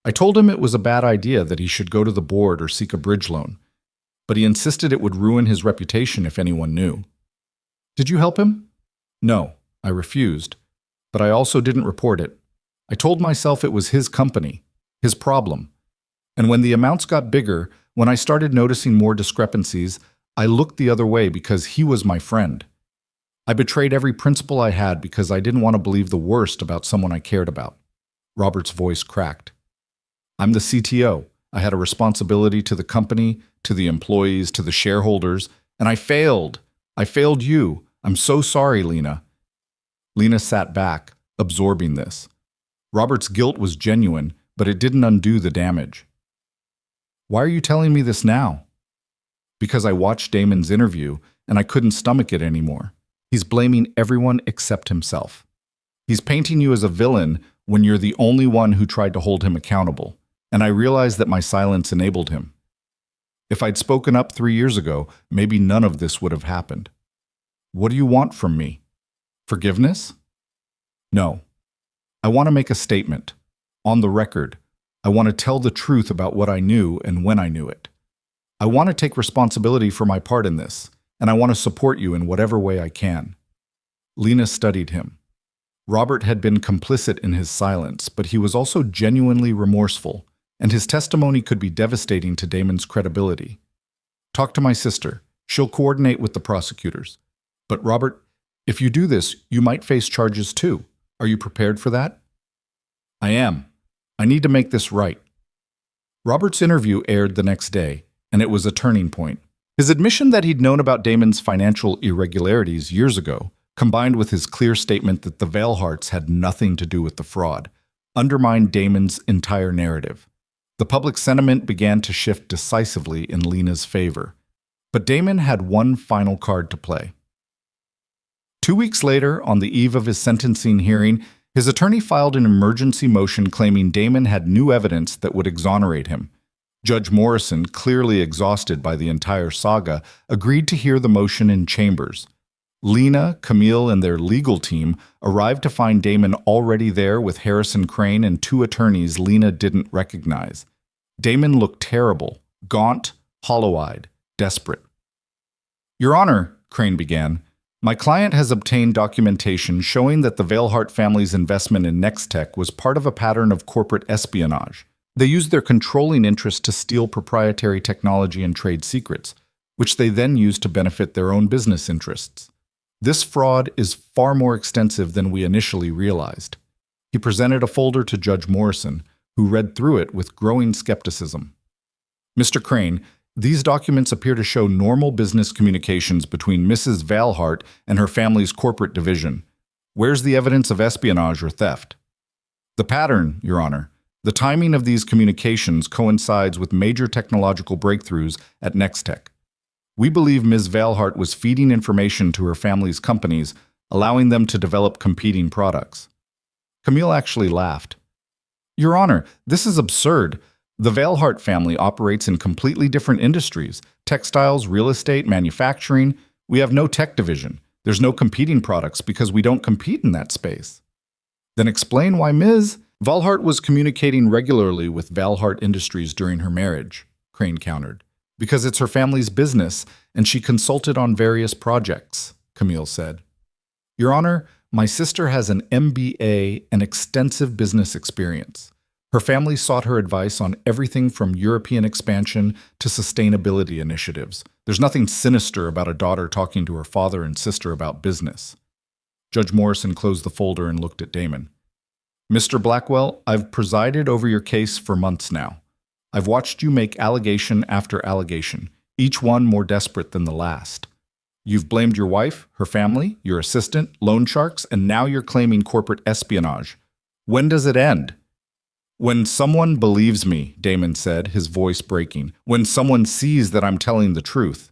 I told him it was a bad idea, that he should go to the board or seek a bridge loan, but he insisted it would ruin his reputation if anyone knew. Did you help him? No, I refused, but I also didn't report it. I told myself it was his company, his problem. And when the amounts got bigger, when I started noticing more discrepancies, I looked the other way because he was my friend. I betrayed every principle I had because I didn't want to believe the worst about someone I cared about. Robert's voice cracked. I'm the CTO. I had a responsibility to the company, to the employees, to the shareholders, and I failed. I failed you. I'm so sorry, Lena. Lena sat back, absorbing this. Robert's guilt was genuine, but it didn't undo the damage. Why are you telling me this now? Because I watched Damon's interview and I couldn't stomach it anymore. He's blaming everyone except himself. He's painting you as a villain when you're the only one who tried to hold him accountable, and I realized that my silence enabled him. If I'd spoken up 3 years ago, maybe none of this would have happened. What do you want from me? Forgiveness? No. I want to make a statement. On the record, I want to tell the truth about what I knew and when I knew it. I want to take responsibility for my part in this, and I want to support you in whatever way I can. Lena studied him. Robert had been complicit in his silence, but he was also genuinely remorseful, and his testimony could be devastating to Damon's credibility. Talk to my sister. She'll coordinate with the prosecutors. But Robert, if you do this, you might face charges too. Are you prepared for that? I am. I need to make this right. Robert's interview aired the next day, and it was a turning point. His admission that he'd known about Damon's financial irregularities years ago, combined with his clear statement that the Veilharts had nothing to do with the fraud, undermined Damon's entire narrative. The public sentiment began to shift decisively in Lena's favor. But Damon had one final card to play. 2 weeks later, on the eve of his sentencing hearing, his attorney filed an emergency motion claiming Damon had new evidence that would exonerate him. Judge Morrison, clearly exhausted by the entire saga, agreed to hear the motion in chambers. Lena, Camille, and their legal team arrived to find Damon already there with Harrison Crane and 2 attorneys Lena didn't recognize. Damon looked terrible, gaunt, hollow-eyed, desperate. Your Honor, Crane began, my client has obtained documentation showing that the Veilhart family's investment in Nextech was part of a pattern of corporate espionage. They used their controlling interest to steal proprietary technology and trade secrets, which they then used to benefit their own business interests. This fraud is far more extensive than we initially realized. He presented a folder to Judge Morrison, who read through it with growing skepticism. Mr. Crane, these documents appear to show normal business communications between Mrs. Veilhart and her family's corporate division. Where's the evidence of espionage or theft? The pattern, Your Honor. The timing of these communications coincides with major technological breakthroughs at Nextech. We believe Ms. Veilhart was feeding information to her family's companies, allowing them to develop competing products. Camille actually laughed. Your Honor, this is absurd. The Veilhart family operates in completely different industries: textiles, real estate, manufacturing. We have no tech division. There's no competing products because we don't compete in that space. Then explain why Ms. Veilhart was communicating regularly with Veilhart Industries during her marriage, Crane countered. Because it's her family's business, and she consulted on various projects, Camille said. Your Honor, my sister has an MBA and extensive business experience. Her family sought her advice on everything from European expansion to sustainability initiatives. There's nothing sinister about a daughter talking to her father and sister about business. Judge Morrison closed the folder and looked at Damon. Mr. Blackwell, I've presided over your case for months now. I've watched you make allegation after allegation, each one more desperate than the last. You've blamed your wife, her family, your assistant, loan sharks, and now you're claiming corporate espionage. When does it end? When someone believes me, Damon said, his voice breaking. When someone sees that I'm telling the truth.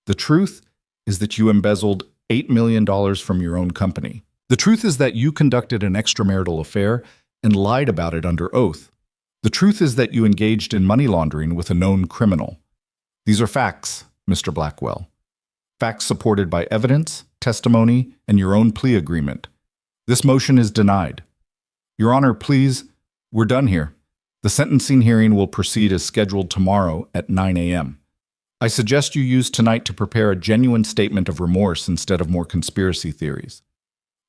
The truth is that you embezzled $8 million from your own company. The truth is that you conducted an extramarital affair and lied about it under oath. The truth is that you engaged in money laundering with a known criminal. These are facts, Mr. Blackwell. Facts supported by evidence, testimony, and your own plea agreement. This motion is denied. Your Honor, please, we're done here. The sentencing hearing will proceed as scheduled tomorrow at 9 a.m. I suggest you use tonight to prepare a genuine statement of remorse instead of more conspiracy theories.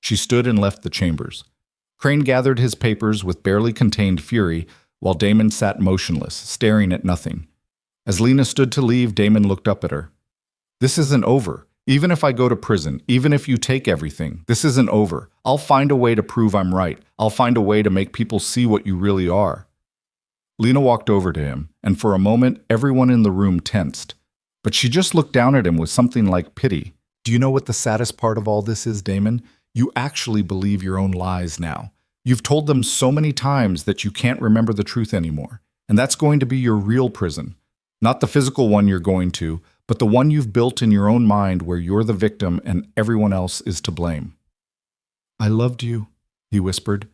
She stood and left the chambers. Crane gathered his papers with barely contained fury, while Damon sat motionless, staring at nothing. As Lena stood to leave, Damon looked up at her. This isn't over. Even if I go to prison, even if you take everything, this isn't over. I'll find a way to prove I'm right. I'll find a way to make people see what you really are. Lena walked over to him, and for a moment, everyone in the room tensed. But she just looked down at him with something like pity. Do you know what the saddest part of all this is, Damon? You actually believe your own lies now. You've told them so many times that you can't remember the truth anymore. And that's going to be your real prison. Not the physical one you're going to, but the one you've built in your own mind where you're the victim and everyone else is to blame. I loved you, he whispered.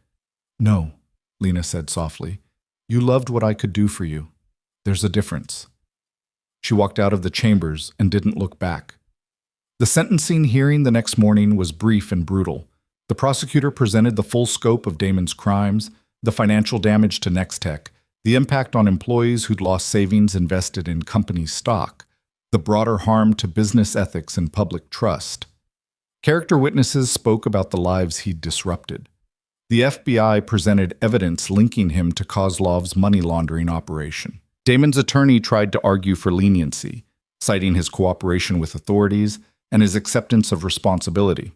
No, Lena said softly. You loved what I could do for you. There's a difference. She walked out of the chambers and didn't look back. The sentencing hearing the next morning was brief and brutal. The prosecutor presented the full scope of Damon's crimes, the financial damage to Nextech, the impact on employees who'd lost savings invested in company stock, the broader harm to business ethics and public trust. Character witnesses spoke about the lives he'd disrupted. The FBI presented evidence linking him to Kozlov's money laundering operation. Damon's attorney tried to argue for leniency, citing his cooperation with authorities and his acceptance of responsibility.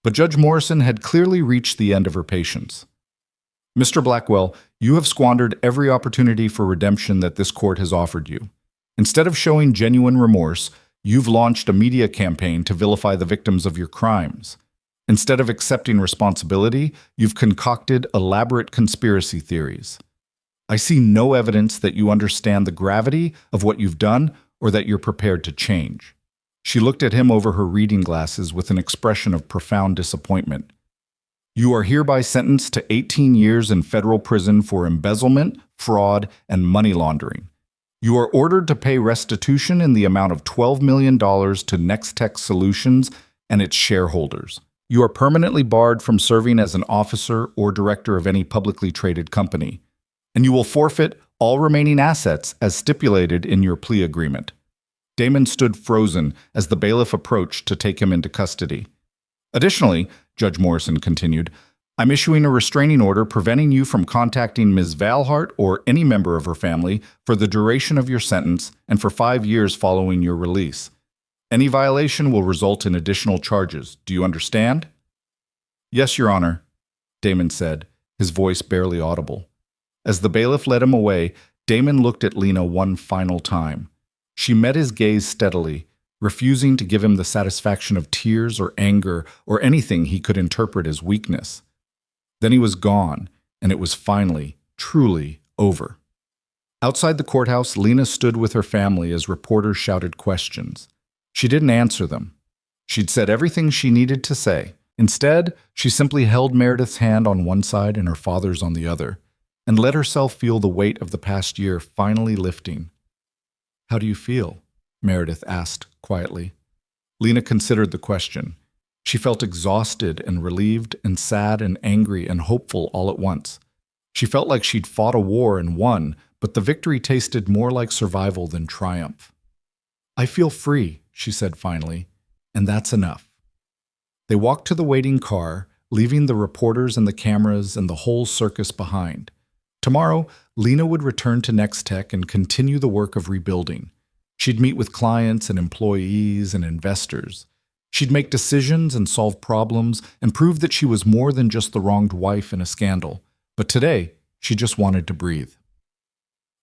But Judge Morrison had clearly reached the end of her patience. Mr. Blackwell, you have squandered every opportunity for redemption that this court has offered you. Instead of showing genuine remorse, you've launched a media campaign to vilify the victims of your crimes. Instead of accepting responsibility, you've concocted elaborate conspiracy theories. I see no evidence that you understand the gravity of what you've done or that you're prepared to change. She looked at him over her reading glasses with an expression of profound disappointment. You are hereby sentenced to 18 years in federal prison for embezzlement, fraud, and money laundering. You are ordered to pay restitution in the amount of $12 million to Nextech Solutions and its shareholders. You are permanently barred from serving as an officer or director of any publicly traded company, and you will forfeit all remaining assets as stipulated in your plea agreement. Damon stood frozen as the bailiff approached to take him into custody. Additionally, Judge Morrison continued, I'm issuing a restraining order preventing you from contacting Ms. Valhart or any member of her family for the duration of your sentence and for 5 years following your release. Any violation will result in additional charges. Do you understand? Yes, Your Honor, Damon said, his voice barely audible. As the bailiff led him away, Damon looked at Lena one final time. She met his gaze steadily, refusing to give him the satisfaction of tears or anger or anything he could interpret as weakness. Then he was gone, and it was finally, truly over. Outside the courthouse, Lena stood with her family as reporters shouted questions. She didn't answer them. She'd said everything she needed to say. Instead, she simply held Meredith's hand on one side and her father's on the other, and let herself feel the weight of the past year finally lifting. How do you feel? Meredith asked quietly. Lena considered the question. She felt exhausted and relieved and sad and angry and hopeful all at once. She felt like she'd fought a war and won, but the victory tasted more like survival than triumph. I feel free, she said finally, and that's enough. They walked to the waiting car, leaving the reporters and the cameras and the whole circus behind. Tomorrow, Lena would return to Nextech and continue the work of rebuilding. She'd meet with clients and employees and investors. She'd make decisions and solve problems and prove that she was more than just the wronged wife in a scandal. But today, she just wanted to breathe.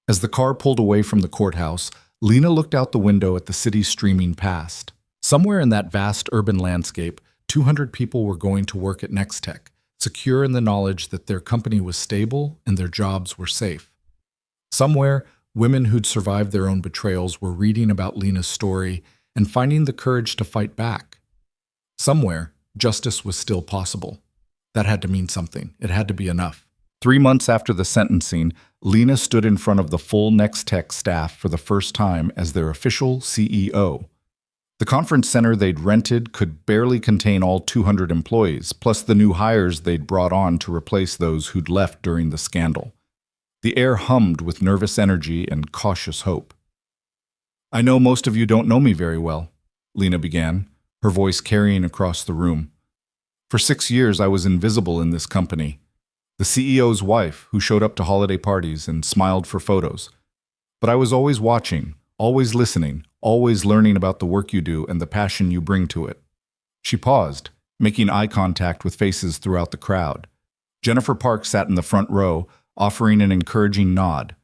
As the car pulled away from the courthouse, Lena looked out the window at the city streaming past. Somewhere in that vast urban landscape, 200 people were going to work at Nextech, secure in the knowledge that their company was stable and their jobs were safe. Somewhere, women who'd survived their own betrayals were reading about Lena's story and finding the courage to fight back. Somewhere, justice was still possible. That had to mean something. It had to be enough. 3 months after the sentencing, Lena stood in front of the full Nextech staff for the first time as their official CEO. The conference center they'd rented could barely contain all 200 employees, plus the new hires they'd brought on to replace those who'd left during the scandal. The air hummed with nervous energy and cautious hope. I know most of you don't know me very well, Lena began, her voice carrying across the room. For 6 years, I was invisible in this company. The CEO's wife, who showed up to holiday parties and smiled for photos. But I was always watching, always listening, always learning about the work you do and the passion you bring to it. She paused, making eye contact with faces throughout the crowd. Jennifer Park sat in the front row, offering an encouraging nod.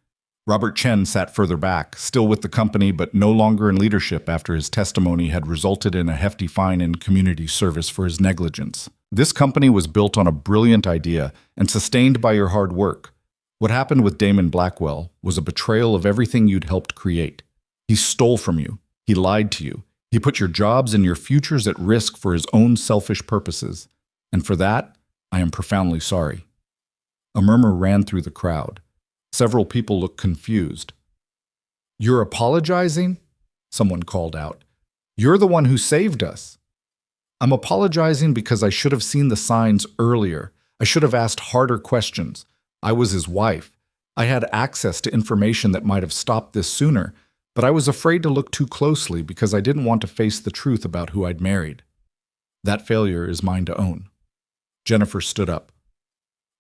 Robert Chen sat further back, still with the company but no longer in leadership after his testimony had resulted in a hefty fine and community service for his negligence. This company was built on a brilliant idea and sustained by your hard work. What happened with Damon Blackwell was a betrayal of everything you'd helped create. He stole from you. He lied to you. He put your jobs and your futures at risk for his own selfish purposes. And for that, I am profoundly sorry. A murmur ran through the crowd. Several people looked confused. You're apologizing? Someone called out. You're the one who saved us. I'm apologizing because I should have seen the signs earlier. I should have asked harder questions. I was his wife. I had access to information that might have stopped this sooner, but I was afraid to look too closely because I didn't want to face the truth about who I'd married. That failure is mine to own. Jennifer stood up.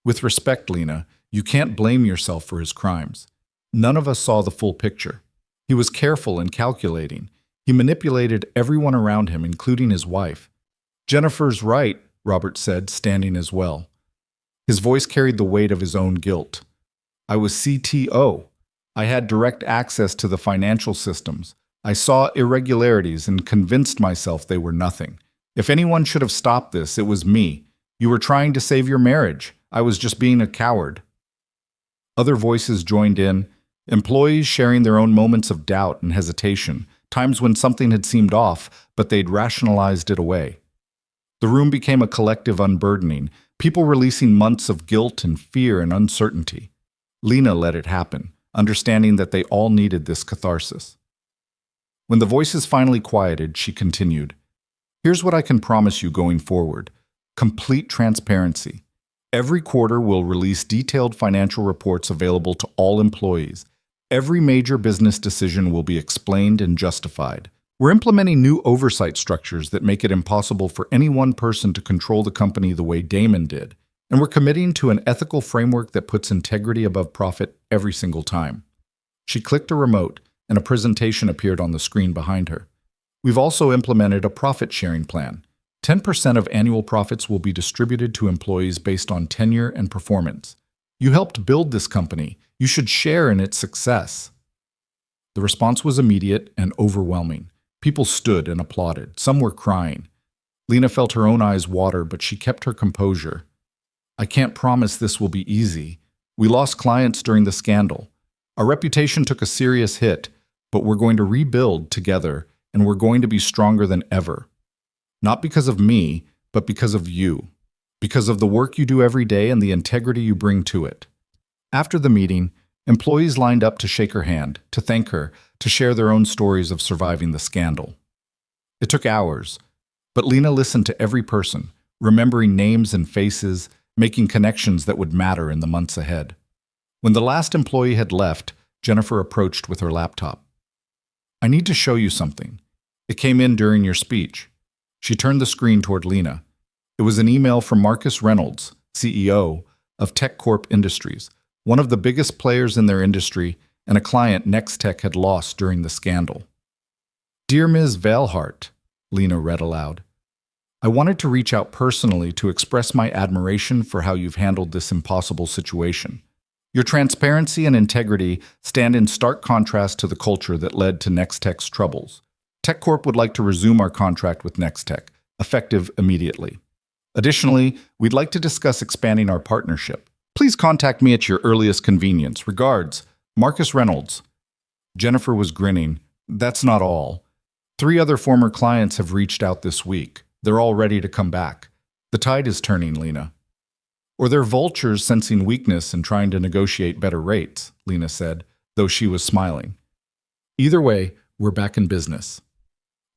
With respect, Lena, you can't blame yourself for his crimes. None of us saw the full picture. He was careful and calculating. He manipulated everyone around him, including his wife. Jennifer's right, Robert said, standing as well. His voice carried the weight of his own guilt. I was CTO. I had direct access to the financial systems. I saw irregularities and convinced myself they were nothing. If anyone should have stopped this, it was me. You were trying to save your marriage. I was just being a coward. Other voices joined in, employees sharing their own moments of doubt and hesitation, times when something had seemed off, but they'd rationalized it away. The room became a collective unburdening, people releasing months of guilt and fear and uncertainty. Lena let it happen, understanding that they all needed this catharsis. When the voices finally quieted, she continued, Here's what I can promise you going forward. Complete transparency. Every quarter we'll release detailed financial reports available to all employees. Every major business decision will be explained and justified. We're implementing new oversight structures that make it impossible for any one person to control the company the way Damon did. And we're committing to an ethical framework that puts integrity above profit every single time. She clicked a remote, and a presentation appeared on the screen behind her. We've also implemented a profit-sharing plan. 10% of annual profits will be distributed to employees based on tenure and performance. You helped build this company. You should share in its success. The response was immediate and overwhelming. People stood and applauded. Some were crying. Lena felt her own eyes water, but she kept her composure. I can't promise this will be easy. We lost clients during the scandal. Our reputation took a serious hit, but we're going to rebuild together, and we're going to be stronger than ever. Not because of me, but because of you. Because of the work you do every day and the integrity you bring to it. After the meeting, employees lined up to shake her hand, to thank her, to share their own stories of surviving the scandal. It took hours, but Lena listened to every person, remembering names and faces, making connections that would matter in the months ahead. When the last employee had left, Jennifer approached with her laptop. I need to show you something. It came in during your speech. She turned the screen toward Lena. It was an email from Marcus Reynolds, CEO of Tech Corp Industries, one of the biggest players in their industry and a client Nextech had lost during the scandal. Dear Ms. Veilhart, Lena read aloud, I wanted to reach out personally to express my admiration for how you've handled this impossible situation. Your transparency and integrity stand in stark contrast to the culture that led to Nextech's troubles. TechCorp would like to resume our contract with Nextech, effective immediately. Additionally, we'd like to discuss expanding our partnership. Please contact me at your earliest convenience. Regards, Marcus Reynolds. Jennifer was grinning. That's not all. 3 other former clients have reached out this week. They're all ready to come back. The tide is turning, Lena. Or they're vultures sensing weakness and trying to negotiate better rates, Lena said, though she was smiling. Either way, we're back in business.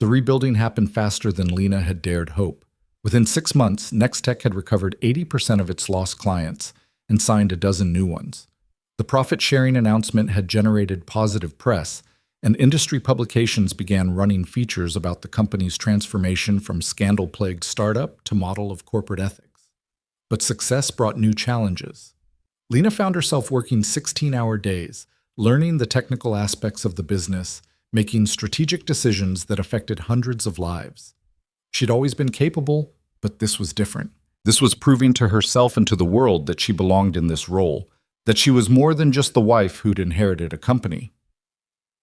The rebuilding happened faster than Lena had dared hope. Within 6 months, Nextech had recovered 80% of its lost clients and signed a dozen new ones. The profit-sharing announcement had generated positive press, and industry publications began running features about the company's transformation from scandal-plagued startup to model of corporate ethics. But success brought new challenges. Lena found herself working 16-hour days, learning the technical aspects of the business, making strategic decisions that affected hundreds of lives. She'd always been capable, but this was different. This was proving to herself and to the world that she belonged in this role, that she was more than just the wife who'd inherited a company.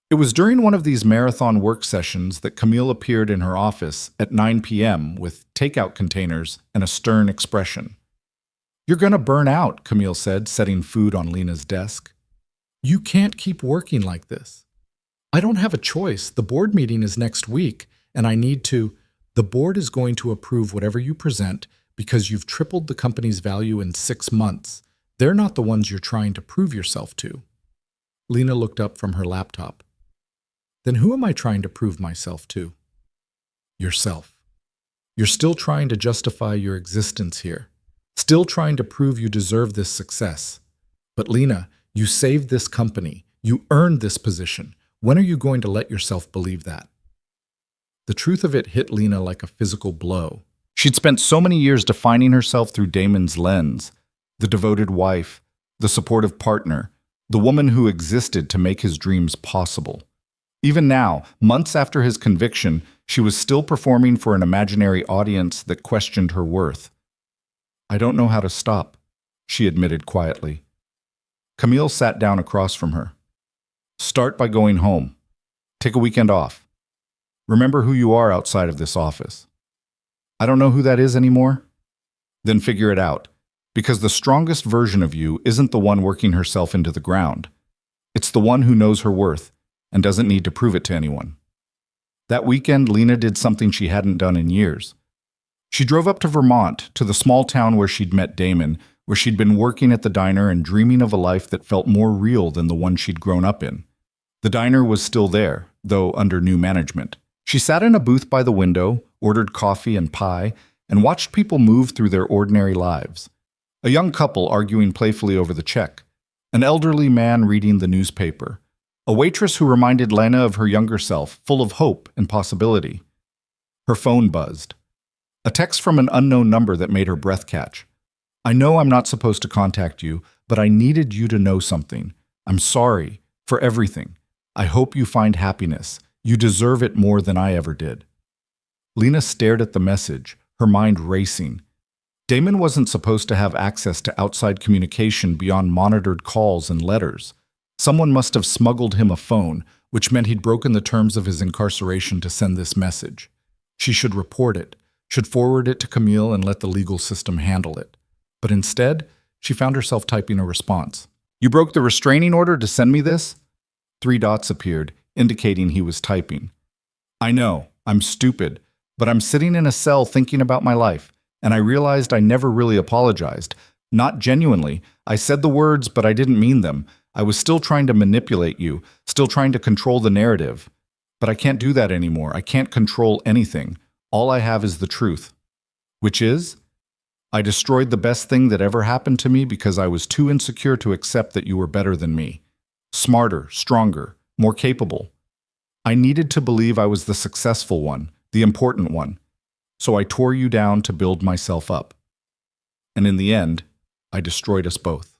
It was during one of these marathon work sessions that Camille appeared in her office at 9 p.m. with takeout containers and a stern expression. You're going to burn out, Camille said, setting food on Lena's desk. You can't keep working like this. I don't have a choice. The board meeting is next week, and I need to. The board is going to approve whatever you present because you've tripled the company's value in 6 months. They're not the ones you're trying to prove yourself to. Lena looked up from her laptop. Then who am I trying to prove myself to? Yourself. You're still trying to justify your existence here. Still trying to prove you deserve this success. But Lena, you saved this company. You earned this position. When are you going to let yourself believe that? The truth of it hit Lena like a physical blow. She'd spent so many years defining herself through Damon's lens, the devoted wife, the supportive partner, the woman who existed to make his dreams possible. Even now, months after his conviction, she was still performing for an imaginary audience that questioned her worth. I don't know how to stop, she admitted quietly. Camille sat down across from her. Start by going home. Take a weekend off. Remember who you are outside of this office. I don't know who that is anymore? Then figure it out, because the strongest version of you isn't the one working herself into the ground. It's the one who knows her worth and doesn't need to prove it to anyone. That weekend, Lena did something she hadn't done in years. She drove up to Vermont, to the small town where she'd met Damon, where she'd been working at the diner and dreaming of a life that felt more real than the one she'd grown up in. The diner was still there, though under new management. She sat in a booth by the window, ordered coffee and pie, and watched people move through their ordinary lives. A young couple arguing playfully over the check, an elderly man reading the newspaper, A waitress who reminded Lena of her younger self, full of hope and possibility. Her phone buzzed. A text from an unknown number that made her breath catch. I know I'm not supposed to contact you, but I needed you to know something. I'm sorry for everything. I hope you find happiness. You deserve it more than I ever did. Lena stared at the message, her mind racing. Damon wasn't supposed to have access to outside communication beyond monitored calls and letters. Someone must have smuggled him a phone, which meant he'd broken the terms of his incarceration to send this message. She should report it, should forward it to Camille and let the legal system handle it. But instead, she found herself typing a response. You broke the restraining order to send me this? 3 dots appeared, indicating he was typing. I know, I'm stupid, but I'm sitting in a cell thinking about my life, and I realized I never really apologized. Not genuinely. I said the words, but I didn't mean them. I was still trying to manipulate you, still trying to control the narrative. But I can't do that anymore. I can't control anything. All I have is the truth. Which is? I destroyed the best thing that ever happened to me because I was too insecure to accept that you were better than me. Smarter, stronger, more capable. I needed to believe I was the successful one, the important one. So I tore you down to build myself up. And in the end, I destroyed us both.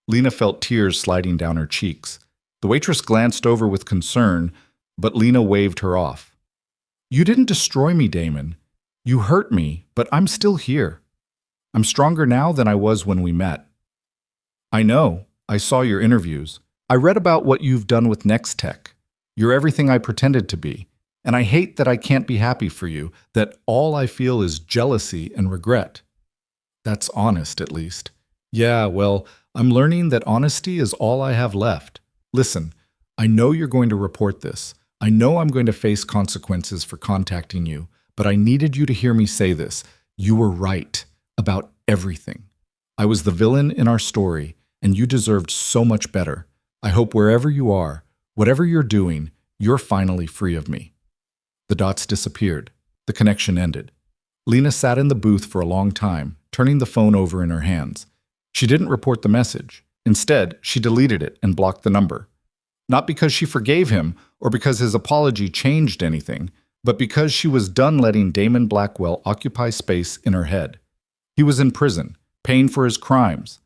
Lena felt tears sliding down her cheeks. The waitress glanced over with concern, but Lena waved her off. You didn't destroy me, Damon. You hurt me, but I'm still here. I'm stronger now than I was when we met. I know. I saw your interviews. I read about what you've done with Nextech. You're everything I pretended to be. And I hate that I can't be happy for you, that all I feel is jealousy and regret. That's honest, at least. Yeah, well, I'm learning that honesty is all I have left. Listen, I know you're going to report this. I know I'm going to face consequences for contacting you, but I needed you to hear me say this. You were right about everything. I was the villain in our story, and you deserved so much better. I hope wherever you are, whatever you're doing, you're finally free of me. The dots disappeared. The connection ended. Lena sat in the booth for a long time, turning the phone over in her hands. She didn't report the message. Instead, she deleted it and blocked the number. Not because she forgave him or because his apology changed anything, but because she was done letting Damon Blackwell occupy space in her head. He was in prison, paying for his crimes.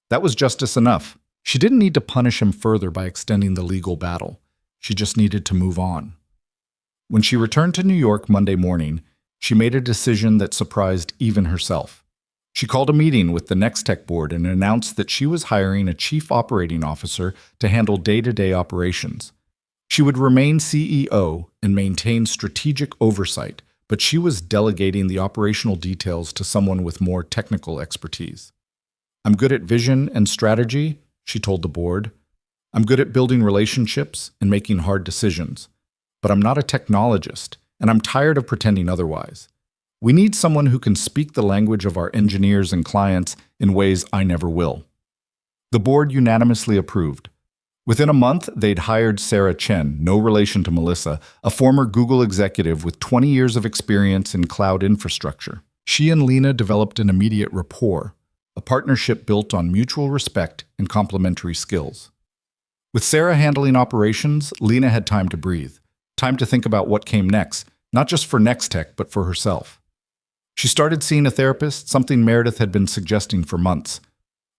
That was justice enough. She didn't need to punish him further by extending the legal battle. She just needed to move on. When she returned to New York Monday morning, she made a decision that surprised even herself. She called a meeting with the Nextech board and announced that she was hiring a chief operating officer to handle day-to-day operations. She would remain CEO and maintain strategic oversight, but she was delegating the operational details to someone with more technical expertise. I'm good at vision and strategy, she told the board. I'm good at building relationships and making hard decisions. But I'm not a technologist, and I'm tired of pretending otherwise. We need someone who can speak the language of our engineers and clients in ways I never will. The board unanimously approved. Within a month, they'd hired Sarah Chen, no relation to Melissa, a former Google executive with 20 years of experience in cloud infrastructure. She and Lena developed an immediate rapport, a partnership built on mutual respect and complementary skills. With Sarah handling operations, Lena had time to breathe. Time to think about what came next, not just for Nextech, but for herself. She started seeing a therapist, something Meredith had been suggesting for months.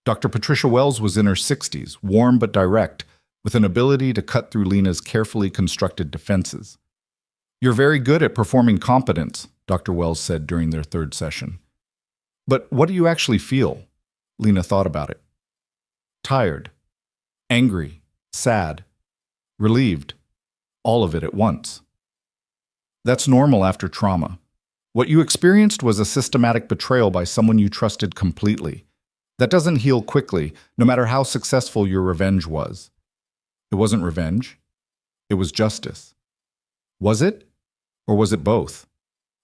Dr. Patricia Wells was in her 60s, warm but direct, with an ability to cut through Lena's carefully constructed defenses. You're very good at performing competence, Dr. Wells said during their third session. But what do you actually feel? Lena thought about it. Tired, angry, sad, relieved. All of it at once. That's normal after trauma. What you experienced was a systematic betrayal by someone you trusted completely. That doesn't heal quickly, no matter how successful your revenge was. It wasn't revenge. It was justice. Was it? Or was it both?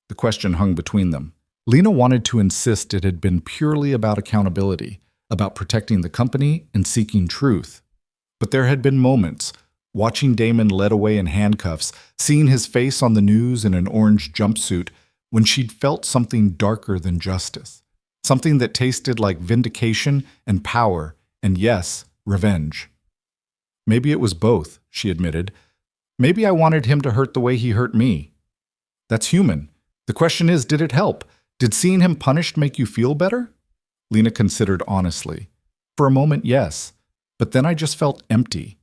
The question hung between them. Lena wanted to insist it had been purely about accountability, about protecting the company and seeking truth. But there had been moments, watching Damon led away in handcuffs, seeing his face on the news in an orange jumpsuit, when she'd felt something darker than justice, something that tasted like vindication and power, and yes, revenge. Maybe it was both, she admitted. Maybe I wanted him to hurt the way he hurt me. That's human. The question is, did it help? Did seeing him punished make you feel better? Lena considered honestly. For a moment, yes. But then I just felt empty.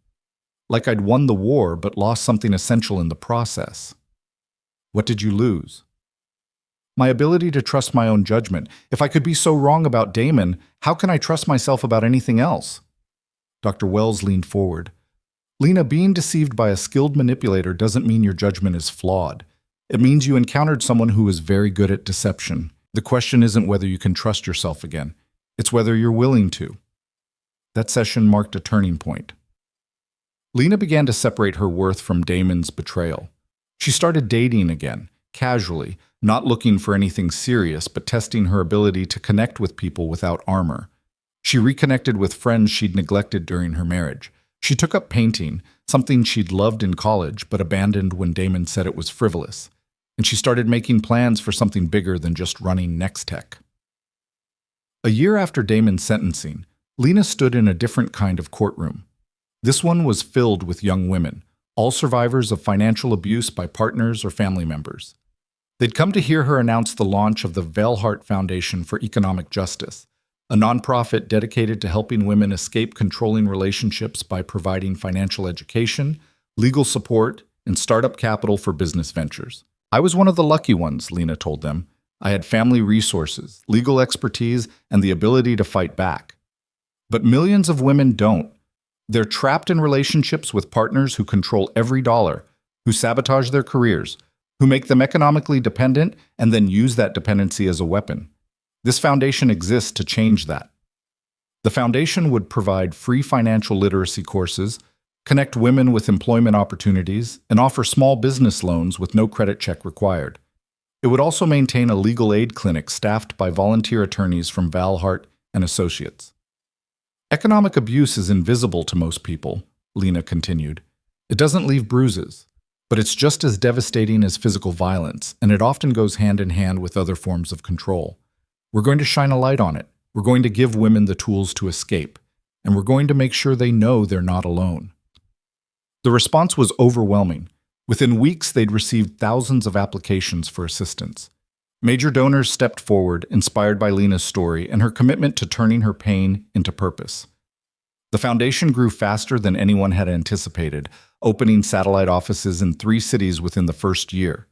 Like I'd won the war but lost something essential in the process. What did you lose? My ability to trust my own judgment. If I could be so wrong about Damon, how can I trust myself about anything else? Dr. Wells leaned forward. Lena, being deceived by a skilled manipulator doesn't mean your judgment is flawed. It means you encountered someone who is very good at deception. The question isn't whether you can trust yourself again. It's whether you're willing to. That session marked a turning point. Lena began to separate her worth from Damon's betrayal. She started dating again, casually, not looking for anything serious, but testing her ability to connect with people without armor. She reconnected with friends she'd neglected during her marriage. She took up painting, something she'd loved in college but abandoned when Damon said it was frivolous. And she started making plans for something bigger than just running Nextech. A year after Damon's sentencing, Lena stood in a different kind of courtroom. This one was filled with young women, all survivors of financial abuse by partners or family members. They'd come to hear her announce the launch of the Veilhart Foundation for Economic Justice, a nonprofit dedicated to helping women escape controlling relationships by providing financial education, legal support, and startup capital for business ventures. I was one of the lucky ones, Lena told them. I had family resources, legal expertise, and the ability to fight back. But millions of women don't. They're trapped in relationships with partners who control every dollar, who sabotage their careers, who make them economically dependent and then use that dependency as a weapon. This foundation exists to change that. The foundation would provide free financial literacy courses, connect women with employment opportunities, and offer small business loans with no credit check required. It would also maintain a legal aid clinic staffed by volunteer attorneys from Veilhart and Associates. Economic abuse is invisible to most people, Lena continued. It doesn't leave bruises, but it's just as devastating as physical violence, and it often goes hand in hand with other forms of control. We're going to shine a light on it. We're going to give women the tools to escape, and we're going to make sure they know they're not alone. The response was overwhelming. Within weeks, they'd received thousands of applications for assistance. Major donors stepped forward, inspired by Lena's story and her commitment to turning her pain into purpose. The foundation grew faster than anyone had anticipated, opening satellite offices in 3 cities within the first year.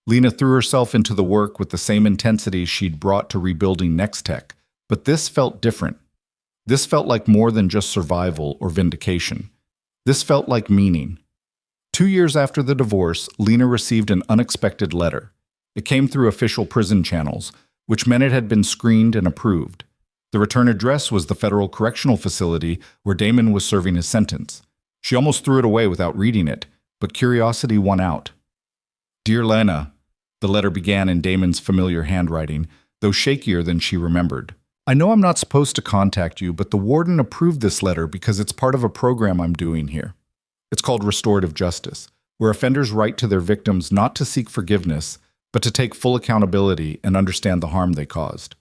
Lena threw herself into the work with the same intensity she'd brought to rebuilding Nextech, but this felt different. This felt like more than just survival or vindication. This felt like meaning. 2 years after the divorce, Lena received an unexpected letter. It came through official prison channels, which meant it had been screened and approved. The return address was the federal correctional facility where Damon was serving his sentence. She almost threw it away without reading it, but curiosity won out. Dear Lena, the letter began in Damon's familiar handwriting, though shakier than she remembered. I know I'm not supposed to contact you, but the warden approved this letter because it's part of a program I'm doing here. It's called Restorative Justice, where offenders write to their victims not to seek forgiveness, but to take full accountability and understand the harm they caused.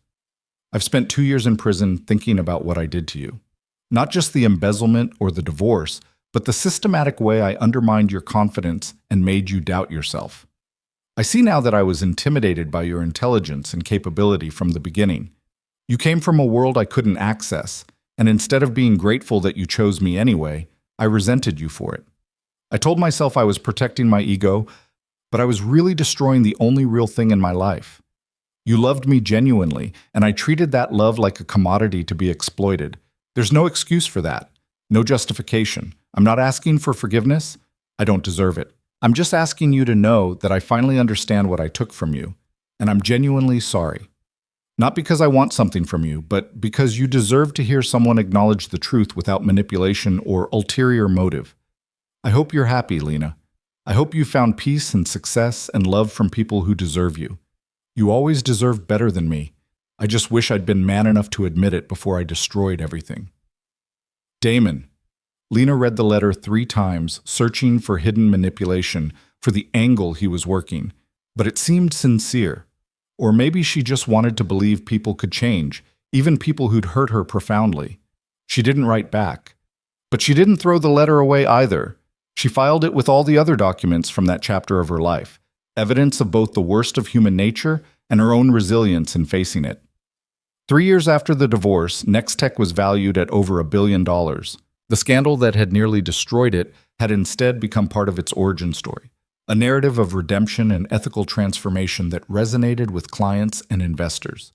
I've spent 2 years in prison thinking about what I did to you. Not just the embezzlement or the divorce, but the systematic way I undermined your confidence and made you doubt yourself. I see now that I was intimidated by your intelligence and capability from the beginning. You came from a world I couldn't access, and instead of being grateful that you chose me anyway, I resented you for it. I told myself I was protecting my ego, but I was really destroying the only real thing in my life. You loved me genuinely, and I treated that love like a commodity to be exploited. There's no excuse for that, no justification. I'm not asking for forgiveness. I don't deserve it. I'm just asking you to know that I finally understand what I took from you, and I'm genuinely sorry. Not because I want something from you, but because you deserve to hear someone acknowledge the truth without manipulation or ulterior motive. I hope you're happy, Lena. I hope you found peace and success and love from people who deserve you. You always deserved better than me. I just wish I'd been man enough to admit it before I destroyed everything. Damon. Lena read the letter 3 times, searching for hidden manipulation, for the angle he was working, but it seemed sincere. Or maybe she just wanted to believe people could change, even people who'd hurt her profoundly. She didn't write back. But she didn't throw the letter away either. She filed it with all the other documents from that chapter of her life, evidence of both the worst of human nature and her own resilience in facing it. 3 years after the divorce, Nextech was valued at over $1 billion. The scandal that had nearly destroyed it had instead become part of its origin story, a narrative of redemption and ethical transformation that resonated with clients and investors.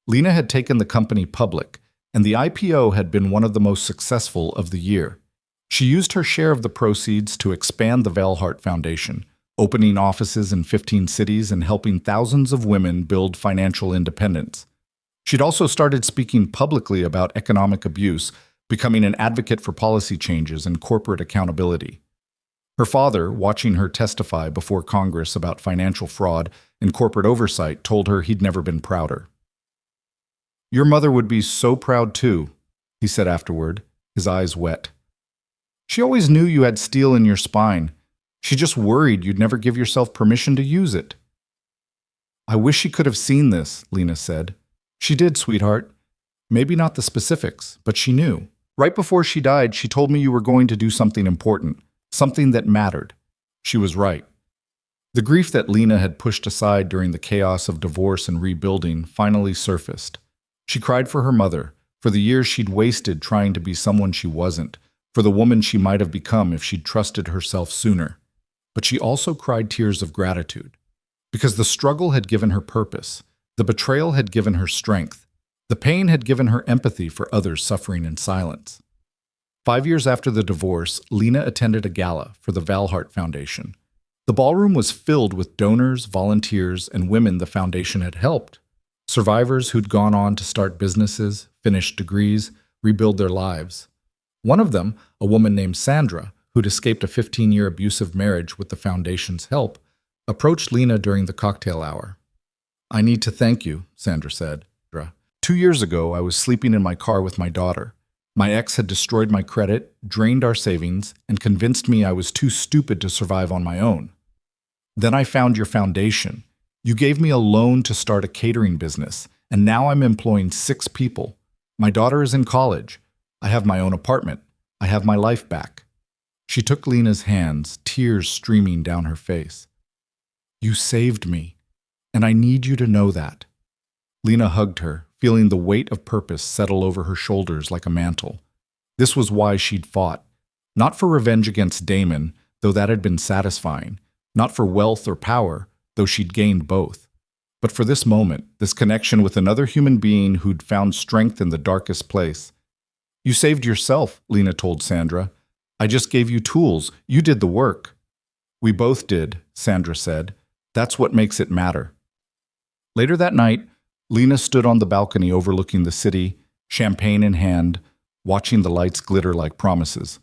Lena had taken the company public, and the IPO had been one of the most successful of the year. She used her share of the proceeds to expand the Valhart Foundation, opening offices in 15 cities and helping thousands of women build financial independence. She'd also started speaking publicly about economic abuse, becoming an advocate for policy changes and corporate accountability. Her father, watching her testify before Congress about financial fraud and corporate oversight, told her he'd never been prouder. "Your mother would be so proud too," he said afterward, his eyes wet. "She always knew you had steel in your spine. She just worried you'd never give yourself permission to use it." "I wish she could have seen this," Lena said. "She did, sweetheart. Maybe not the specifics, but she knew. Right before she died, she told me you were going to do something important, something that mattered." She was right. The grief that Lena had pushed aside during the chaos of divorce and rebuilding finally surfaced. She cried for her mother, for the years she'd wasted trying to be someone she wasn't, for the woman she might have become if she'd trusted herself sooner. But she also cried tears of gratitude, because the struggle had given her purpose, the betrayal had given her strength, the pain had given her empathy for others suffering in silence. 5 years after the divorce, Lena attended a gala for the Valhart Foundation. The ballroom was filled with donors, volunteers, and women the foundation had helped. Survivors who'd gone on to start businesses, finish degrees, rebuild their lives. One of them, a woman named Sandra, who'd escaped a 15-year abusive marriage with the foundation's help, approached Lena during the cocktail hour. "I need to thank you," Sandra said. 2 years ago, I was sleeping in my car with my daughter. My ex had destroyed my credit, drained our savings, and convinced me I was too stupid to survive on my own. Then I found your foundation. You gave me a loan to start a catering business, and now I'm employing 6 people. My daughter is in college. I have my own apartment. I have my life back." She took Lena's hands, tears streaming down her face. "You saved me, and I need you to know that." Lena hugged her, feeling the weight of purpose settle over her shoulders like a mantle. This was why she'd fought. Not for revenge against Damon, though that had been satisfying. Not for wealth or power, though she'd gained both. But for this moment, this connection with another human being who'd found strength in the darkest place. "You saved yourself," Lena told Sandra. "I just gave you tools. You did the work." "We both did," Sandra said. "That's what makes it matter." Later that night, Lena stood on the balcony overlooking the city, champagne in hand, watching the lights glitter like promises.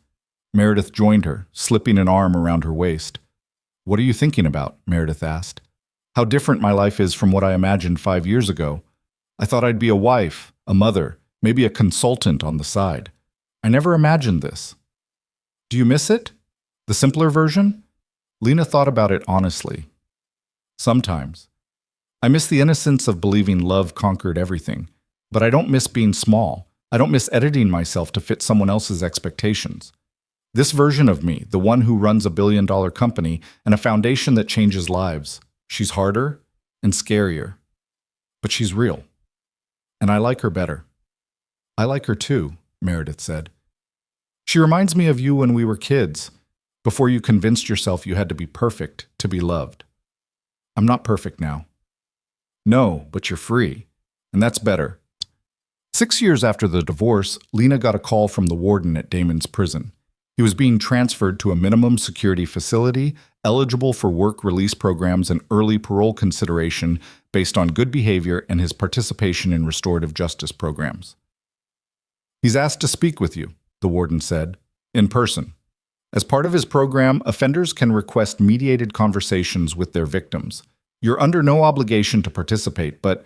Meredith joined her, slipping an arm around her waist. "What are you thinking about?" Meredith asked. "How different my life is from what I imagined 5 years ago. I thought I'd be a wife, a mother, maybe a consultant on the side. I never imagined this." "Do you miss it? The simpler version?" Lena thought about it honestly. "Sometimes. I miss the innocence of believing love conquered everything. But I don't miss being small. I don't miss editing myself to fit someone else's expectations. This version of me, the one who runs a billion-dollar company and a foundation that changes lives, she's harder and scarier. But she's real. And I like her better." "I like her too," Meredith said. "She reminds me of you when we were kids, before you convinced yourself you had to be perfect to be loved. I'm not perfect now." "No, but you're free. And that's better." 6 years after the divorce, Lena got a call from the warden at Damon's prison. He was being transferred to a minimum security facility, eligible for work release programs and early parole consideration based on good behavior and his participation in restorative justice programs. "He's asked to speak with you," the warden said, "in person. As part of his program, offenders can request mediated conversations with their victims. You're under no obligation to participate, but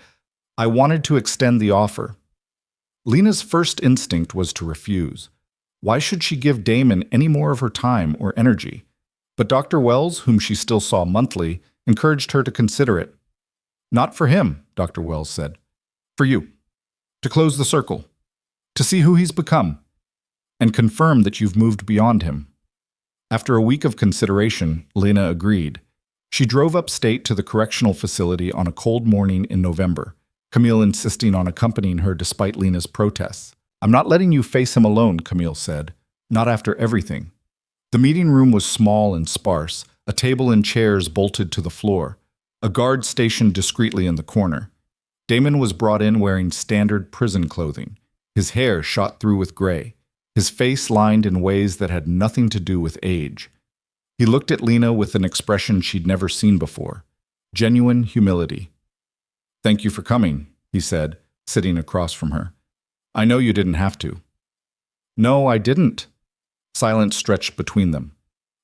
I wanted to extend the offer." Lena's first instinct was to refuse. Why should she give Damon any more of her time or energy? But Dr. Wells, whom she still saw monthly, encouraged her to consider it. "Not for him," Dr. Wells said. "For you. To close the circle. To see who he's become. and confirmed that you've moved beyond him. After a week of consideration, Lena agreed. She drove upstate to the correctional facility on a cold morning in November, Camille insisting on accompanying her despite Lena's protests. "I'm not letting you face him alone," Camille said. "Not after everything." The meeting room was small and sparse, a table and chairs bolted to the floor, a guard stationed discreetly in the corner. Damon was brought in wearing standard prison clothing, his hair shot through with gray, his face lined in ways that had nothing to do with age. He looked at Lena with an expression she'd never seen before, genuine humility. "Thank you for coming," he said, sitting across from her. "I know you didn't have to." "No, I didn't." Silence stretched between them.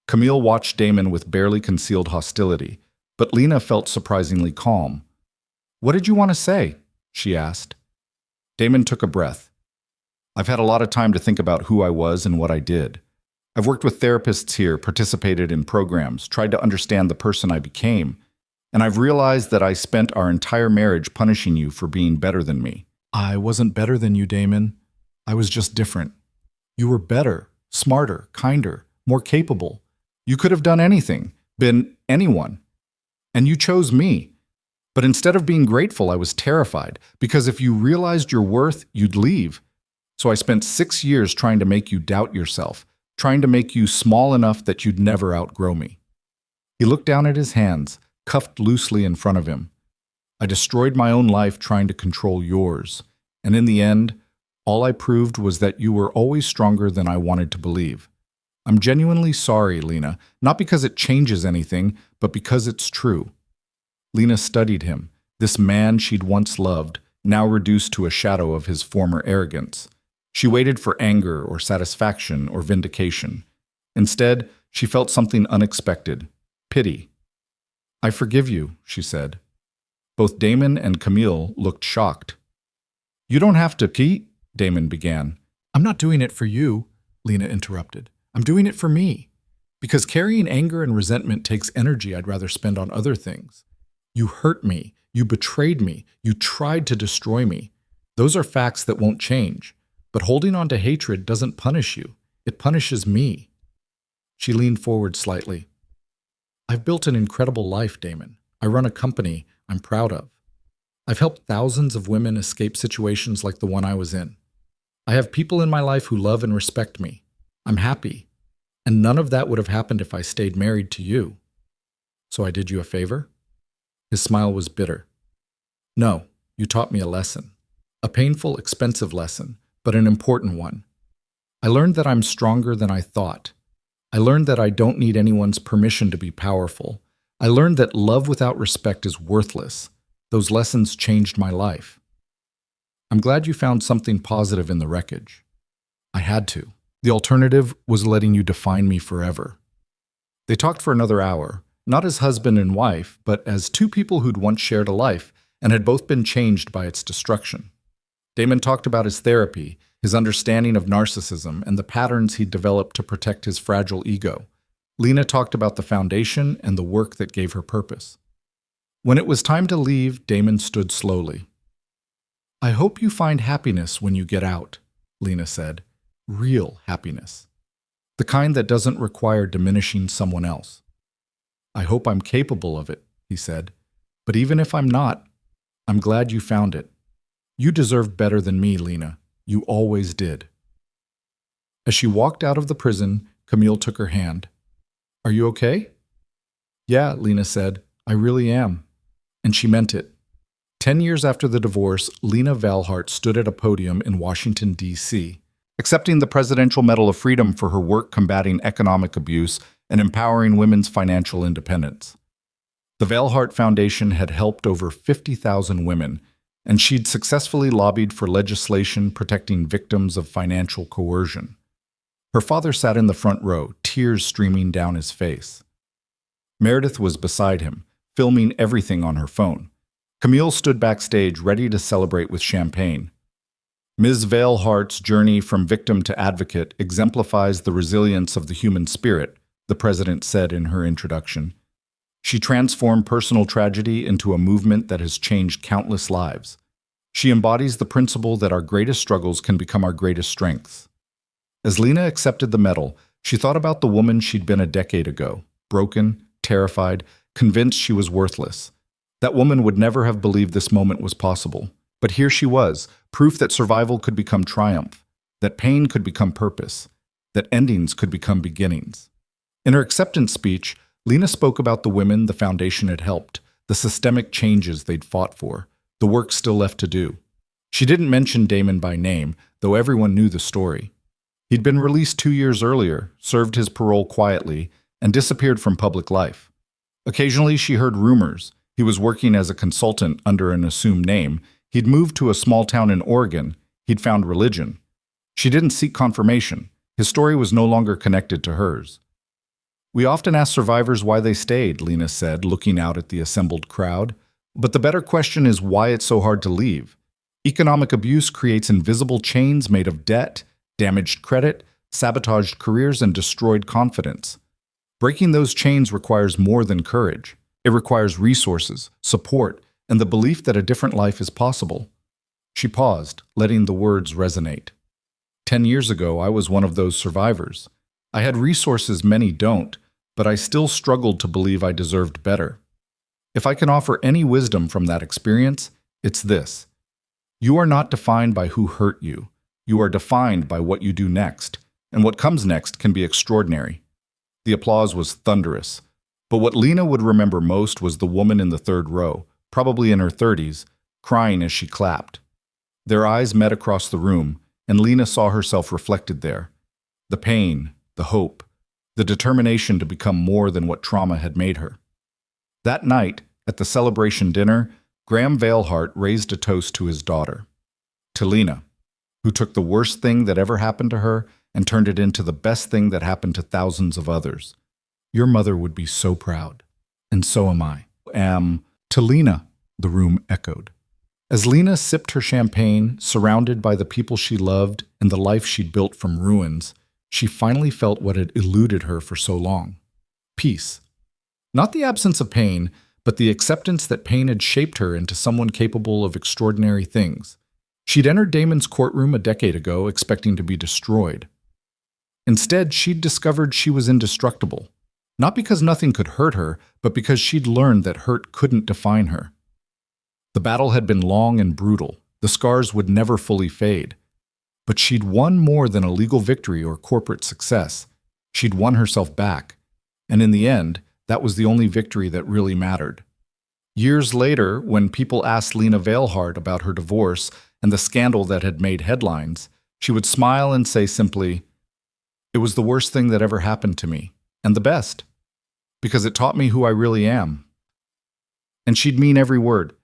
Camille watched Damon with barely concealed hostility, but Lena felt surprisingly calm. "What did you want to say?" she asked. Damon took a breath. "I've had a lot of time to think about who I was and what I did. I've worked with therapists here, participated in programs, tried to understand the person I became, and I've realized that I spent our entire marriage punishing you for being better than me." "I wasn't better than you, Damon. I was just different. You were better, smarter, kinder, more capable. You could have done anything, been anyone. And you chose me. But instead of being grateful, I was terrified, because if you realized your worth, you'd leave. So I spent 6 years trying to make you doubt yourself, trying to make you small enough that you'd never outgrow me." He looked down at his hands, cuffed loosely in front of him. "I destroyed my own life trying to control yours. And in the end, all I proved was that you were always stronger than I wanted to believe. I'm genuinely sorry, Lena, not because it changes anything, but because it's true." Lena studied him, this man she'd once loved, now reduced to a shadow of his former arrogance. She waited for anger or satisfaction or vindication. Instead, she felt something unexpected, pity. "I forgive you," she said. Both Damon and Camille looked shocked. "You don't have to, Pete," Damon began. "I'm not doing it for you," Lena interrupted. "I'm doing it for me. Because carrying anger and resentment takes energy I'd rather spend on other things. You hurt me. You betrayed me. You tried to destroy me. Those are facts that won't change. But holding on to hatred doesn't punish you. It punishes me." She leaned forward slightly. "I've built an incredible life, Damon. I run a company I'm proud of. I've helped thousands of women escape situations like the one I was in. I have people in my life who love and respect me. I'm happy. And none of that would have happened if I stayed married to you. So I did you a favor?" His smile was bitter. "No, you taught me a lesson. A painful, expensive lesson, but an important one. I learned that I'm stronger than I thought. I learned that I don't need anyone's permission to be powerful. I learned that love without respect is worthless. Those lessons changed my life. I'm glad you found something positive in the wreckage. I had to. The alternative was letting you define me forever." They talked for another hour, not as husband and wife, but as two people who'd once shared a life and had both been changed by its destruction. Damon talked about his therapy, his understanding of narcissism, and the patterns he'd developed to protect his fragile ego. Lena talked about the foundation and the work that gave her purpose. When it was time to leave, Damon stood slowly. "I hope you find happiness when you get out," Lena said. "Real happiness. The kind that doesn't require diminishing someone else." "I hope I'm capable of it," he said. "But even if I'm not, I'm glad you found it. You deserve better than me, Lena. You always did." As she walked out of the prison, Camille took her hand. "Are you okay?" "Yeah," Lena said. "I really am." And she meant it. 10 years after the divorce, Lena Valhart stood at a podium in Washington, D.C., accepting the Presidential Medal of Freedom for her work combating economic abuse and empowering women's financial independence. The Valhart Foundation had helped over 50,000 women, and she'd successfully lobbied for legislation protecting victims of financial coercion. Her father sat in the front row, tears streaming down his face. Meredith was beside him, filming everything on her phone. Camille stood backstage, ready to celebrate with champagne. Ms. Valhart's journey from victim to advocate exemplifies the resilience of the human spirit, the president said in her introduction. She transformed personal tragedy into a movement that has changed countless lives. She embodies the principle that our greatest struggles can become our greatest strengths. As Lena accepted the medal, she thought about the woman she'd been a decade ago, broken, terrified, convinced she was worthless. That woman would never have believed this moment was possible. But here she was, proof that survival could become triumph, that pain could become purpose, that endings could become beginnings. In her acceptance speech, Lena spoke about the women the foundation had helped, the systemic changes they'd fought for, the work still left to do. She didn't mention Damon by name, though everyone knew the story. He'd been released 2 years earlier, served his parole quietly, and disappeared from public life. Occasionally she heard rumors. He was working as a consultant under an assumed name. He'd moved to a small town in Oregon. He'd found religion. She didn't seek confirmation. His story was no longer connected to hers. We often ask survivors why they stayed, Lena said, looking out at the assembled crowd. But the better question is why it's so hard to leave. Economic abuse creates invisible chains made of debt, damaged credit, sabotaged careers, and destroyed confidence. Breaking those chains requires more than courage. It requires resources, support, and the belief that a different life is possible. She paused, letting the words resonate. 10 years ago, I was one of those survivors. I had resources many don't, but I still struggled to believe I deserved better. If I can offer any wisdom from that experience, it's this. You are not defined by who hurt you. You are defined by what you do next, and what comes next can be extraordinary. The applause was thunderous, but what Lena would remember most was the woman in the third row, probably in her 30s, crying as she clapped. Their eyes met across the room, and Lena saw herself reflected there. The pain, the hope, the determination to become more than what trauma had made her. That night, at the celebration dinner, Graham Veilhart raised a toast to his daughter, to Lena, who took the worst thing that ever happened to her and turned it into the best thing that happened to thousands of others. Your mother would be so proud, and so am I. To Lena, the room echoed. As Lena sipped her champagne, surrounded by the people she loved and the life she'd built from ruins, she finally felt what had eluded her for so long. Peace. Not the absence of pain, but the acceptance that pain had shaped her into someone capable of extraordinary things. She'd entered Damon's courtroom a decade ago expecting to be destroyed. Instead, she'd discovered she was indestructible. Not because nothing could hurt her, but because she'd learned that hurt couldn't define her. The battle had been long and brutal. The scars would never fully fade. But she'd won more than a legal victory or corporate success. She'd won herself back. And in the end, that was the only victory that really mattered. Years later, when people asked Lena Veilhart about her divorce and the scandal that had made headlines, she would smile and say simply, "It was the worst thing that ever happened to me, and the best, because it taught me who I really am." And she'd mean every word.